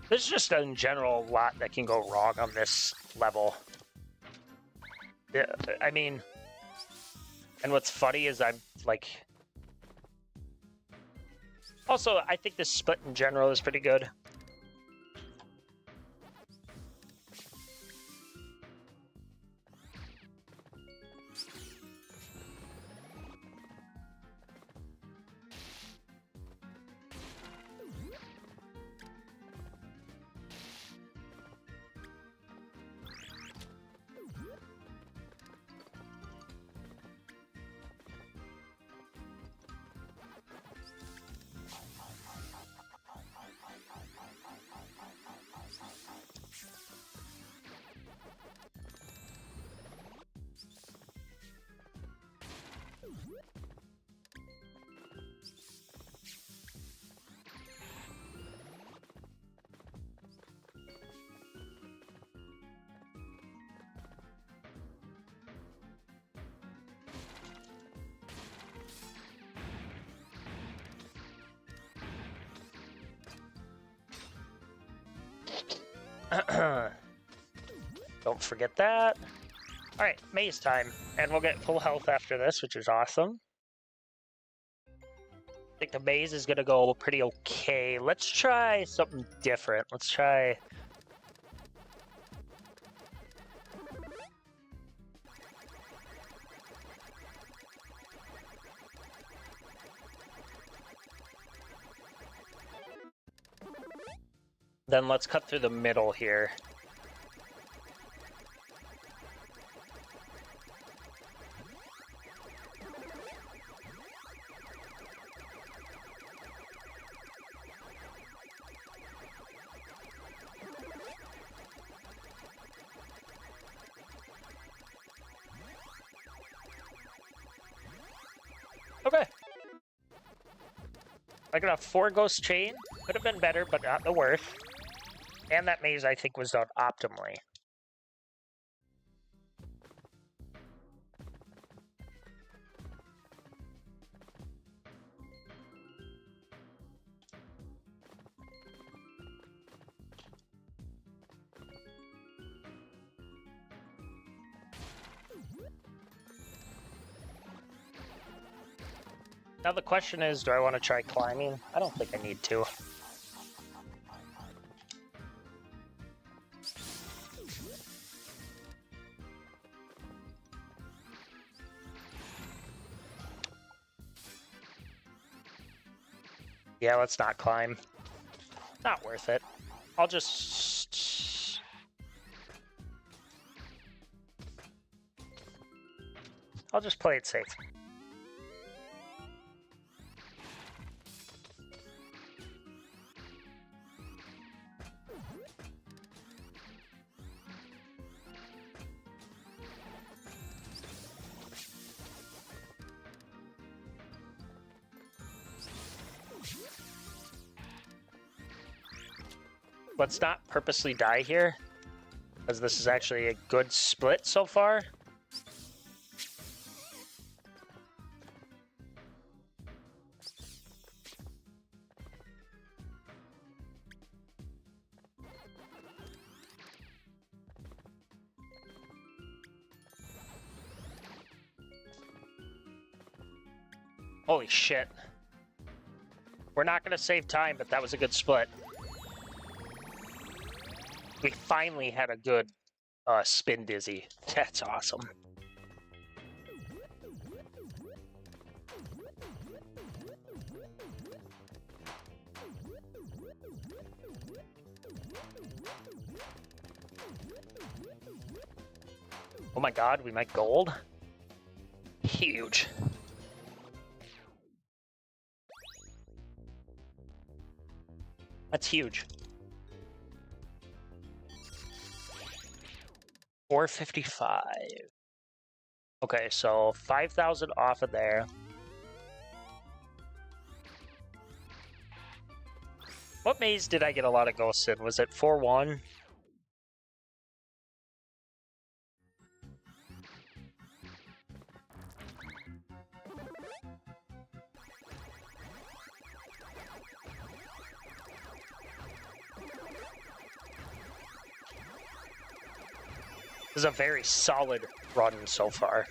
There's just in general a lot that can go wrong on this level. Yeah, I mean, and what's funny is I'm like... Also, I think this split in general is pretty good. Don't forget that. Alright, maze time. And we'll get full health after this, which is awesome. I think the maze is gonna go pretty okay. Let's try something different. Let's try... Then let's cut through the middle here. Okay. I got a 4 ghost chain. Could have been better, but not the worst. And that maze, I think, was done optimally. Now the question is, do I want to try climbing? I don't think I need to. Yeah, let's not climb. Not worth it. I'll just play it safe. Let's not purposely die here, because this is actually a good split so far. Holy shit. We're not going to save time, but that was a good split. We finally had a good spin dizzy. That's awesome. Oh my god, we make gold? Huge. That's huge. 455. Okay, so 5,000 off of there. What maze did I get a lot of ghosts in? Was it 4-1? This is a very solid run so far.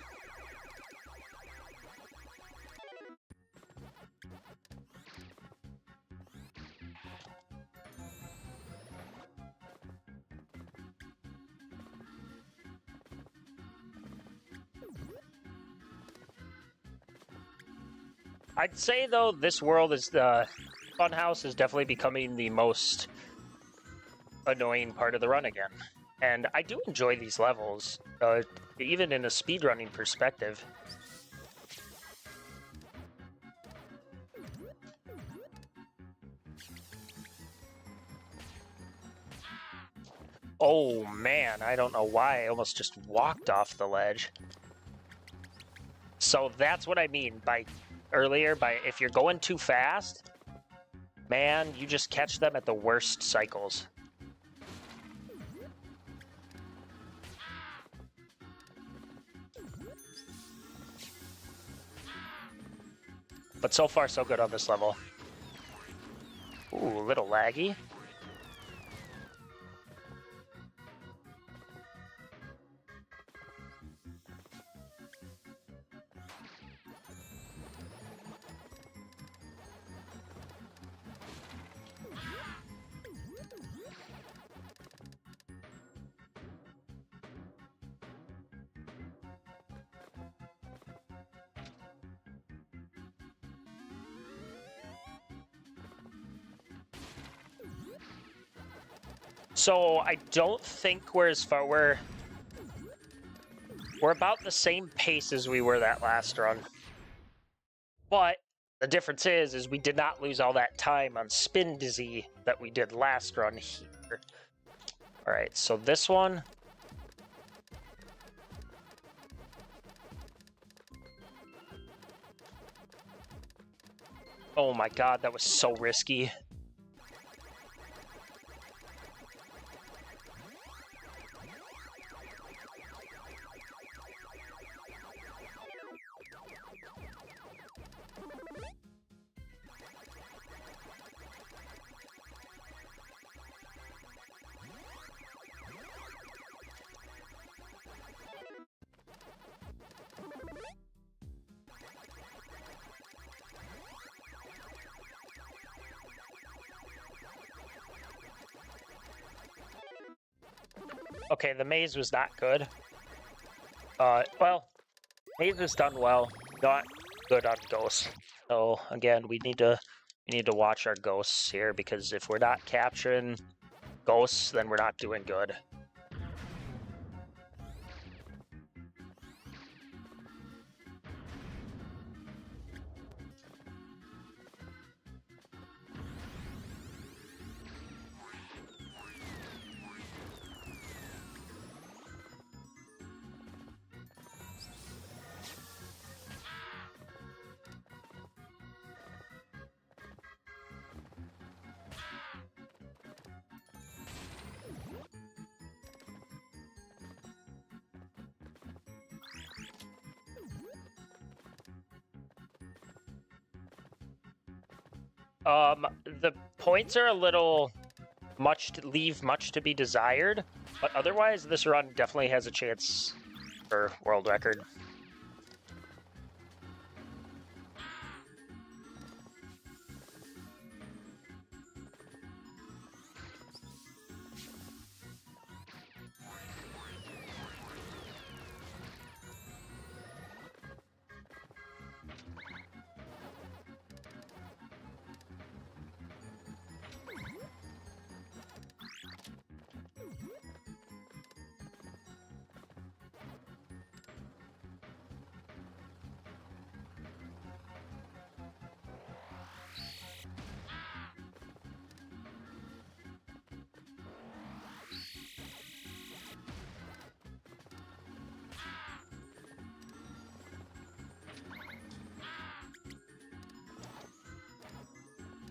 I'd say, though, this world is Funhouse is definitely becoming the most annoying part of the run again. And I do enjoy these levels, even in a speedrunning perspective. Oh man, I don't know why I almost just walked off the ledge. So that's what I mean by earlier, by if you're going too fast, man, you just catch them at the worst cycles. But so far, so good on this level. Ooh, a little laggy. So I don't think we're as far. We're about the same pace as we were that last run. But the difference is we did not lose all that time on Spin Dizzy that we did last run here. All right, so this one. Oh my god, that was so risky. Okay, the maze was not good. Well, maze was done well, not good on ghosts. So again, we need to watch our ghosts here, because if we're not capturing ghosts, then we're not doing good. The points are a little leave much to be desired, but otherwise this run definitely has a chance for world record.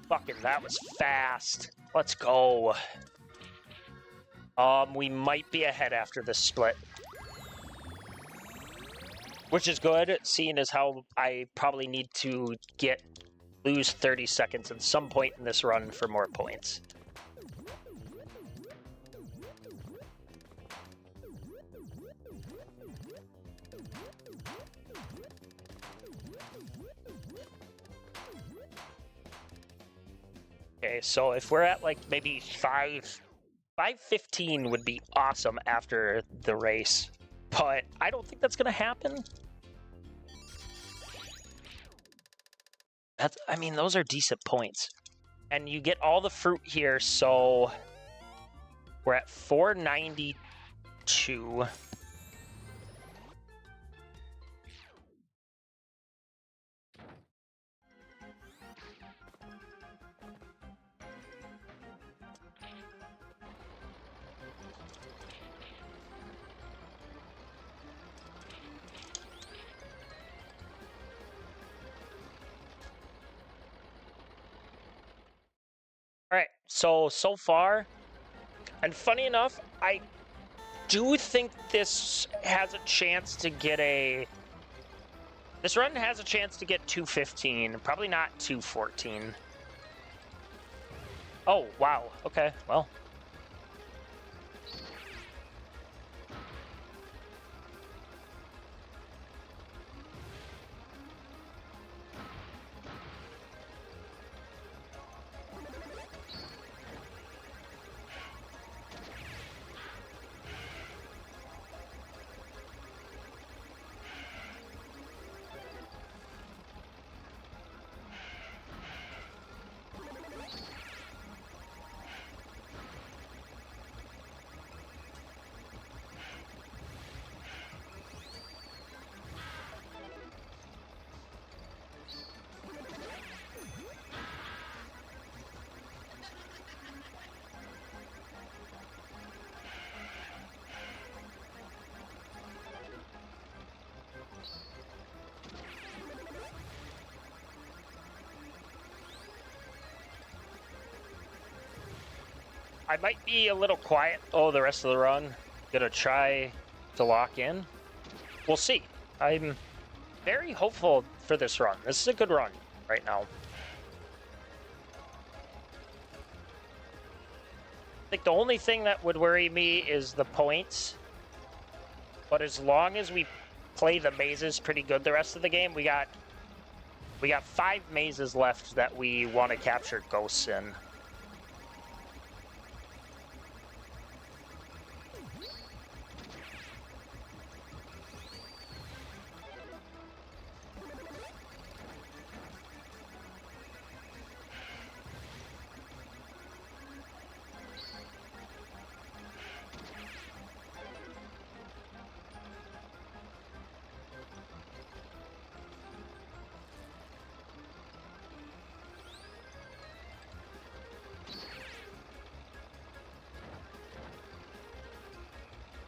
Fucking, that was fast. Let's go. We might be ahead after this split. Which is good, seeing as how I probably need to lose 30 seconds at some point in this run for more points. Okay, so if we're at like maybe 5:15 would be awesome after the race, but I don't think that's gonna happen. I mean, those are decent points, and you get all the fruit here, so we're at 492. Alright, so far, and funny enough, I do think this has a chance to get this run has a chance to get 215, probably not 214. Oh, wow, okay, well. I might be a little quiet the rest of the run. Gonna try to lock in. We'll see. I'm very hopeful for this run. This is a good run right now. I think the only thing that would worry me is the points. But as long as we play the mazes pretty good the rest of the game, we got 5 mazes left that we want to capture ghosts in.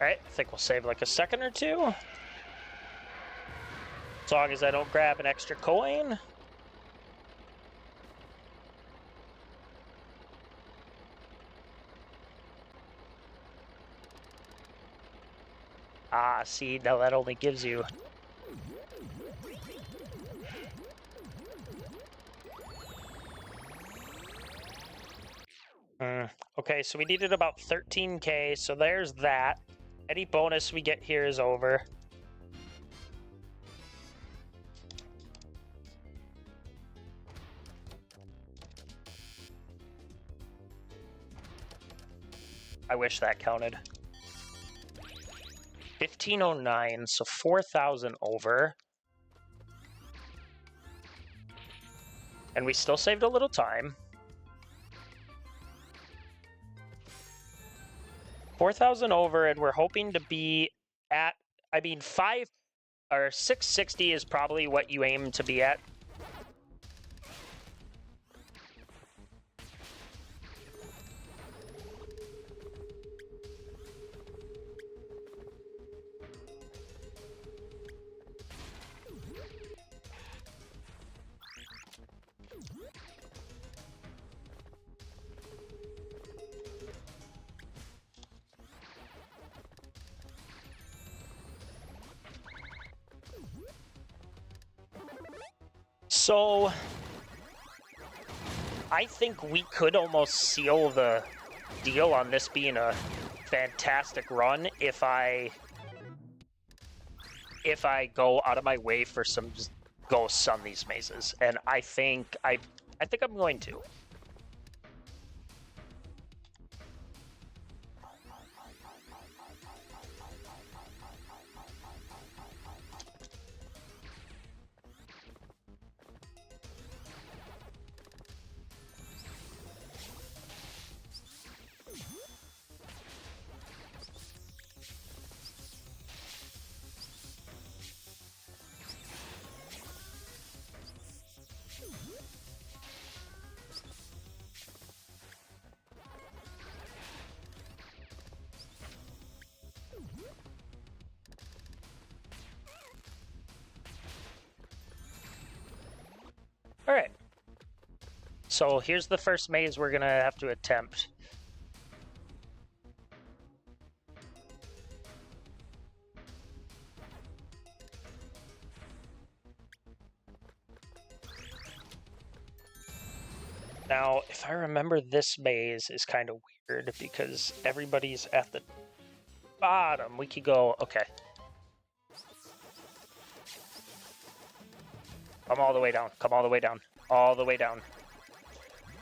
Alright, I think we'll save like a second or two. As long as I don't grab an extra coin. Ah, see, now that only gives you... Okay, so we needed about 13k, so there's that. Any bonus we get here is over. I wish that counted. 1509, so 4,000 over. And we still saved a little time. 4,000 over, and we're hoping to be at, I mean, 660 is probably what you aim to be at. So, I think we could almost seal the deal on this being a fantastic run if I go out of my way for some ghosts on these mazes, and I think I'm going to. All right. So here's the first maze we're gonna have to attempt. Now, if I remember, this maze is kind of weird because everybody's at the bottom. We could go, okay. Come all the way down, come all the way down, all the way down.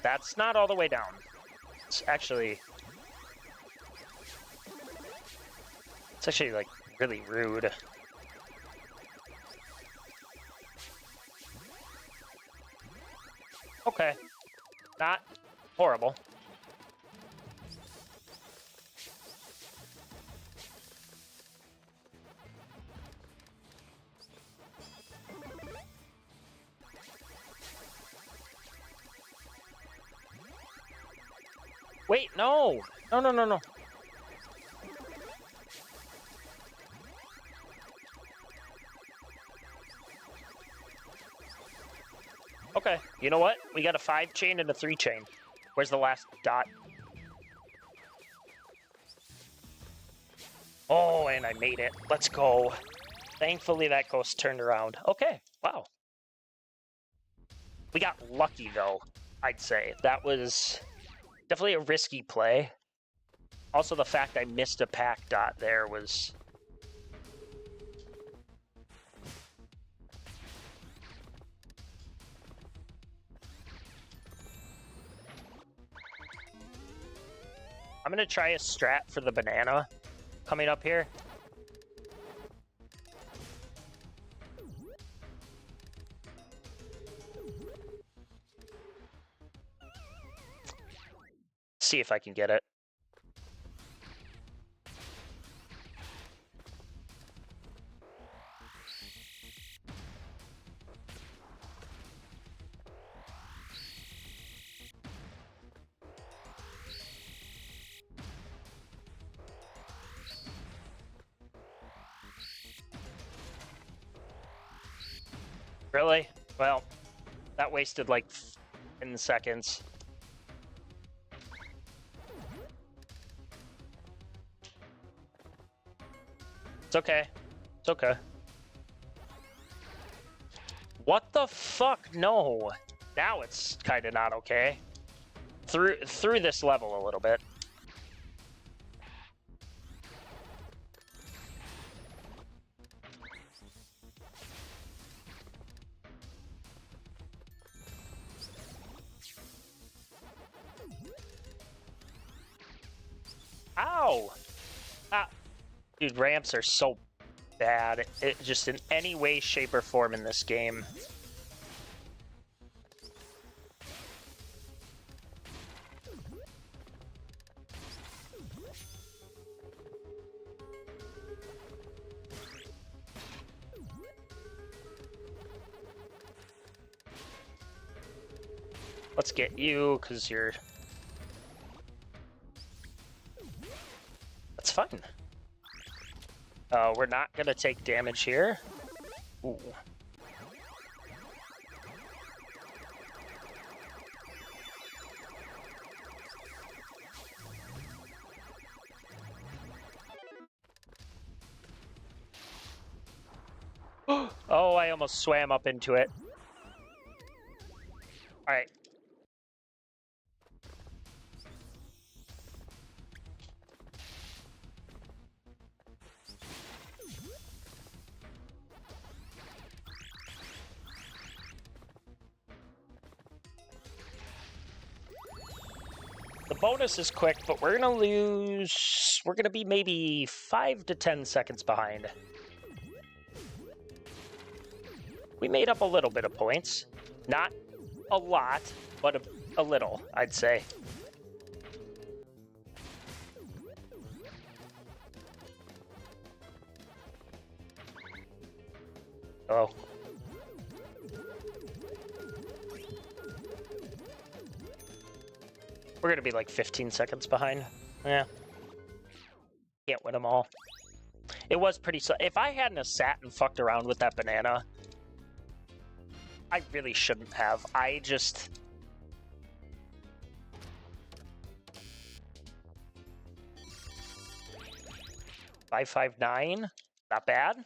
That's not all the way down. It's actually like really rude. Okay, not horrible. Wait, no! No, no, no, no. Okay, you know what? We got a 5 chain and a 3 chain. Where's the last dot? Oh, and I made it. Let's go. Thankfully, that ghost turned around. Okay, wow. We got lucky, though, I'd say. That was definitely a risky play. Also, the fact I missed a Pac dot there was... I'm going to try a strat for the banana coming up here. See if I can get it. Really? Well, that wasted like 10 seconds. It's okay. It's okay. What the fuck? No. Now it's kind of not okay. Through this level a little bit. Ow! Ah. Dude, ramps are so bad. It just in any way, shape, or form in this game. Let's get you, because you're... That's fine. We're not going to take damage here. Ooh. Oh, I almost swam up into it. All right. The bonus is quick, but we're gonna lose... We're gonna be maybe 5 to 10 seconds behind. We made up a little bit of points. Not a lot, but a little, I'd say. Oh. We're gonna be like 15 seconds behind. Yeah. Can't win them all. It was pretty... If I hadn't have sat and fucked around with that banana... I really shouldn't have. I just... $559? Not bad.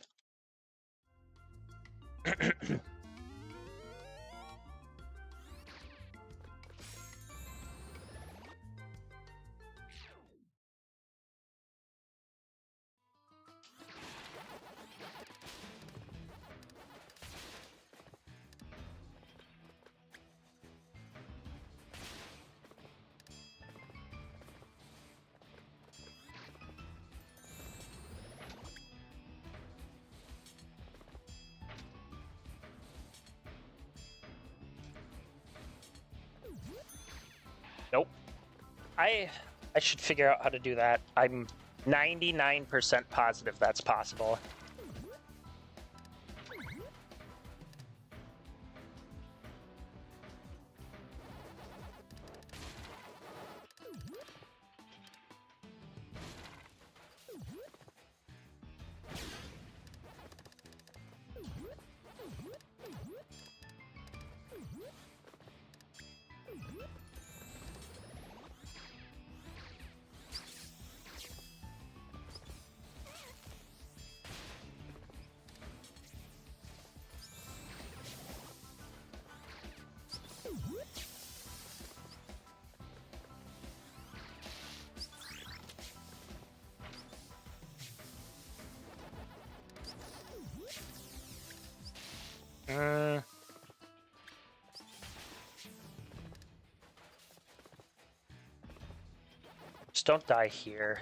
Nope. I should figure out how to do that. I'm 99% positive that's possible. Just don't die here.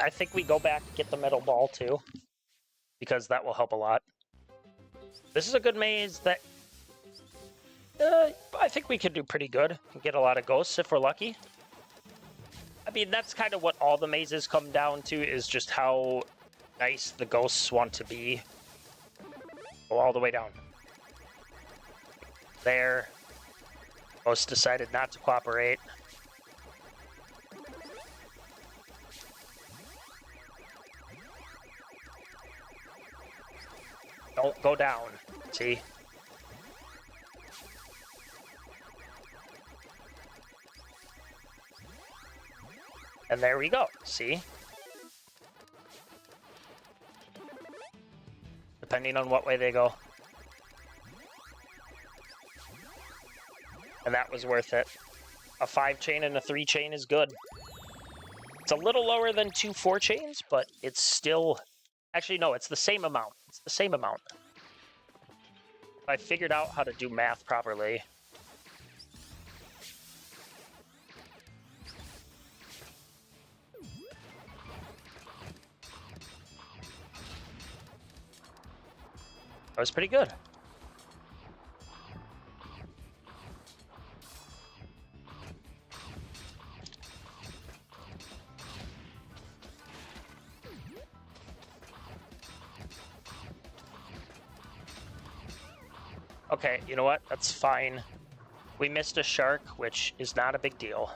I think we go back and get the metal ball too, because that will help a lot. This is a good maze that I think we could do pretty good and get a lot of ghosts if we're lucky. I mean, that's kind of what all the mazes come down to, is just how nice the ghosts want to be. Go all the way down. There. Ghost decided not to cooperate. Don't go down. See? And there we go. See? Depending on what way they go. And that was worth it. A 5-chain and a 3-chain is good. It's a little lower than 2 4-chains, but it's still... Actually, no, it's the same amount. It's the same amount. I figured out how to do math properly. That was pretty good. Okay, you know what? That's fine. We missed a shark, which is not a big deal.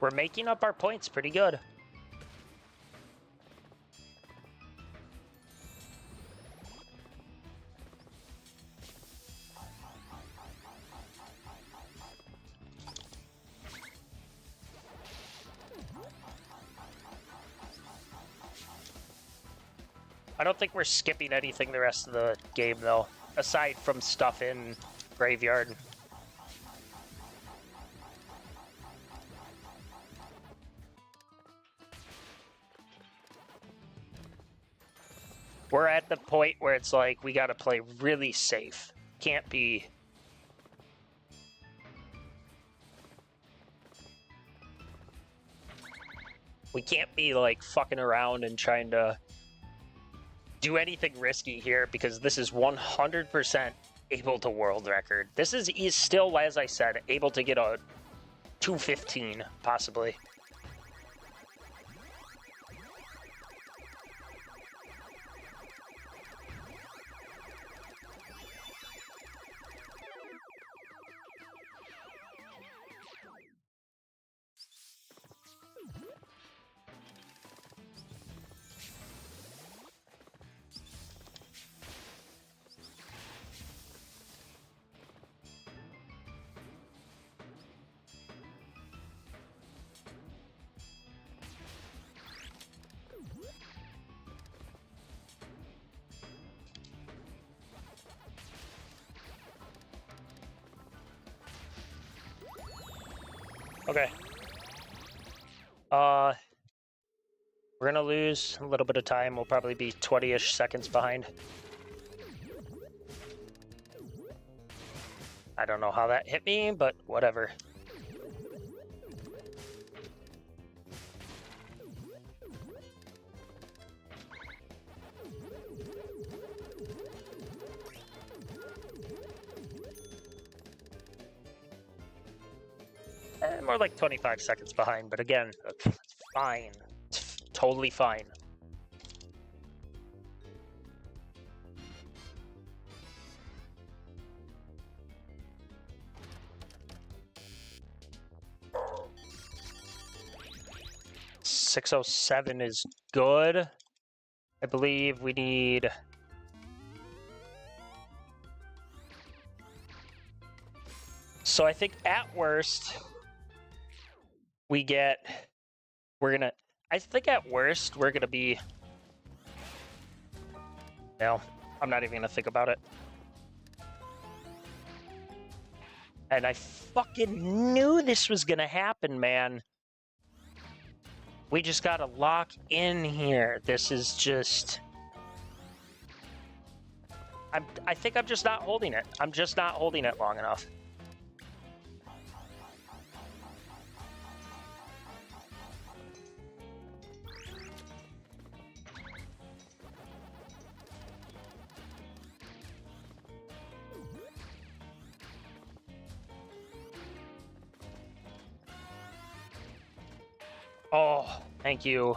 We're making up our points pretty good. I don't think we're skipping anything the rest of the game, though, aside from stuff in Graveyard. We're at the point where it's like, we gotta play really safe. Can't be... We can't be, like, fucking around and trying to do anything risky here, because this is 100% able to world record. This is still, as I said, able to get a 215, possibly. Okay. We're gonna lose a little bit of time. We'll probably be 20-ish seconds behind. I don't know how that hit me, but whatever. More like 25 seconds behind, but again, it's fine. It's totally fine. 607 is good. I believe we need... So I think at worst, we get... I think at worst, we're gonna be... No, I'm not even gonna think about it. And I fucking knew this was gonna happen, man. We just gotta lock in here. This is just... I think I'm just not holding it. I'm just not holding it long enough. Oh, thank you.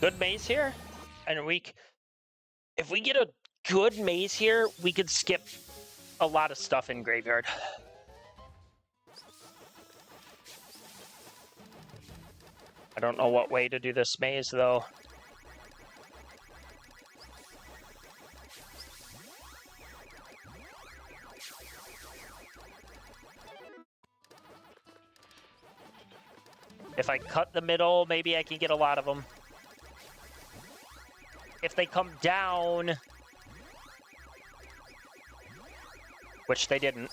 Good maze here, and if we get a good maze here, we could skip a lot of stuff in Graveyard. I don't know what way to do this maze, though. If I cut the middle, maybe I can get a lot of them. If they come down, which they didn't.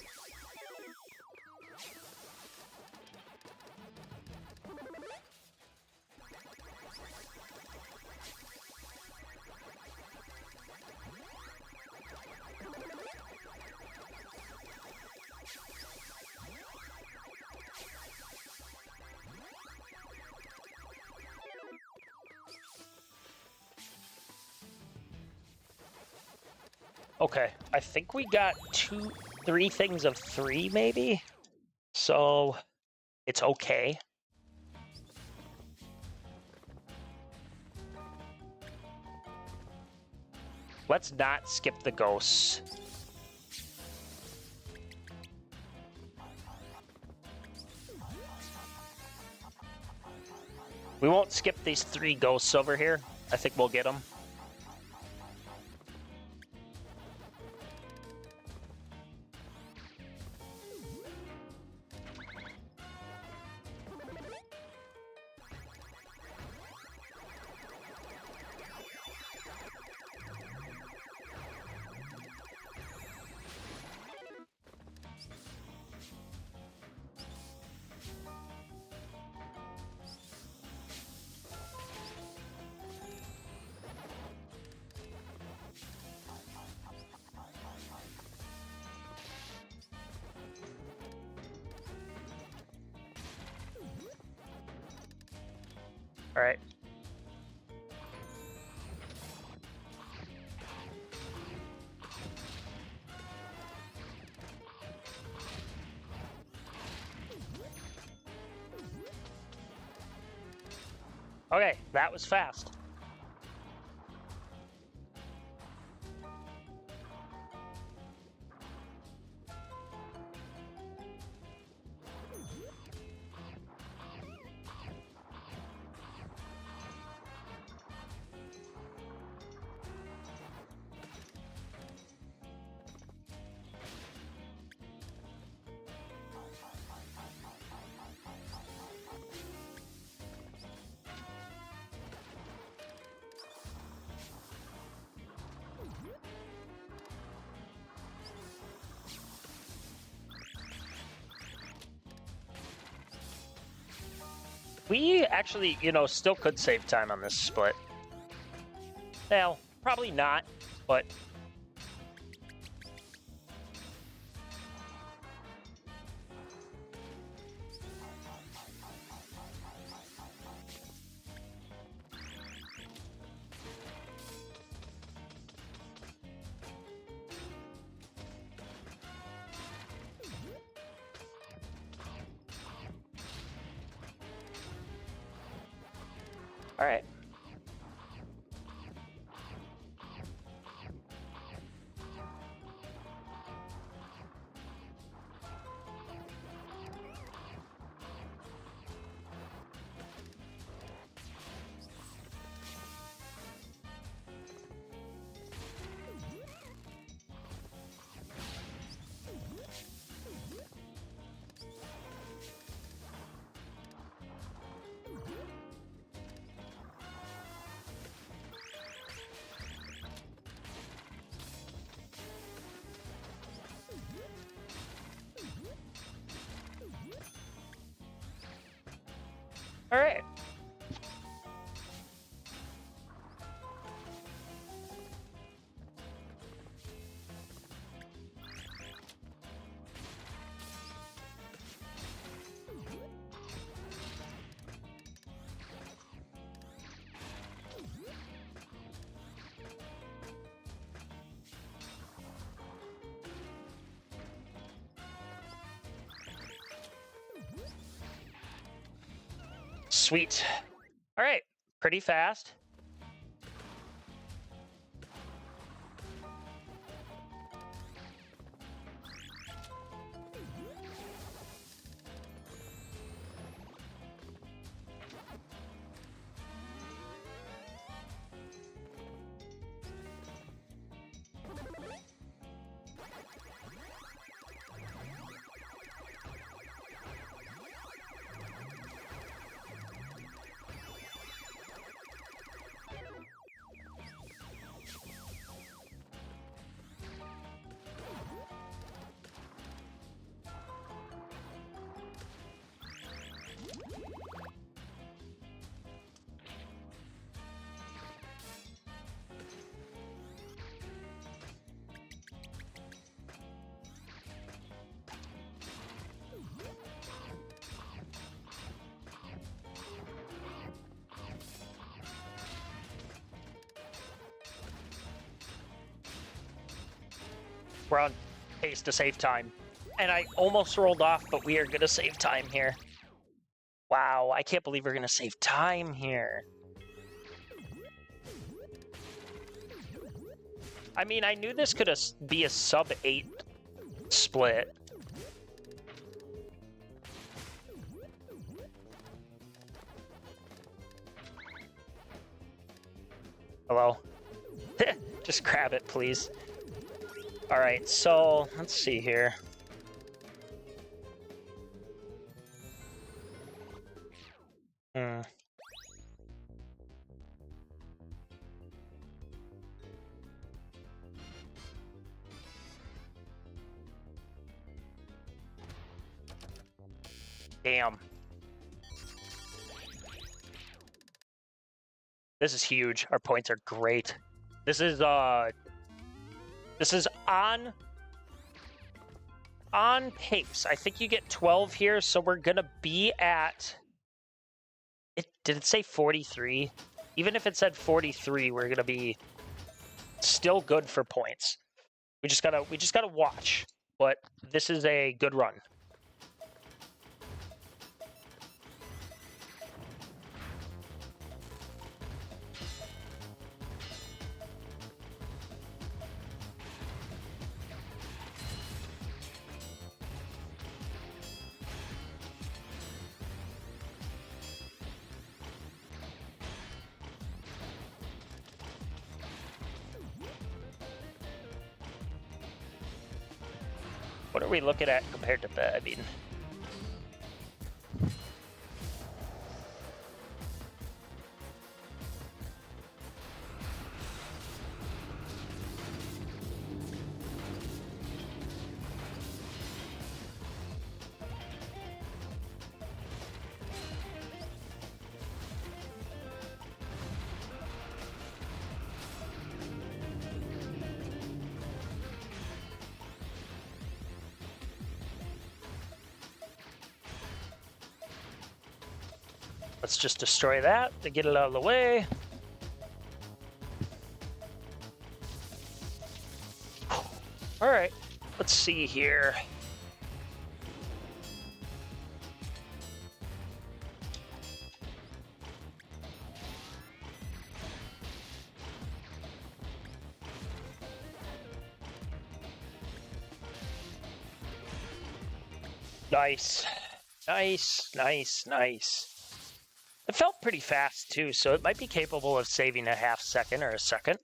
Okay, I think we got 3 things of 3, maybe? So, it's okay. Let's not skip the ghosts. We won't skip these 3 ghosts over here. I think we'll get them. All right. Okay, that was fast. We actually, still could save time on this split. Well, probably not, but... All right. All right. Sweet. All right. Pretty fast. We're on pace to save time. And I almost rolled off, but we are going to save time here. Wow, I can't believe we're going to save time here. I mean, I knew this could be a sub-8 split. Hello? Just grab it, please. All right, so let's see here. Damn. This is huge. Our points are great. This is on pace. I think you get 12 here, so we're gonna be at did it say 43? Even if it said 43, we're gonna be still good for points. We just gotta watch. But this is a good run. What are we looking at compared to that? I mean, let's just destroy that to get it out of the way. All right, let's see here. Nice. Nice, nice, nice. It felt pretty fast, too, so it might be capable of saving a half second or a second.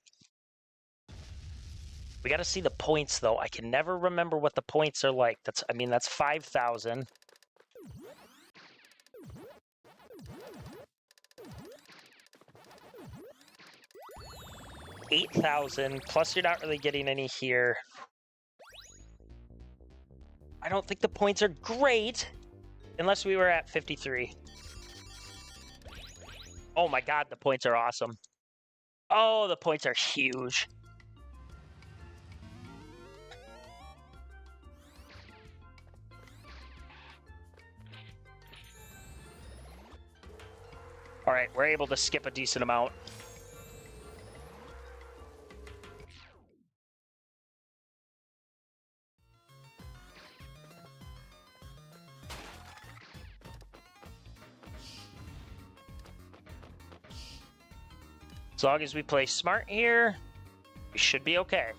We got to see the points, though. I can never remember what the points are like. That's 5,000. 8,000, plus you're not really getting any here. I don't think the points are great, unless we were at 53. Oh my god, the points are awesome. Oh, the points are huge. All right, we're able to skip a decent amount. As long as we play smart here, we should be okay.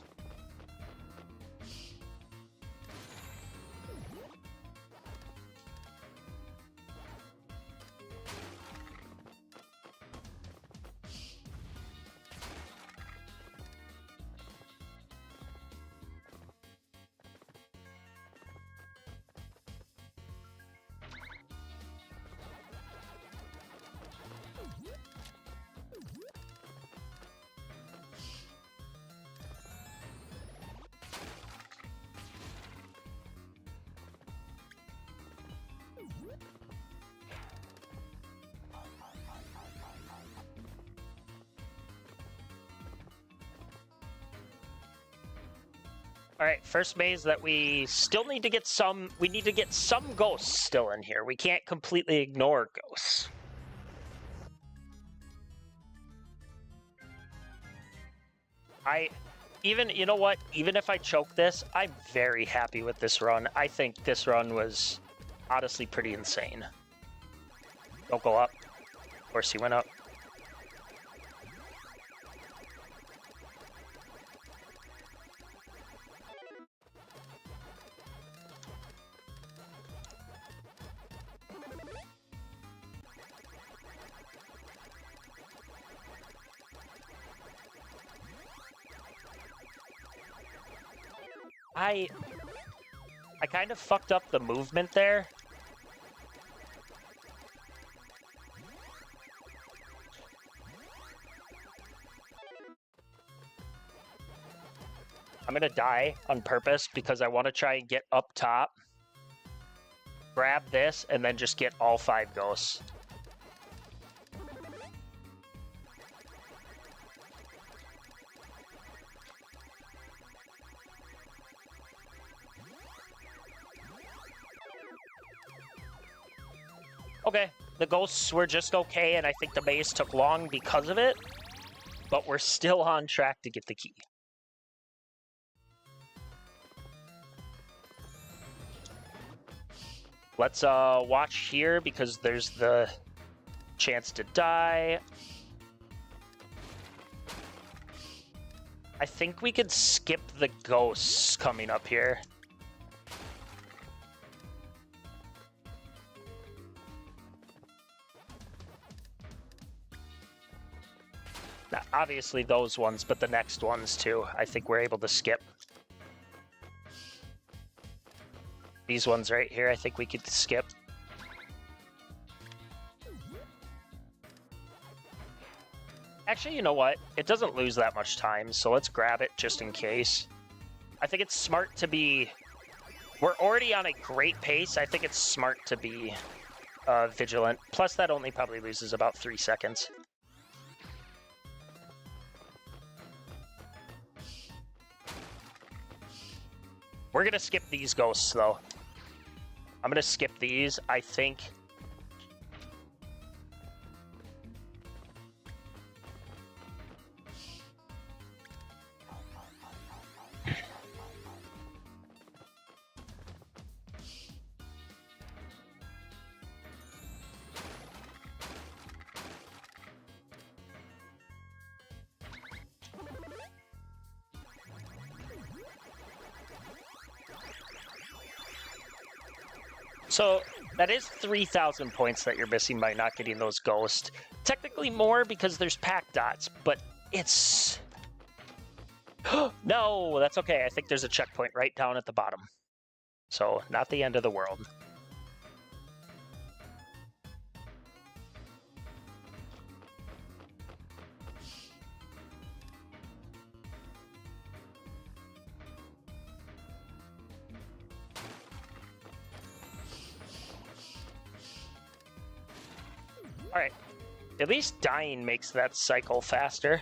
All right, first maze that we still need to get some, we need to get some ghosts still in here. We can't completely ignore ghosts. You know what? Even if I choke this, I'm very happy with this run. I think this run was honestly pretty insane. Don't go up. Of course he went up. I kind of fucked up the movement there. I'm gonna die on purpose because I want to try and get up top, grab this, and then just get all 5 ghosts. Okay, the ghosts were just okay, and I think the maze took long because of it, but we're still on track to get the key. Let's watch here because there's the chance to die. I think we could skip the ghosts coming up here. Now, obviously those ones, but the next ones too, I think we're able to skip. These ones right here, I think we could skip. Actually, you know what? It doesn't lose that much time, so let's grab it just in case. I think it's smart to be... We're already on a great pace. I think it's smart to be vigilant. Plus, that only probably loses about 3 seconds. We're going to skip these ghosts, though. I'm going to skip these, I think. So that is 3,000 points that you're missing by not getting those ghosts. Technically more because there's pack dots, but it's... No, that's okay. I think there's a checkpoint right down at the bottom. So not the end of the world. Alright, at least dying makes that cycle faster.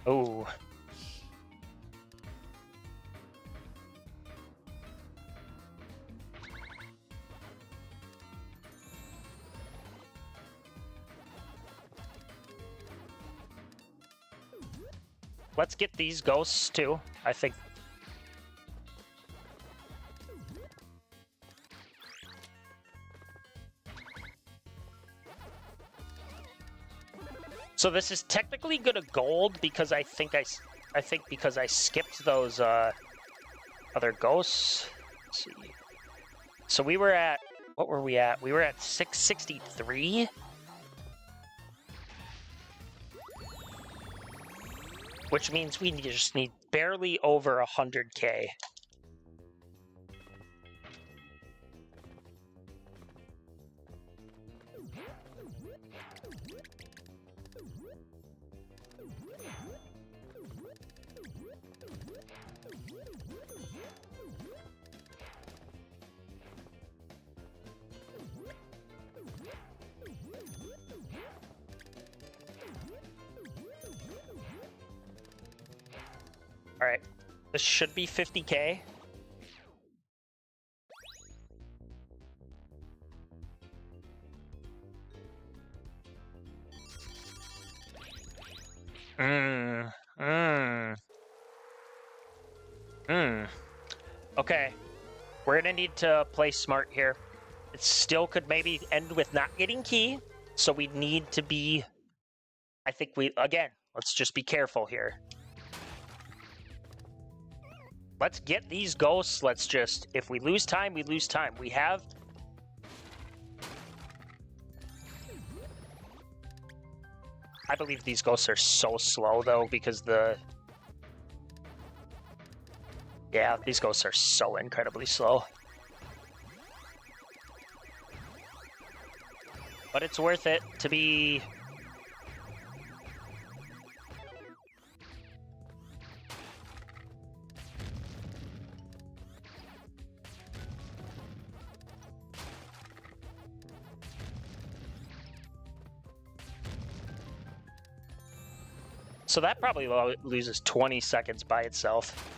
Oh. Let's get these ghosts too, I think. So this is technically gonna gold because I think because I skipped those other ghosts. Let's see. So we were at, what were we at? We were at 663. Which means we just need barely over 100K. All right, this should be 50K. Okay, we're gonna need to play smart here. It still could maybe end with not getting key, so we need to be, I think again, let's just be careful here. Let's get these ghosts, let's just, if we lose time, we lose time. We have... I believe these ghosts are so slow, though, because the... Yeah, these ghosts are so incredibly slow. But it's worth it to be... So that probably loses 20 seconds by itself.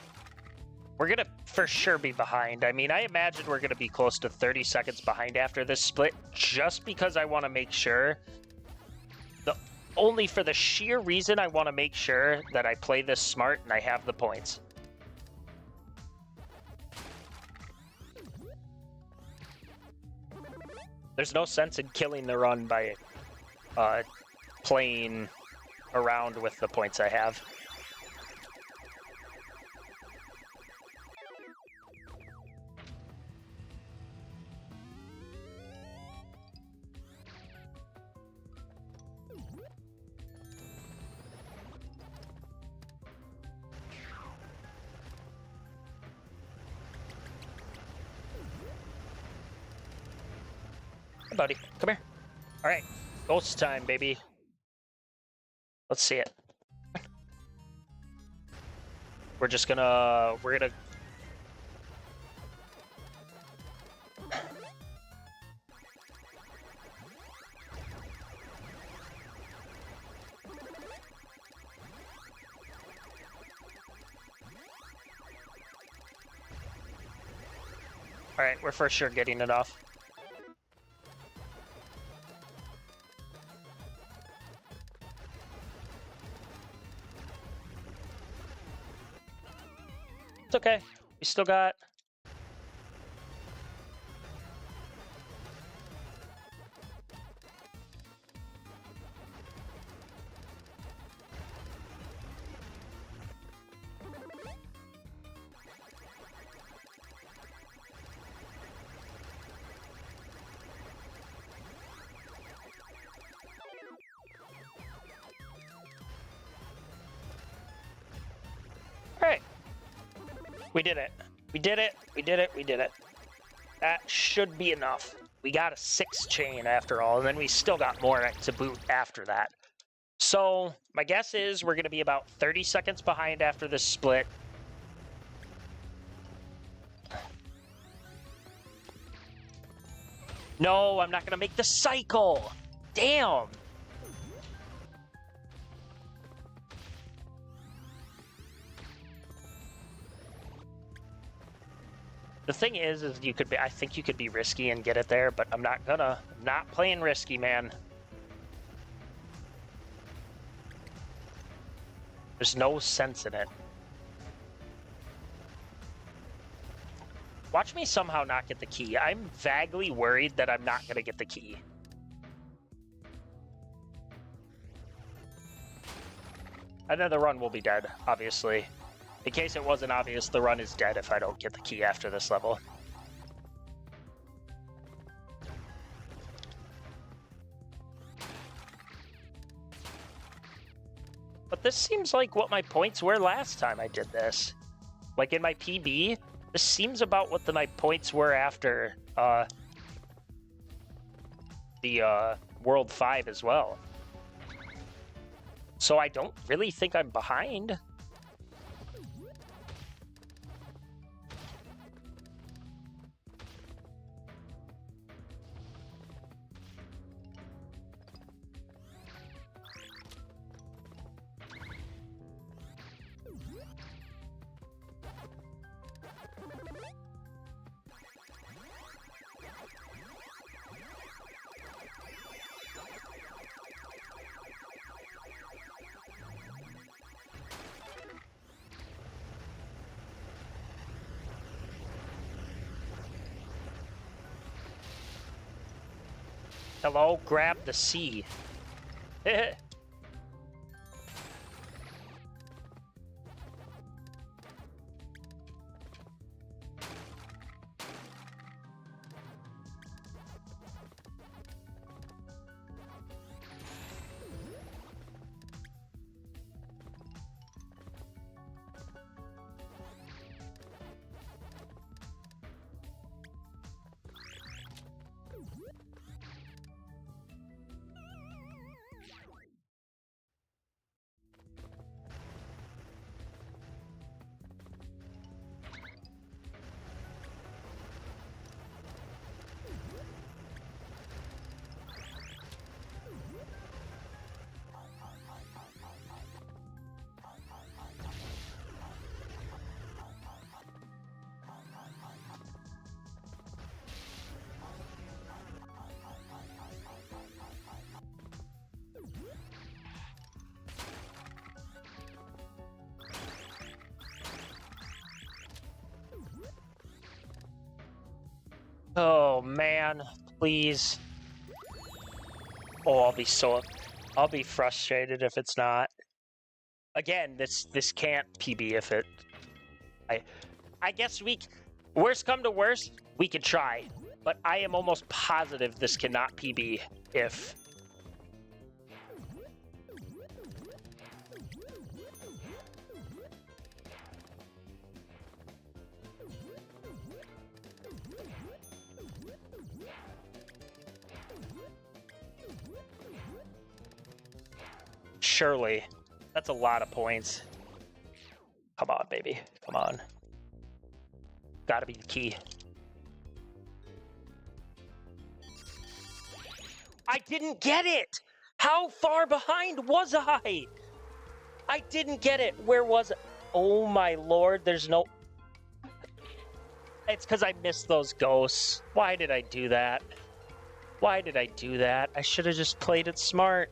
We're going to for sure be behind. I mean, I imagine we're going to be close to 30 seconds behind after this split, just because I want to make sure, only for the sheer reason I want to make sure that I play this smart and I have the points. There's no sense in killing the run by playing around with the points I have. Hey, buddy, come here. All right, ghost time, baby. Let's see it. We're gonna... All right, we're for sure getting it off. It's okay. We still got... Alright. We did it. We did it. We did it. We did it. That should be enough. We got a 6 chain after all, and then we still got more to boot after that. So, my guess is we're going to be about 30 seconds behind after this split. No, I'm not going to make the cycle. Damn. The thing is you could be, I think you could be risky and get it there, but I'm not gonna. I'm not playing risky, man. There's no sense in it. Watch me somehow not get the key. I'm vaguely worried that I'm not gonna get the key. And then the run will be dead, obviously. In case it wasn't obvious, the run is dead if I don't get the key after this level. But this seems like what my points were last time I did this. Like in my PB, this seems about what my points were after the World 5 as well. So I don't really think I'm behind. Hello, grab the C. Oh man, please. Oh, I'll be frustrated if it's not. Again, this can't PB if it. I guess worst come to worst, we could try, but I am almost positive this cannot PB if. Surely. That's a lot of points. Come on, baby. Come on. Gotta be the key. I didn't get it! How far behind was I? I didn't get it. Where was it? Oh my lord, there's no... It's because I missed those ghosts. Why did I do that? Why did I do that? I should have just played it smart.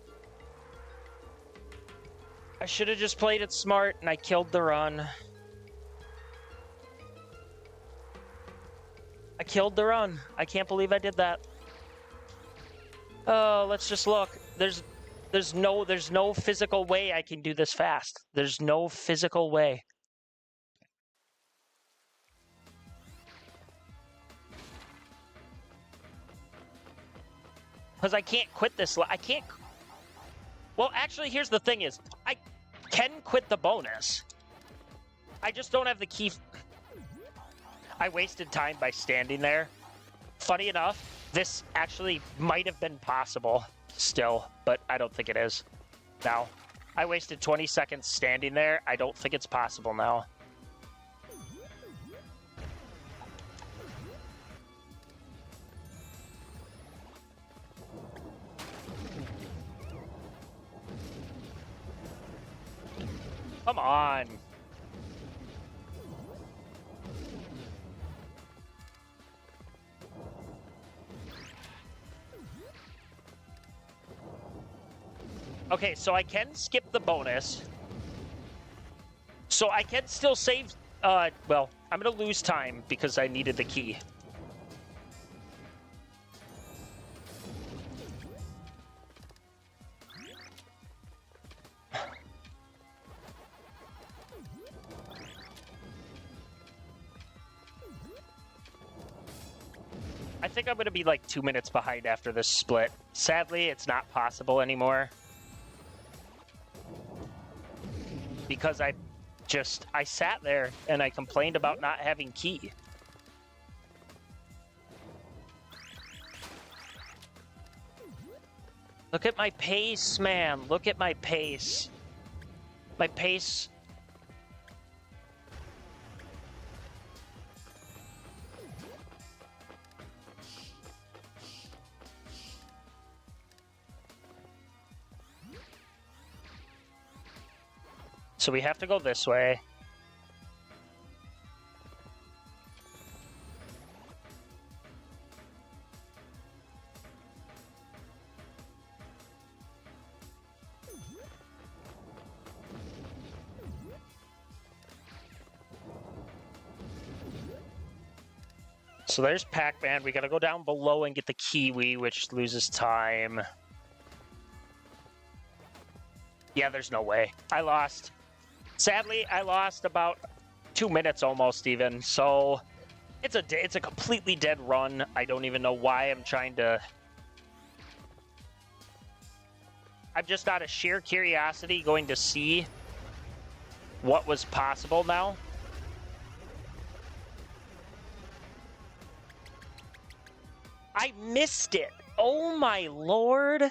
I should have just played it smart and I killed the run. I killed the run. I can't believe I did that. Oh, let's just look. There's no physical way I can do this fast. There's no physical way. Because I can't quit this. I can't. Well, actually, here's the thing is, I can quit the bonus. I just don't have the key. I wasted time by standing there. Funny enough, this actually might have been possible still, but I don't think it is now. I wasted 20 seconds standing there. I don't think it's possible now. Come on. Okay, so I can skip the bonus. So I can still save, well, I'm gonna lose time because I needed the key. I think I'm gonna be like 2 minutes behind after this split. Sadly, it's not possible anymore. Because I sat there and I complained about not having key. Look at my pace, man. Look at my pace. My pace. So we have to go this way. So there's Pac-Man. We gotta go down below and get the Kiwi, which loses time. Yeah, there's no way. I lost. Sadly, I lost about 2 minutes almost even, so it's a completely dead run. I don't even know why I'm trying to... I'm just out of sheer curiosity going to see what was possible now. I missed it. Oh my lord.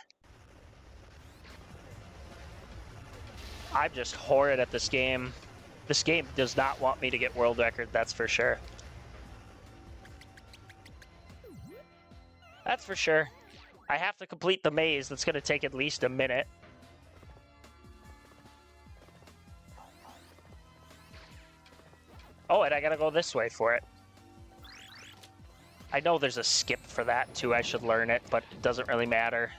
I'm just horrid at this game. This game does not want me to get world record, that's for sure. That's for sure. I have to complete the maze. That's going to take at least a minute. Oh, and I got to go this way for it. I know there's a skip for that too. I should learn it, but it doesn't really matter.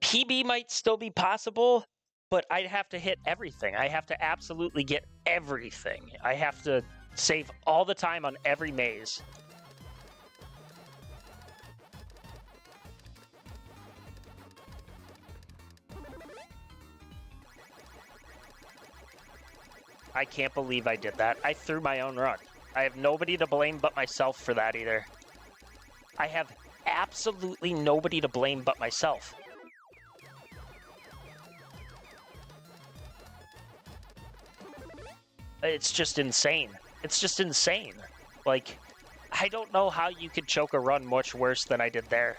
PB might still be possible, but I'd have to hit everything. I have to absolutely get everything. I have to save all the time on every maze. I can't believe I did that. I threw my own run. I have nobody to blame but myself for that either. I have absolutely nobody to blame but myself. It's just insane. It's just insane. Like, I don't know how you could choke a run much worse than I did there.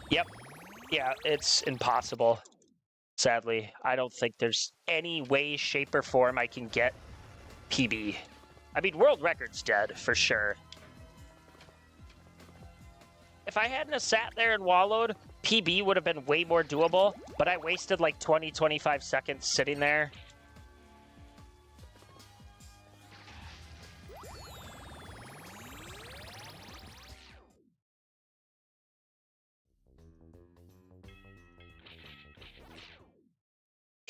Yep. Yeah, it's impossible. Sadly, I don't think there's any way, shape, or form I can get PB. I mean, world record's dead, for sure. If I hadn't have sat there and wallowed, PB would have been way more doable, but I wasted like 20-25 seconds sitting there.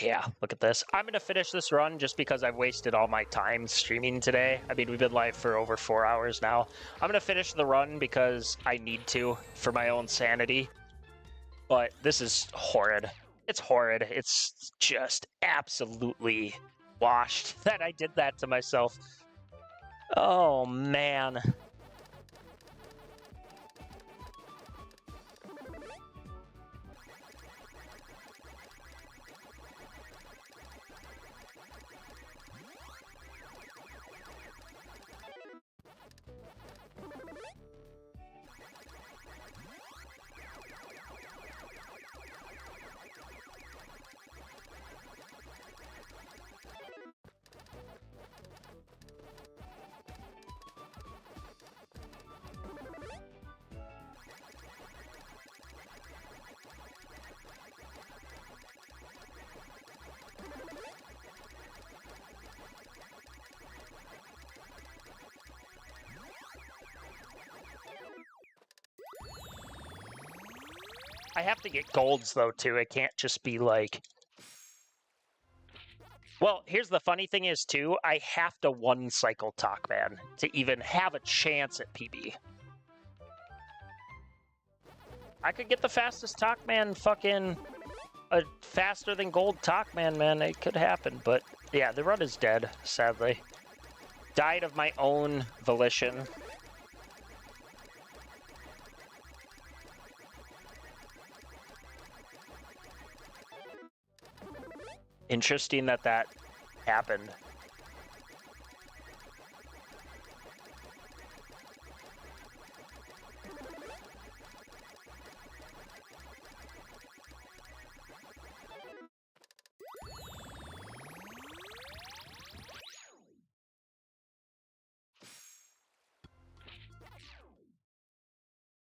Yeah, look at this. I'm going to finish this run just because I've wasted all my time streaming today. I mean, we've been live for over 4 hours now. I'm going to finish the run because I need to for my own sanity. But this is horrid. It's horrid. It's just absolutely washed that I did that to myself. Oh, man. I have to get golds, though, too. It can't just be like... Well, here's the funny thing is, too, I have to one-cycle Pac-Man to even have a chance at PB. I could get the fastest Pac-Man fucking... faster than gold Pac-Man, man. It could happen, but... Yeah, the run is dead, sadly. Died of my own volition. Interesting that that happened.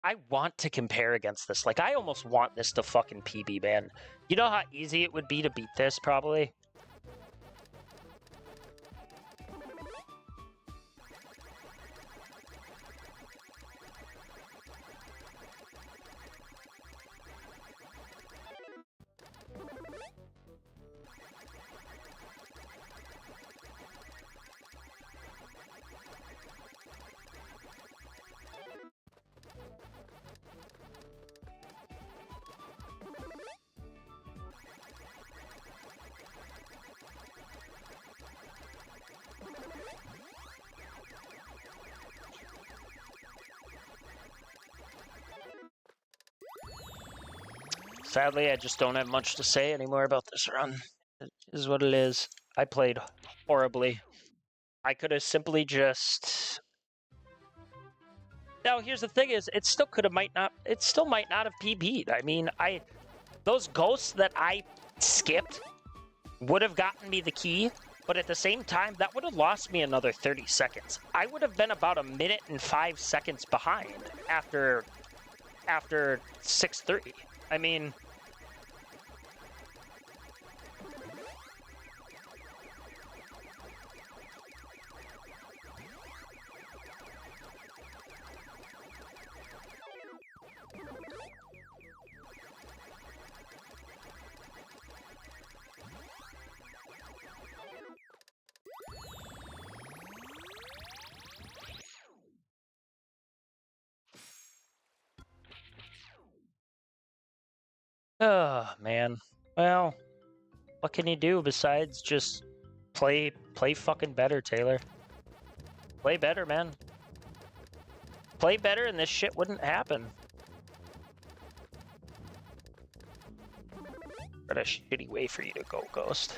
I want to compare against this. Like, I almost want this to fucking PB, man. You know how easy it would be to beat this, probably? Sadly, I just don't have much to say anymore about this run. It is what it is. I played horribly. I could have simply just... Now, here's the thing is, it still might not have PB'd. I mean, those ghosts that I skipped would have gotten me the key, but at the same time, that would have lost me another 30 seconds. I would have been about 1 minute and 5 seconds behind after 6-3. I mean... Oh, man. Well, what can you do besides just play fucking better, Taylor? Play better, man. Play better and this shit wouldn't happen. What a shitty way for you to go, Ghost.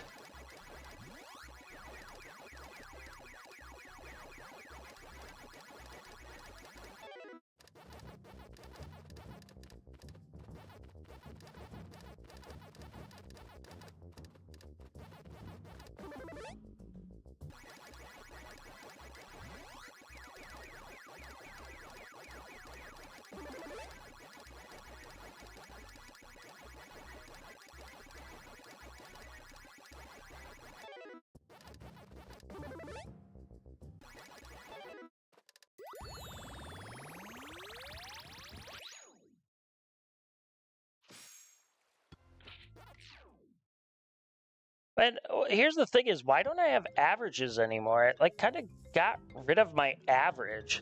And here's the thing is, why don't I have averages anymore? It like kind of got rid of my average.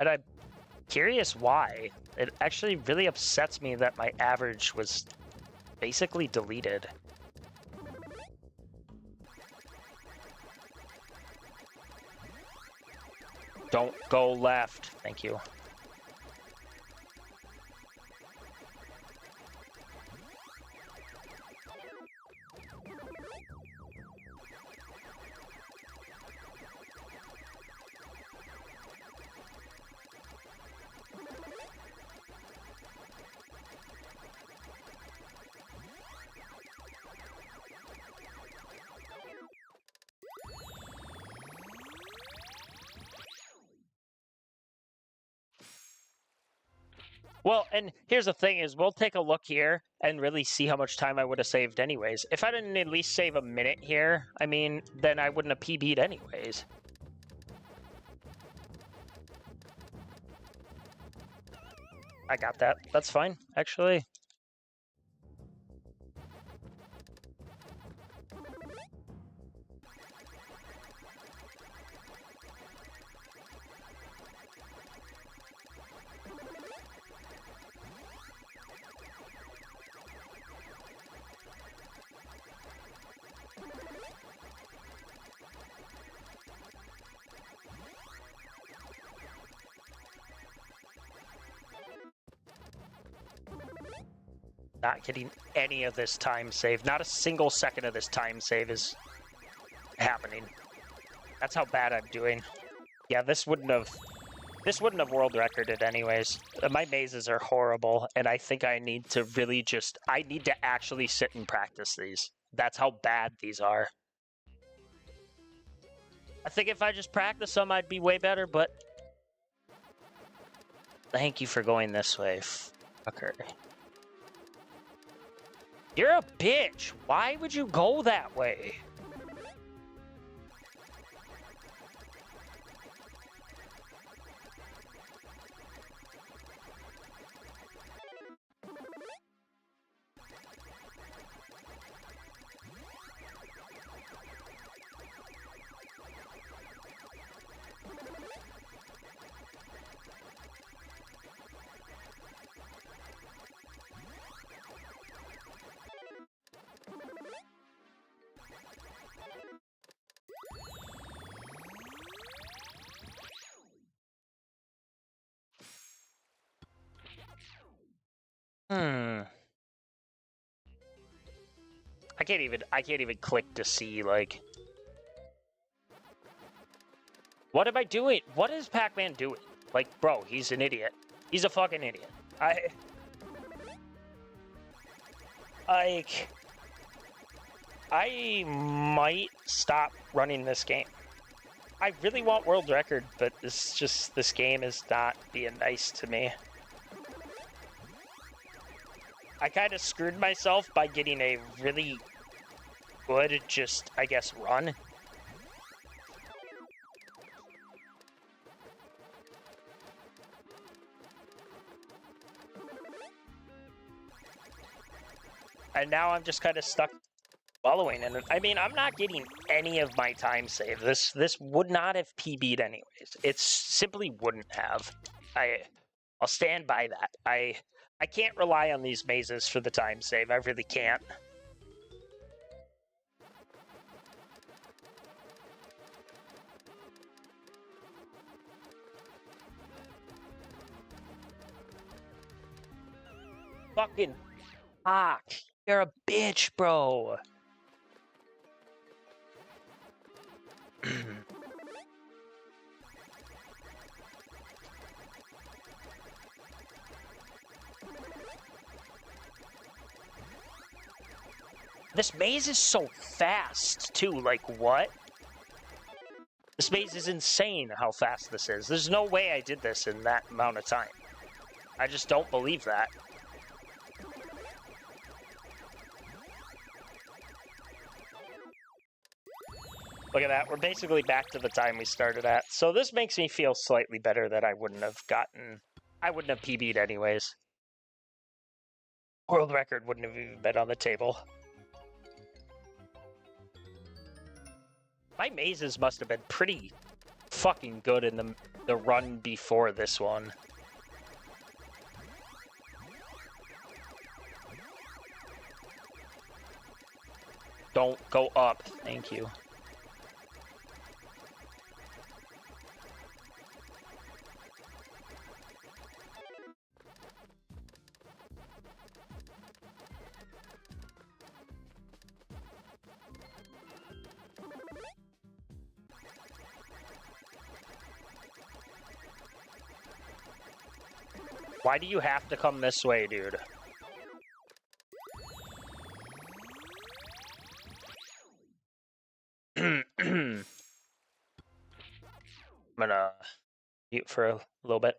And I'm curious why. It actually really upsets me that my average was basically deleted. Don't go left. Thank you. Well, and here's the thing is, we'll take a look here and really see how much time I would have saved anyways. If I didn't at least save a minute here, I mean, then I wouldn't have PB'd anyways. I got that. That's fine, actually. Not getting any of this time save. Not a single second of this time save is happening. That's how bad I'm doing. Yeah, this wouldn't have world recorded anyways. My mazes are horrible, and I think I need to really I need to actually sit and practice these. That's how bad these are. I think if I just practice them, I'd be way better, but thank you for going this way, fucker. You're a bitch. Why would you go that way? I can't even click to see, like, what am I doing? What is Pac-Man doing? Like, bro, he's an idiot. He's a fucking idiot. I might stop running this game. I really want world record, but this game is not being nice to me. I kind of screwed myself by getting a really good, I guess, run. And now I'm just kind of stuck following. And I mean, I'm not getting any of my time save. This would not have PB'd anyways. It simply wouldn't have. I'll stand by that. I can't rely on these mazes for the time save. I really can't. Fucking fuck. You're a bitch, bro. This maze is so fast, too. Like, what? This maze is insane how fast this is. There's no way I did this in that amount of time. I just don't believe that. Look at that. We're basically back to the time we started at. So this makes me feel slightly better that I wouldn't have PB'd anyways. World record wouldn't have even been on the table. My mazes must have been pretty fucking good in the run before this one. Don't go up. Thank you. Why do you have to come this way, dude? I'm gonna mute for a little bit.